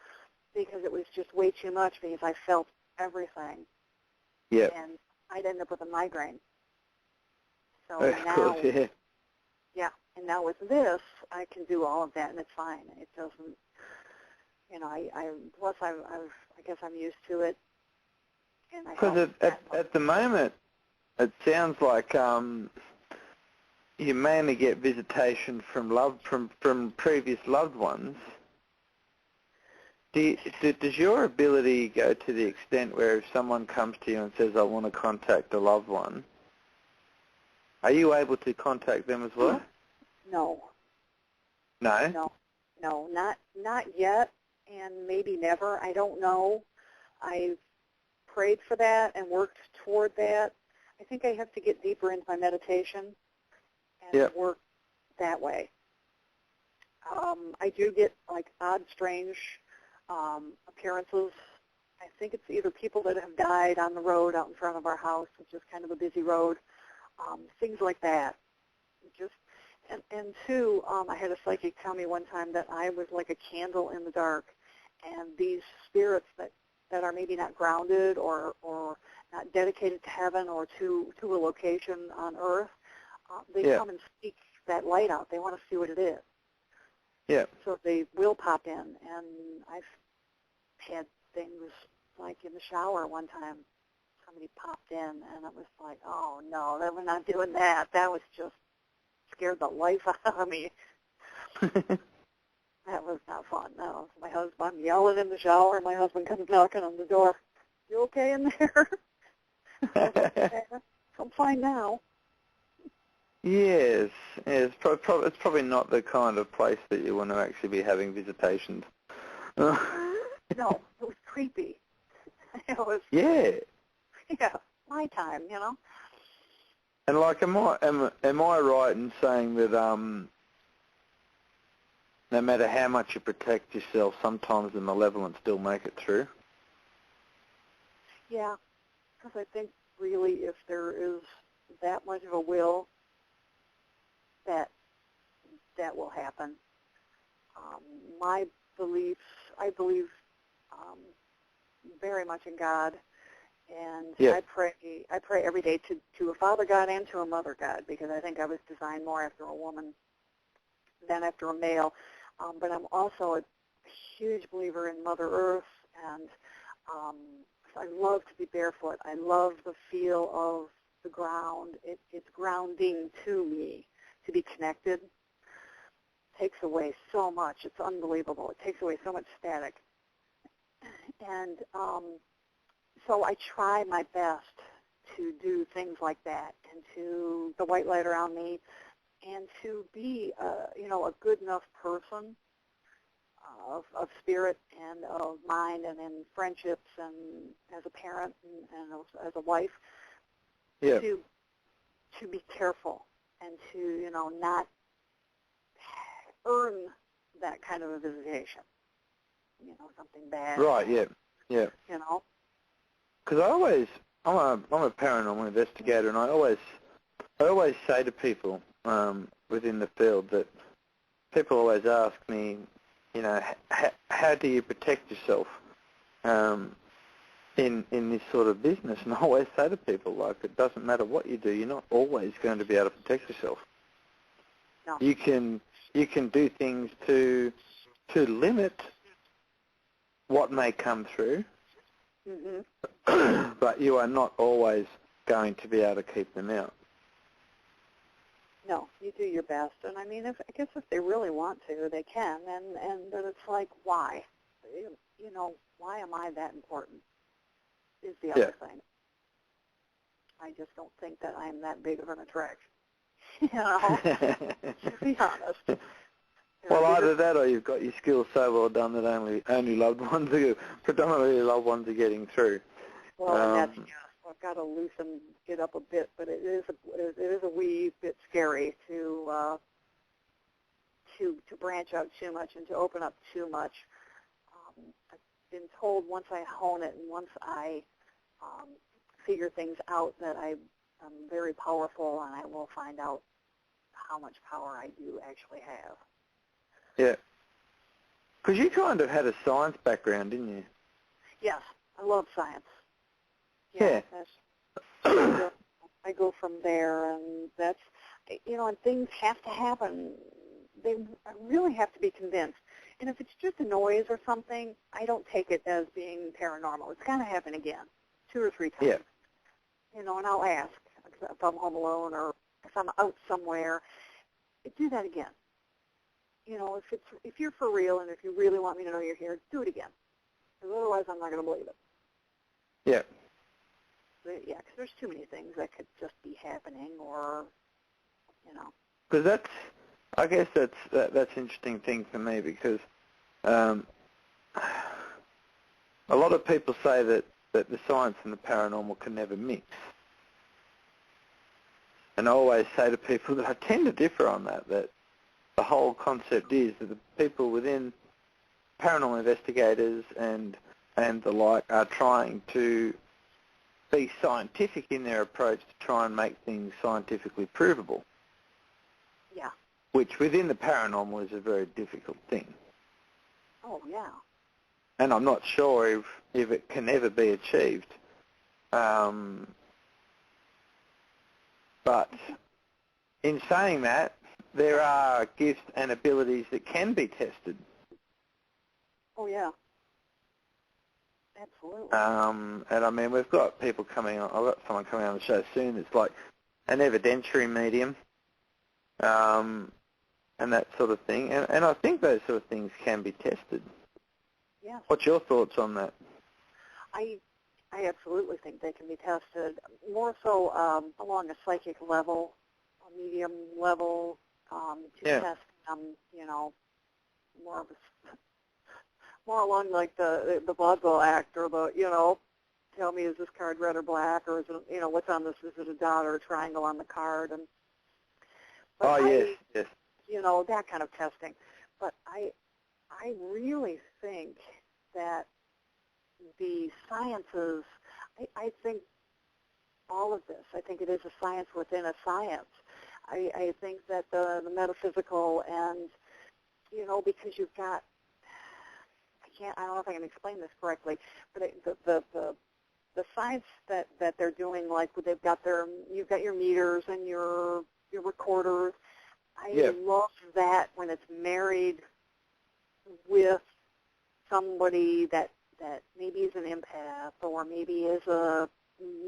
[SPEAKER 6] because it was just way too much because I felt everything.
[SPEAKER 3] Yeah.
[SPEAKER 6] And I'd end up with a migraine. So
[SPEAKER 3] of course, yeah.
[SPEAKER 6] Yeah, and now with this, I can do all of that, and it's fine. It doesn't, plus I guess I'm used to it.
[SPEAKER 3] Because at the moment, it sounds like you mainly get visitation from previous loved ones. Does your ability go to the extent where if someone comes to you and says, I want to contact a loved one, are you able to contact them as well?
[SPEAKER 6] No.
[SPEAKER 3] No?
[SPEAKER 6] No, not yet, and maybe never. I don't know. I've prayed for that and worked toward that. I think I have to get deeper into my meditation and work that way. I do get like odd, strange appearances. I think it's either people that have died on the road out in front of our house, which is kind of a busy road, things like that. And two, I had a psychic tell me one time that I was like a candle in the dark, and these spirits that are maybe not grounded or not dedicated to heaven or to a location on earth, they come and seek that light out. They want to see what it is.
[SPEAKER 3] Yeah.
[SPEAKER 6] So they will pop in, and I've had things like in the shower one time, somebody popped in, and it was like, oh no, we're not doing that. That was just scared the life out of me. That was not fun. No, my husband, I'm yelling in the shower, and my husband comes knocking on the door. You okay in there? I'm fine now.
[SPEAKER 3] Yes, it's probably not the kind of place that you want to actually be having visitations.
[SPEAKER 6] No, it was creepy. It was my time,
[SPEAKER 3] And like, am I right in saying that no matter how much you protect yourself, sometimes the malevolent still make it through?
[SPEAKER 6] Yeah, because I think really if there is that much of a will, that will happen. My beliefs, I believe very much in God, and I pray every day to a Father God and to a Mother God, because I think I was designed more after a woman than after a male. But I'm also a a huge believer in Mother Earth, and I love to be barefoot. I love the feel of the ground. It's grounding to me to be connected. It takes away so much. It's unbelievable. It takes away so much static. And so I try my best to do things like that, and to the white light around me, and to be, a good enough person of spirit and of mind, and in friendships, and as a parent, and as a wife, to be careful, and to, not earn that kind of a visitation, something bad.
[SPEAKER 3] Right, yeah. Because I'm a paranormal investigator, and I always say to people within the field that people always ask me, how do you protect yourself in this sort of business? And I always say to people, like, it doesn't matter what you do, you're not always going to be able to protect yourself.
[SPEAKER 6] No.
[SPEAKER 3] You can do things to limit what may come through, but you are not always going to be able to keep them out.
[SPEAKER 6] No, you do your best, and I mean, I guess if they really want to, they can, but it's like, why? Why am I that important? Is the other thing. I just don't think that I'm that big of an attraction. To be honest.
[SPEAKER 3] Well, either that, or you've got your skills so well done that only loved ones predominantly loved ones are getting through.
[SPEAKER 6] Well, and that's I've got to get up a bit, but it is a wee bit scary to branch out too much and to open up too much. I've been told once I hone it and once I figure things out that I'm very powerful, and I will find out how much power I do actually have.
[SPEAKER 3] Yeah. Because you kind of had a science background, didn't you?
[SPEAKER 6] Yes, I love science.
[SPEAKER 3] Yeah.
[SPEAKER 6] I go from there, and that's, and things have to happen. They really have to be convinced. And if it's just a noise or something, I don't take it as being paranormal. It's going to happen again, 2 or 3 times.
[SPEAKER 3] Yeah.
[SPEAKER 6] And I'll ask if I'm home alone or if I'm out somewhere, do that again. If you're for real and if you really want me to know you're here, do it again. Because otherwise I'm not going to believe it.
[SPEAKER 3] Yeah.
[SPEAKER 6] Yeah, because there's too many things that could just be happening, or,
[SPEAKER 3] Because I guess that's an interesting thing for me, because a lot of people say that the science and the paranormal can never mix. And I always say to people that I tend to differ on that the whole concept is that the people within paranormal investigators and the like are trying to be scientific in their approach to try and make things scientifically provable.
[SPEAKER 6] Yeah.
[SPEAKER 3] Which within the paranormal is a very difficult thing.
[SPEAKER 6] Oh, yeah.
[SPEAKER 3] And I'm not sure if it can ever be achieved. But in saying that, there are gifts and abilities that can be tested.
[SPEAKER 6] Oh, yeah. Absolutely.
[SPEAKER 3] And I mean, we've got people coming on. I've got someone coming on the show soon. It's like an evidentiary medium, and that sort of thing. And I think those sort of things can be tested.
[SPEAKER 6] Yeah.
[SPEAKER 3] What's your thoughts on that?
[SPEAKER 6] I absolutely think they can be tested, more so along a psychic level, a medium level, to test more along like the vaudeville act, or the, tell me, is this card red or black, or is it, what's on this, is it a dot or a triangle on the card?
[SPEAKER 3] Yes.
[SPEAKER 6] That kind of testing. But I really think that the sciences, I think all of this, I think it is a science within a science. I think that the metaphysical and, because you've got, I don't know if I can explain this correctly, but the science that they're doing, like they've got you've got your meters and your recorders. I love that when it's married with somebody that maybe is an empath or maybe is a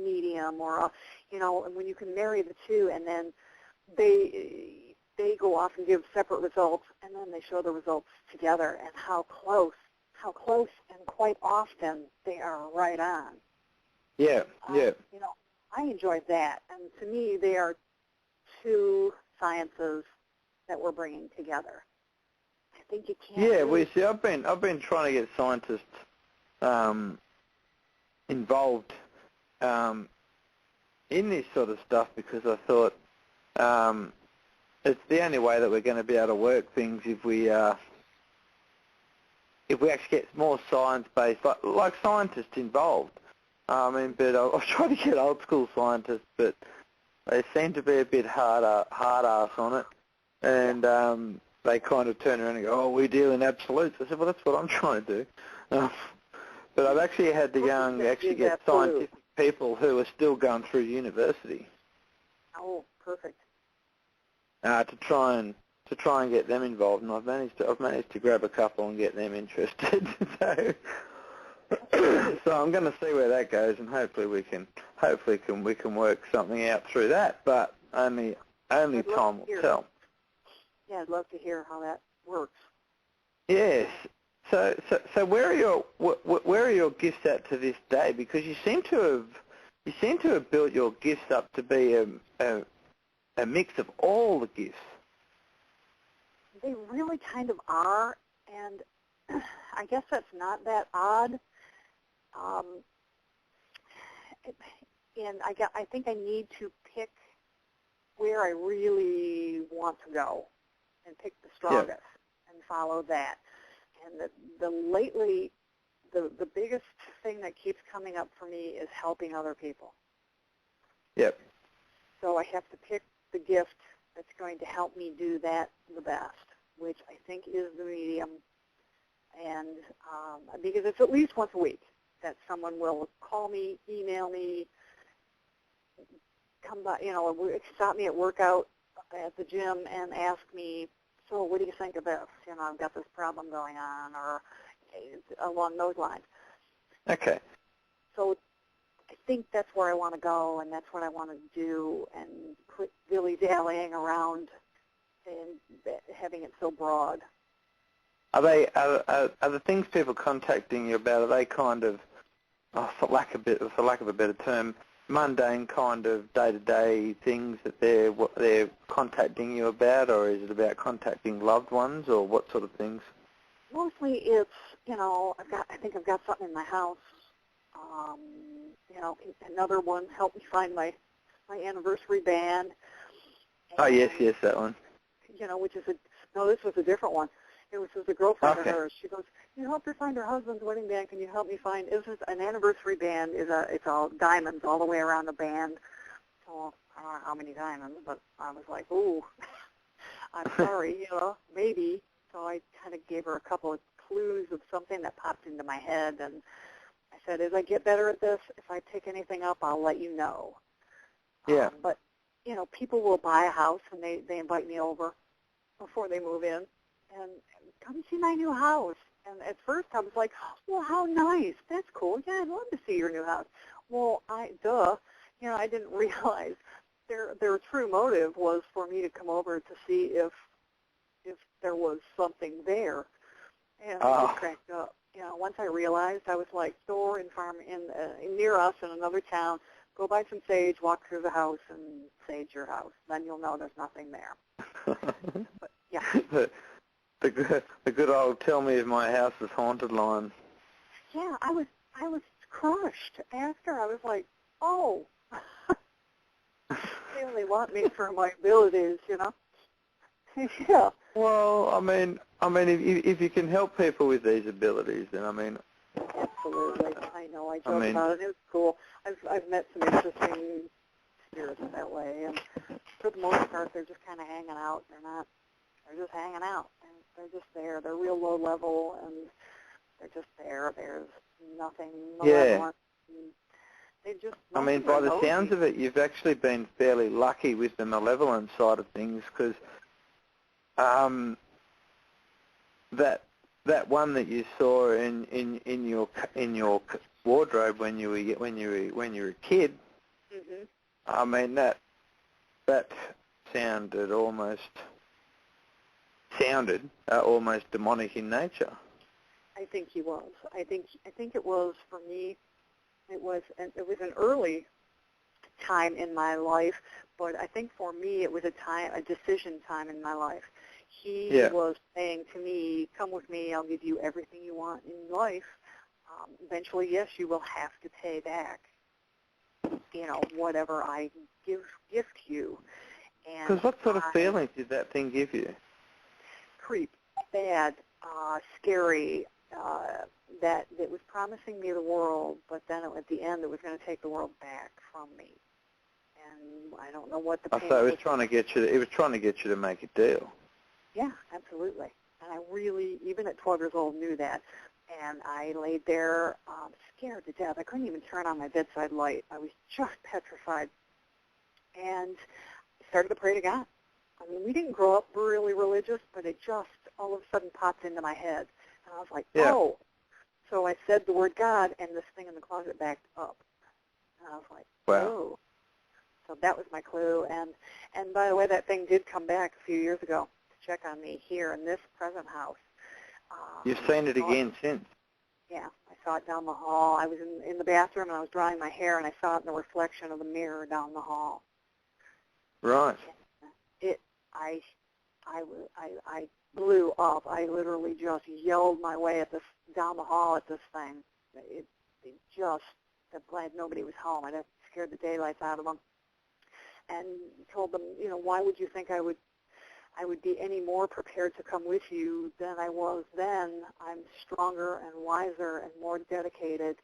[SPEAKER 6] medium or a, and when you can marry the two and then they go off and give separate results and then they show the results together and how close and quite often they are right on.
[SPEAKER 3] Yeah, yeah.
[SPEAKER 6] I enjoy that, and to me they are two sciences that we're bringing together. I think you can't.
[SPEAKER 3] Yeah,
[SPEAKER 6] really...
[SPEAKER 3] I've been trying to get scientists involved in this sort of stuff because I thought it's the only way that we're going to be able to work things if we actually get more science-based, like scientists involved. But I've tried to get old school scientists, but they seem to be a bit hard ass on it, and they kind of turn around and go, "Oh, we deal in absolutes." I said, "Well, that's what I'm trying to do." But I've actually had to go and actually get scientific people who are still going through university.
[SPEAKER 6] Oh, perfect.
[SPEAKER 3] To try and get them involved, and I've managed to grab a couple and get them interested. So I'm going to see where that goes, and hopefully we can work something out through that. But only time will tell.
[SPEAKER 6] Yeah, I'd love to hear how that works.
[SPEAKER 3] Yes. So where are your gifts at to this day? Because you seem to have built your gifts up to be a mix of all the gifts.
[SPEAKER 6] They really kind of are, and I guess that's not that odd. And I think I need to pick where I really want to go and pick the strongest and follow that. And lately, the biggest thing that keeps coming up for me is helping other people.
[SPEAKER 3] Yep.
[SPEAKER 6] So I have to pick the gift that's going to help me do that the best, which I think is the medium. And because it's at least once a week that someone will call me, email me, come by, stop me at workout at the gym and ask me, "So what do you think of this? I've got this problem going on," or along those lines.
[SPEAKER 3] Okay.
[SPEAKER 6] So I think that's where I want to go, and that's what I want to do, and quit dilly-dallying around and having it so broad.
[SPEAKER 3] Are the things people contacting you about, are they kind of, for lack of a better term, mundane kind of day-to-day things that they're contacting you about, or is it about contacting loved ones, or what sort of things?
[SPEAKER 6] Mostly it's, I think I've got something in my house. Another one helped me find my anniversary band.
[SPEAKER 3] And, yes, that one.
[SPEAKER 6] Which is this was a different one. It was a girlfriend of hers. She goes, "You helped her find her husband's wedding band. Can you help me find?" This is an anniversary band. It's all diamonds all the way around the band. So I don't know how many diamonds, but I was like, "Ooh, I'm sorry, maybe." So I kind of gave her a couple of clues of something that popped into my head, and I said, "As I get better at this, if I pick anything up, I'll let you know."
[SPEAKER 3] Yeah.
[SPEAKER 6] But people will buy a house and they invite me over before they move in. And come see my new house. And at first I was like, "Well, how nice. That's cool. Yeah, I'd love to see your new house." Well, I didn't realize their true motive was for me to come over to see if there was something there. And I just cracked up. Once I realized, I was like, store and farm near us in another town, go buy some sage, walk through the house, and sage your house. Then you'll know there's nothing there. But, yeah.
[SPEAKER 3] The good old "tell me if my house is haunted" line.
[SPEAKER 6] Yeah, I was crushed after. I was like, oh, they only want me for my abilities, Yeah.
[SPEAKER 3] Well, if you can help people with these abilities, then
[SPEAKER 6] Absolutely. I know. I joke about it. It was cool. I've met some interesting spirits that way, and for the most part, they're just kind of hanging out. They're just hanging out. They're just there. They're real low level, and they're just there. There's nothing malevolent. They just.
[SPEAKER 3] By the sounds of it, you've actually been fairly lucky with the malevolent side of things, because that that one that you saw in your wardrobe when you were a kid.
[SPEAKER 6] Mm-hmm.
[SPEAKER 3] I mean that sounded almost demonic in nature.
[SPEAKER 6] I think he was. I think it was, for me. It was an early time in my life, but I think for me it was a decision time in my life. He was saying to me, "Come with me. I'll give you everything you want in life. Eventually, yes, you will have to pay back, whatever I gift you." And
[SPEAKER 3] because what sort of feelings did that thing give you?
[SPEAKER 6] Creep, bad, scary. That it was promising me the world, but then at the end it was going to take the world back from me. And I don't know what the pain
[SPEAKER 3] So it was trying to get you. It was trying to get you to make a deal.
[SPEAKER 6] Yeah, absolutely. And I really, even at 12 years old, knew that. And I laid there scared to death. I couldn't even turn on my bedside light. I was just petrified. And I started to pray to God. I mean, we didn't grow up really religious, but it just all of a sudden popped into my head. And I was like, oh. So I said the word God, and this thing in the closet backed up. And I was like, oh. So that was my clue. And by the way, that thing did come back a few years ago to check on me here in this present house.
[SPEAKER 3] You've seen it again since?
[SPEAKER 6] Yeah, I saw it down the hall. I was in the bathroom, and I was drying my hair, and I saw it in the reflection of the mirror down the hall.
[SPEAKER 3] Right.
[SPEAKER 6] I blew up. I literally just yelled my way down the hall at this thing. It just, I'm glad nobody was home. I scared the daylights out of them, and told them, why would you think I would be any more prepared to come with you than I was then? I'm stronger and wiser and more dedicated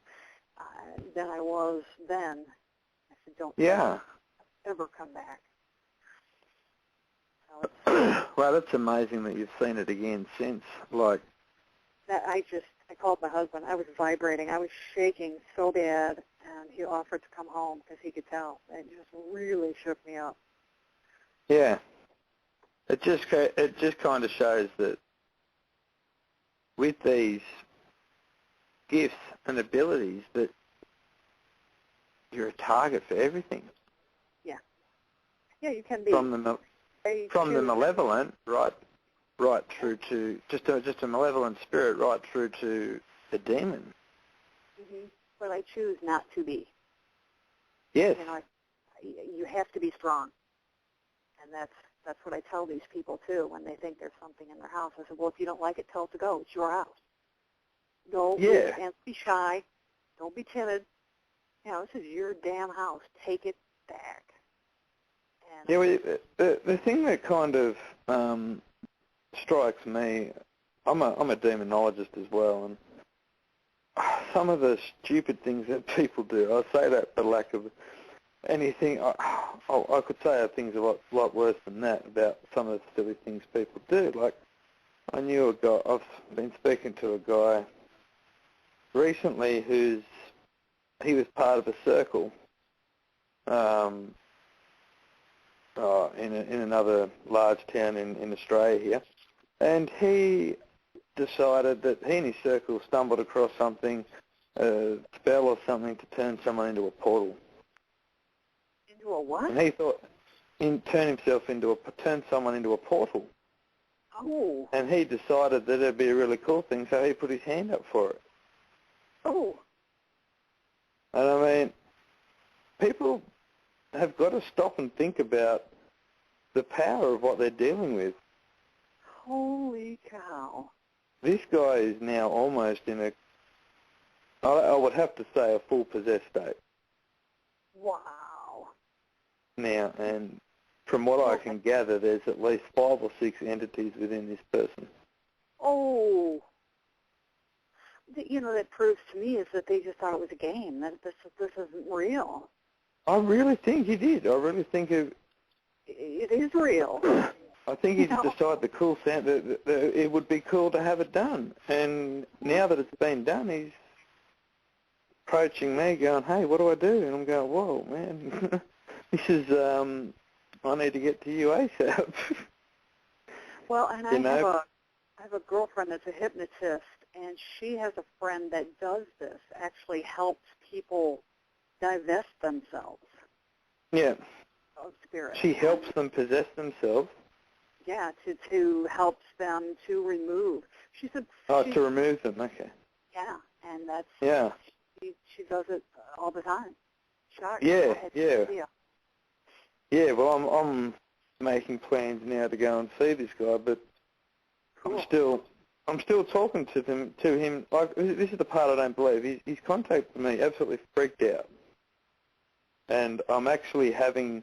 [SPEAKER 6] than I was then. I said, don't ever come back.
[SPEAKER 3] Well, that's amazing that you've seen it again since. Like
[SPEAKER 6] that, I called my husband. I was vibrating. I was shaking so bad, and he offered to come home because he could tell. It just really shook me up.
[SPEAKER 3] Yeah, it just kind of shows that with these gifts and abilities that you're a target for everything.
[SPEAKER 6] Yeah. Yeah, you can be.
[SPEAKER 3] From the malevolent, right through to just a malevolent spirit, right through to a demon.
[SPEAKER 6] Mm-hmm. But I choose not to be.
[SPEAKER 3] Yes.
[SPEAKER 6] You have to be strong, and that's what I tell these people too when they think there's something in their house. I said, well, if you don't like it, tell it to go. It's your house. Don't be shy. Don't be timid. This is your damn house. Take it back.
[SPEAKER 3] Yeah, well, the thing that kind of strikes me, I'm a demonologist as well, and some of the stupid things that people do, I say that for lack of anything, I could say things a lot worse than that about some of the silly things people do. Like, I knew a guy, I've been speaking to a guy recently he was part of a circle, in another large town in Australia here, and he decided that he and his circle stumbled across something, a spell or something to turn someone into a portal.
[SPEAKER 6] Into a what?
[SPEAKER 3] And he thought, turn someone into a portal.
[SPEAKER 6] Oh.
[SPEAKER 3] And he decided that it'd be a really cool thing, so he put his hand up for it.
[SPEAKER 6] Oh.
[SPEAKER 3] And I mean, people have got to stop and think about the power of what they're dealing with.
[SPEAKER 6] Holy cow.
[SPEAKER 3] This guy is now almost in I would have to say, a full possessed state.
[SPEAKER 6] Wow.
[SPEAKER 3] Now, and from what I can gather, there's at least 5 or 6 entities within this person.
[SPEAKER 6] Oh. That proves to me is that they just thought it was a game, that this isn't real.
[SPEAKER 3] I really think he did. I really think it
[SPEAKER 6] is real.
[SPEAKER 3] I think he decided the cool sound that it would be cool to have it done. And now that it's been done, he's approaching me going, hey, what do I do? And I'm going, whoa, man, this is, I need to get to you ASAP.
[SPEAKER 6] Well, and I I have a girlfriend that's a hypnotist, and she has a friend that does this, actually helps people divest themselves
[SPEAKER 3] Yeah.
[SPEAKER 6] of spirit.
[SPEAKER 3] She helps them possess themselves.
[SPEAKER 6] Yeah, to helps them to remove. She said.
[SPEAKER 3] To remove them. Okay.
[SPEAKER 6] Yeah, and that's.
[SPEAKER 3] Yeah.
[SPEAKER 6] She does it all the time. Shocked.
[SPEAKER 3] Yeah. Yeah.
[SPEAKER 6] Yeah.
[SPEAKER 3] Yeah. Well, I'm making plans now to go and see this guy, but
[SPEAKER 6] Cool.
[SPEAKER 3] I'm still talking to him. Like, this is the part I don't believe. He's contacted me, absolutely freaked out, and I'm actually having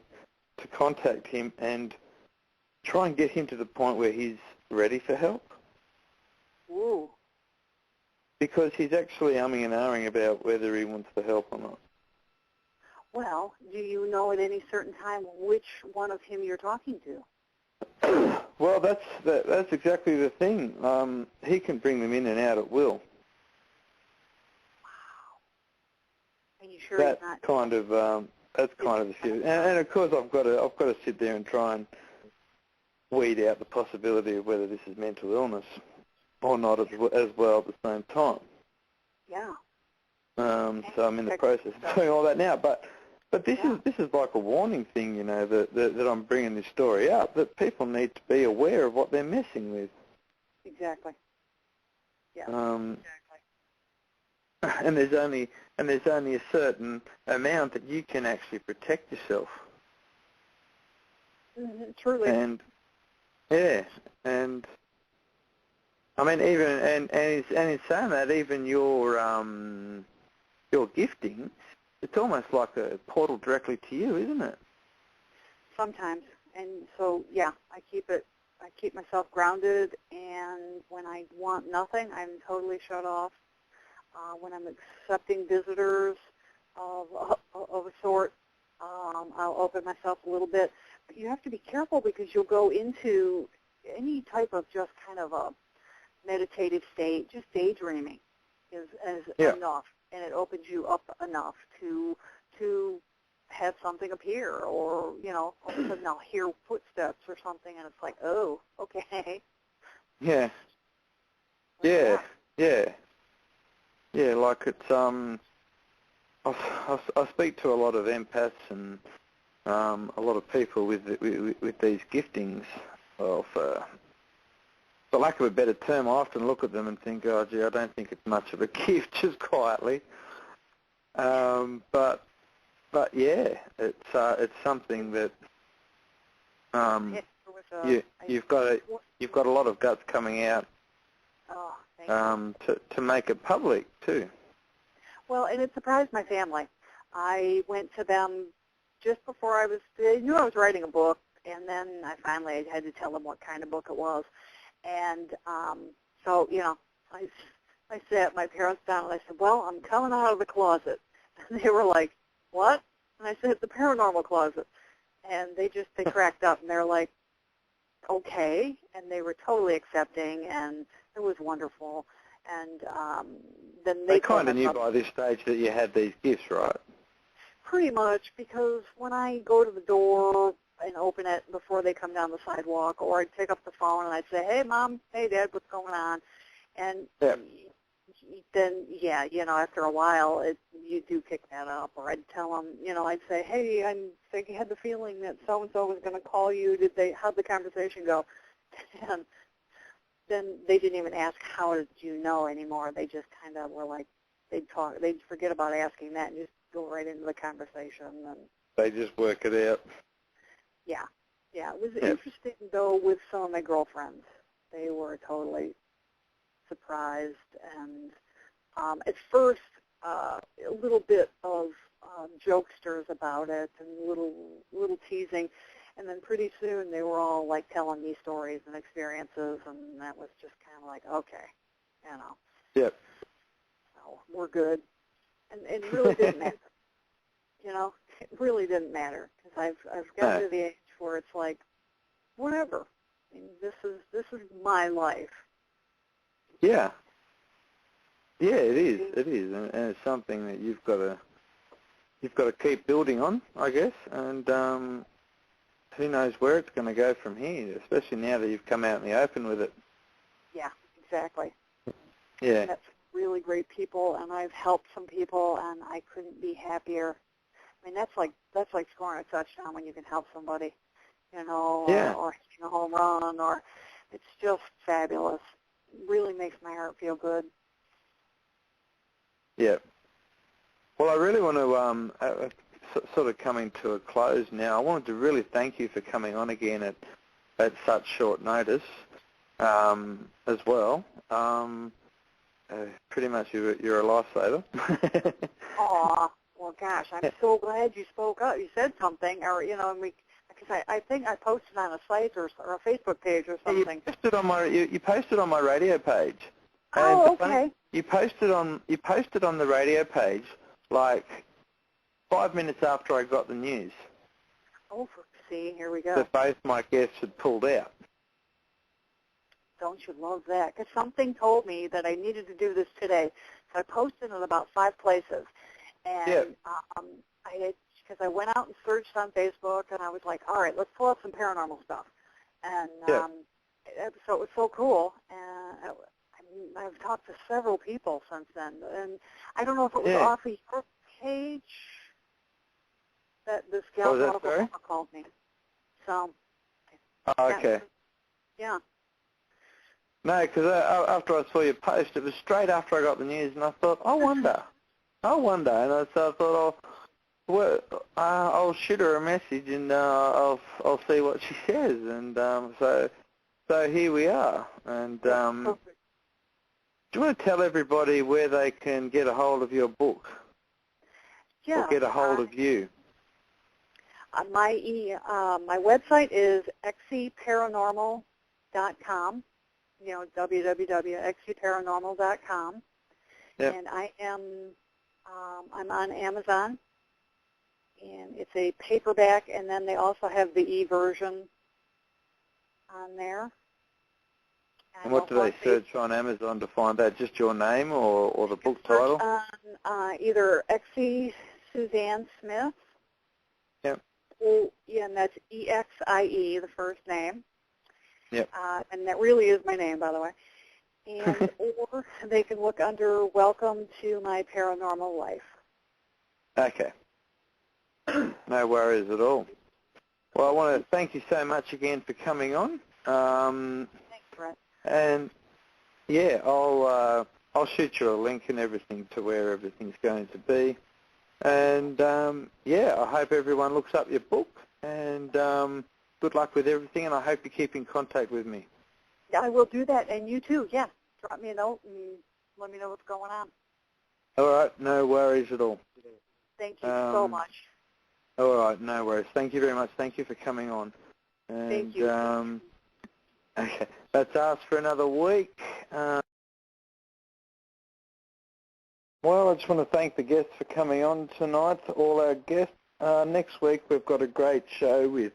[SPEAKER 3] to contact him and try and get him to the point where he's ready for help.
[SPEAKER 6] Ooh.
[SPEAKER 3] Because he's actually umming and ahhing about whether he wants the help or not.
[SPEAKER 6] Well, do you know at any certain time which one of him you're talking to?
[SPEAKER 3] Well, that's exactly the thing. He can bring them in and out at will.
[SPEAKER 6] Wow. Are you sure
[SPEAKER 3] That's
[SPEAKER 6] he's not?
[SPEAKER 3] That's kind of the serious. And of course, I've got to sit there and try and weed out the possibility of whether this is mental illness or not as well at the same time.
[SPEAKER 6] Yeah.
[SPEAKER 3] So I'm in the process of doing all that now. But this is like a warning thing, you know, that I'm bringing this story up, that people need to be aware of what they're messing with.
[SPEAKER 6] Exactly. Yeah.
[SPEAKER 3] Exactly. And there's only a certain amount that you can actually protect yourself.
[SPEAKER 6] Truly.
[SPEAKER 3] And yeah, and I mean, even and in saying that, even your giftings, it's almost like a portal directly to you, isn't it?
[SPEAKER 6] Sometimes, and so yeah, I keep myself grounded, and when I want nothing, I'm totally shut off. When I'm accepting visitors of a sort, I'll open myself a little bit. But you have to be careful because you'll go into any type of just kind of a meditative state. Just daydreaming is enough, and it opens you up enough to have something appear, or all of a sudden I'll hear footsteps or something, and it's like, oh, okay.
[SPEAKER 3] Yeah. Yeah, like it's I speak to a lot of empaths and a lot of people with these giftings. Well, for lack of a better term, I often look at them and think, oh, gee, I don't think it's much of a gift, just quietly. But yeah, it's something that you've got a lot of guts coming out.
[SPEAKER 6] Oh,
[SPEAKER 3] to make it public too.
[SPEAKER 6] Well, and it surprised my family. I went to them just before they knew I was writing a book, and then I finally had to tell them what kind of book it was. And so, I sat my parents down and I said, well, I'm coming out of the closet. And they were like, what? And I said, the paranormal closet. And they cracked up, and they're like, okay. And they were totally accepting, and it was wonderful. And then they
[SPEAKER 3] kind of knew by this stage that you had these gifts, right?
[SPEAKER 6] Pretty much, because when I go to the door and open it before they come down the sidewalk, or I'd pick up the phone and I'd say, hey, Mom, hey, Dad, what's going on? And then, after a while, you do pick that up. Or I'd tell them, I'd say, hey, I had the feeling that so-and-so was going to call you. How'd the conversation go? And then they didn't even ask, how did you know anymore. They just kind of were like, they'd forget about asking that and just go right into the conversation. And
[SPEAKER 3] they just work it out.
[SPEAKER 6] Yeah. It was interesting, though, with some of my girlfriends. They were totally surprised, and at first a little bit of jokesters about it and little teasing, and then pretty soon they were all like telling me stories and experiences, and that was just kind of like, okay,
[SPEAKER 3] Yep.
[SPEAKER 6] So we're good, and it really didn't matter. It really didn't matter, because I've gotten to the age where it's like, whatever. I mean, this is my life.
[SPEAKER 3] Yeah. Yeah, it is, and it's something that you've got to keep building on, I guess, and who knows where it's going to go from here, especially now that you've come out in the open with it.
[SPEAKER 6] Yeah, exactly.
[SPEAKER 3] Yeah.
[SPEAKER 6] That's really great people, and I've helped some people, and I couldn't be happier. I mean, that's like scoring a touchdown when you can help somebody, you know,
[SPEAKER 3] Yeah.
[SPEAKER 6] or hitting a home run, or it's just fabulous. It really makes my heart feel good.
[SPEAKER 3] Yeah. Well, I really want to, sort of coming to a close now, I wanted to really thank you for coming on again at such short notice as well. Pretty much you're a lifesaver.
[SPEAKER 6] Aw, well, gosh, I'm so glad you spoke up. You said something, or, you know, because I think I posted on a site or a Facebook page or something.
[SPEAKER 3] You posted on my radio page.
[SPEAKER 6] Oh, okay.
[SPEAKER 3] You posted on the radio page like 5 minutes after I got the news.
[SPEAKER 6] Oh, see, here we go.
[SPEAKER 3] That both my guests had pulled out.
[SPEAKER 6] Don't you love that? Because something told me that I needed to do this today. So I posted in about 5 places. And because I went out and searched on Facebook, and I was like, all right, let's pull up some paranormal stuff. And so it was so cool. And I've talked to several people since then. And I don't know if it was off of your page that this gal called me. So.
[SPEAKER 3] Okay.
[SPEAKER 6] Yeah.
[SPEAKER 3] No, because after I saw your post, it was straight after I got the news, and I thought, I wonder. And so I thought, I'll shoot her a message, and I'll see what she says, and so here we are. And do you want to tell everybody where they can get a hold of your book?
[SPEAKER 6] Yeah.
[SPEAKER 3] Or get a hold of you?
[SPEAKER 6] My website is exieparanormal.com. You know, www.exieparanormal.com.
[SPEAKER 3] Yep.
[SPEAKER 6] And I'm on Amazon, and it's a paperback, and then they also have the e-version on there.
[SPEAKER 3] And what do they search on Amazon to find that? Just your name or the book title?
[SPEAKER 6] On either Exie Susanne Smith.
[SPEAKER 3] Yep.
[SPEAKER 6] And that's E-X-I-E, the first name.
[SPEAKER 3] Yep.
[SPEAKER 6] And that really is my name, by the way. And or they can look under Welcome to My Paranormal Life.
[SPEAKER 3] Okay. No worries at all. Well, I want to thank you so much again for coming on.
[SPEAKER 6] Thanks, Brett.
[SPEAKER 3] And yeah, I'll shoot you a link and everything to where everything's going to be. And I hope everyone looks up your book. And good luck with everything. And I hope you keep in contact with me.
[SPEAKER 6] Yeah, I will do that, and you too. Yeah, drop me a note and let me know what's going on.
[SPEAKER 3] All right, no worries at all.
[SPEAKER 6] Thank you so much.
[SPEAKER 3] All right, no worries. Thank you very much. Thank you for coming on. And,
[SPEAKER 6] thank you.
[SPEAKER 3] Okay, that's us for another week. Well, I just want to thank the guests for coming on tonight, all our guests. Next week we've got a great show with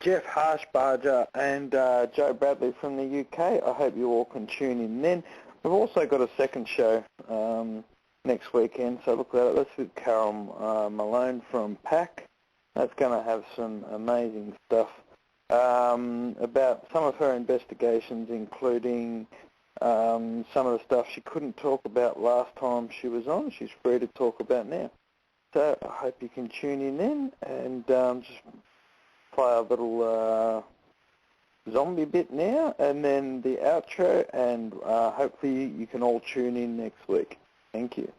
[SPEAKER 3] Jeff Harshbarger and Joe Bradley from the UK. I hope you all can tune in then. We've also got a second show next weekend, so look at it. That's with Carol Malone from PAC. That's going to have some amazing stuff about some of her investigations, including some of the stuff she couldn't talk about last time she was on. She's free to talk about now. So I hope you can tune in then and just play a little zombie bit now, and then the outro, and hopefully you can all tune in next week. Thank you.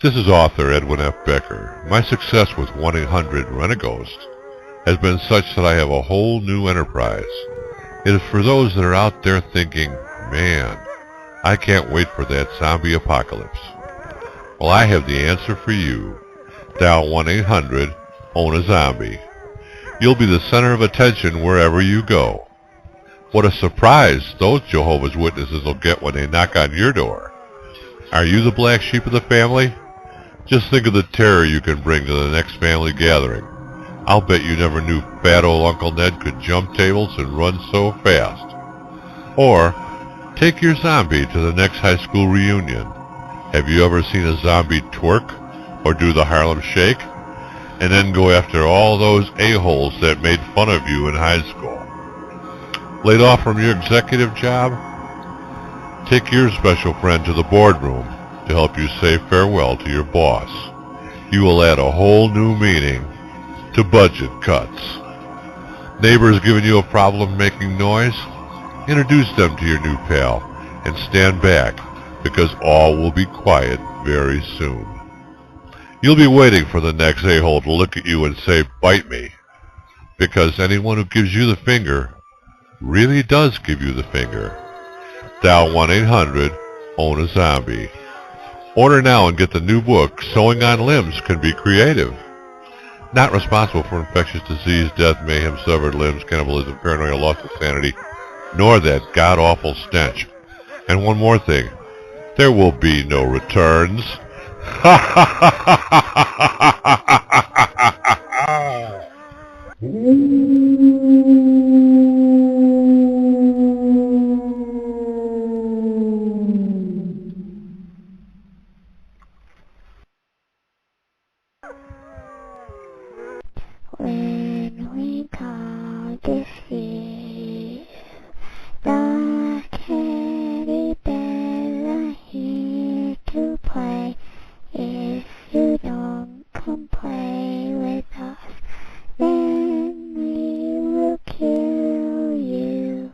[SPEAKER 1] This is author Edwin F. Becker. My success with 1-800-RENT-A-GHOST has been such that I have a whole new enterprise. It is for those that are out there thinking, man, I can't wait for that zombie apocalypse. Well, I have the answer for you. Dial 1-800-OWN-A-ZOMBIE. You'll be the center of attention wherever you go. What a surprise those Jehovah's Witnesses will get when they knock on your door. Are you the black sheep of the family? Just think of the terror you can bring to the next family gathering. I'll bet you never knew fat old Uncle Ned could jump tables and run so fast. Or, take your zombie to the next high school reunion. Have you ever seen a zombie twerk or do the Harlem Shake? And then go after all those a-holes that made fun of you in high school. Laid off from your executive job? Take your special friend to the boardroom to help you say farewell to your boss. You will add a whole new meaning to budget cuts. Neighbors giving you a problem making noise? Introduce them to your new pal and stand back, because all will be quiet very soon. You'll be waiting for the next a-hole to look at you and say, "Bite me," because anyone who gives you the finger really does give you the finger. Dial 1-800-OWN-A-ZOMBIE. Order now and get the new book, Sewing on Limbs Can Be Creative. Not responsible for infectious disease, death, mayhem, severed limbs, cannibalism, paranoia, loss of sanity, nor that god-awful stench. And one more thing, there will be no returns. Ha ha ha ha ha ha ha.
[SPEAKER 7] When we come to see the teddy bears are here to play. If you don't come play with us, then we will kill you.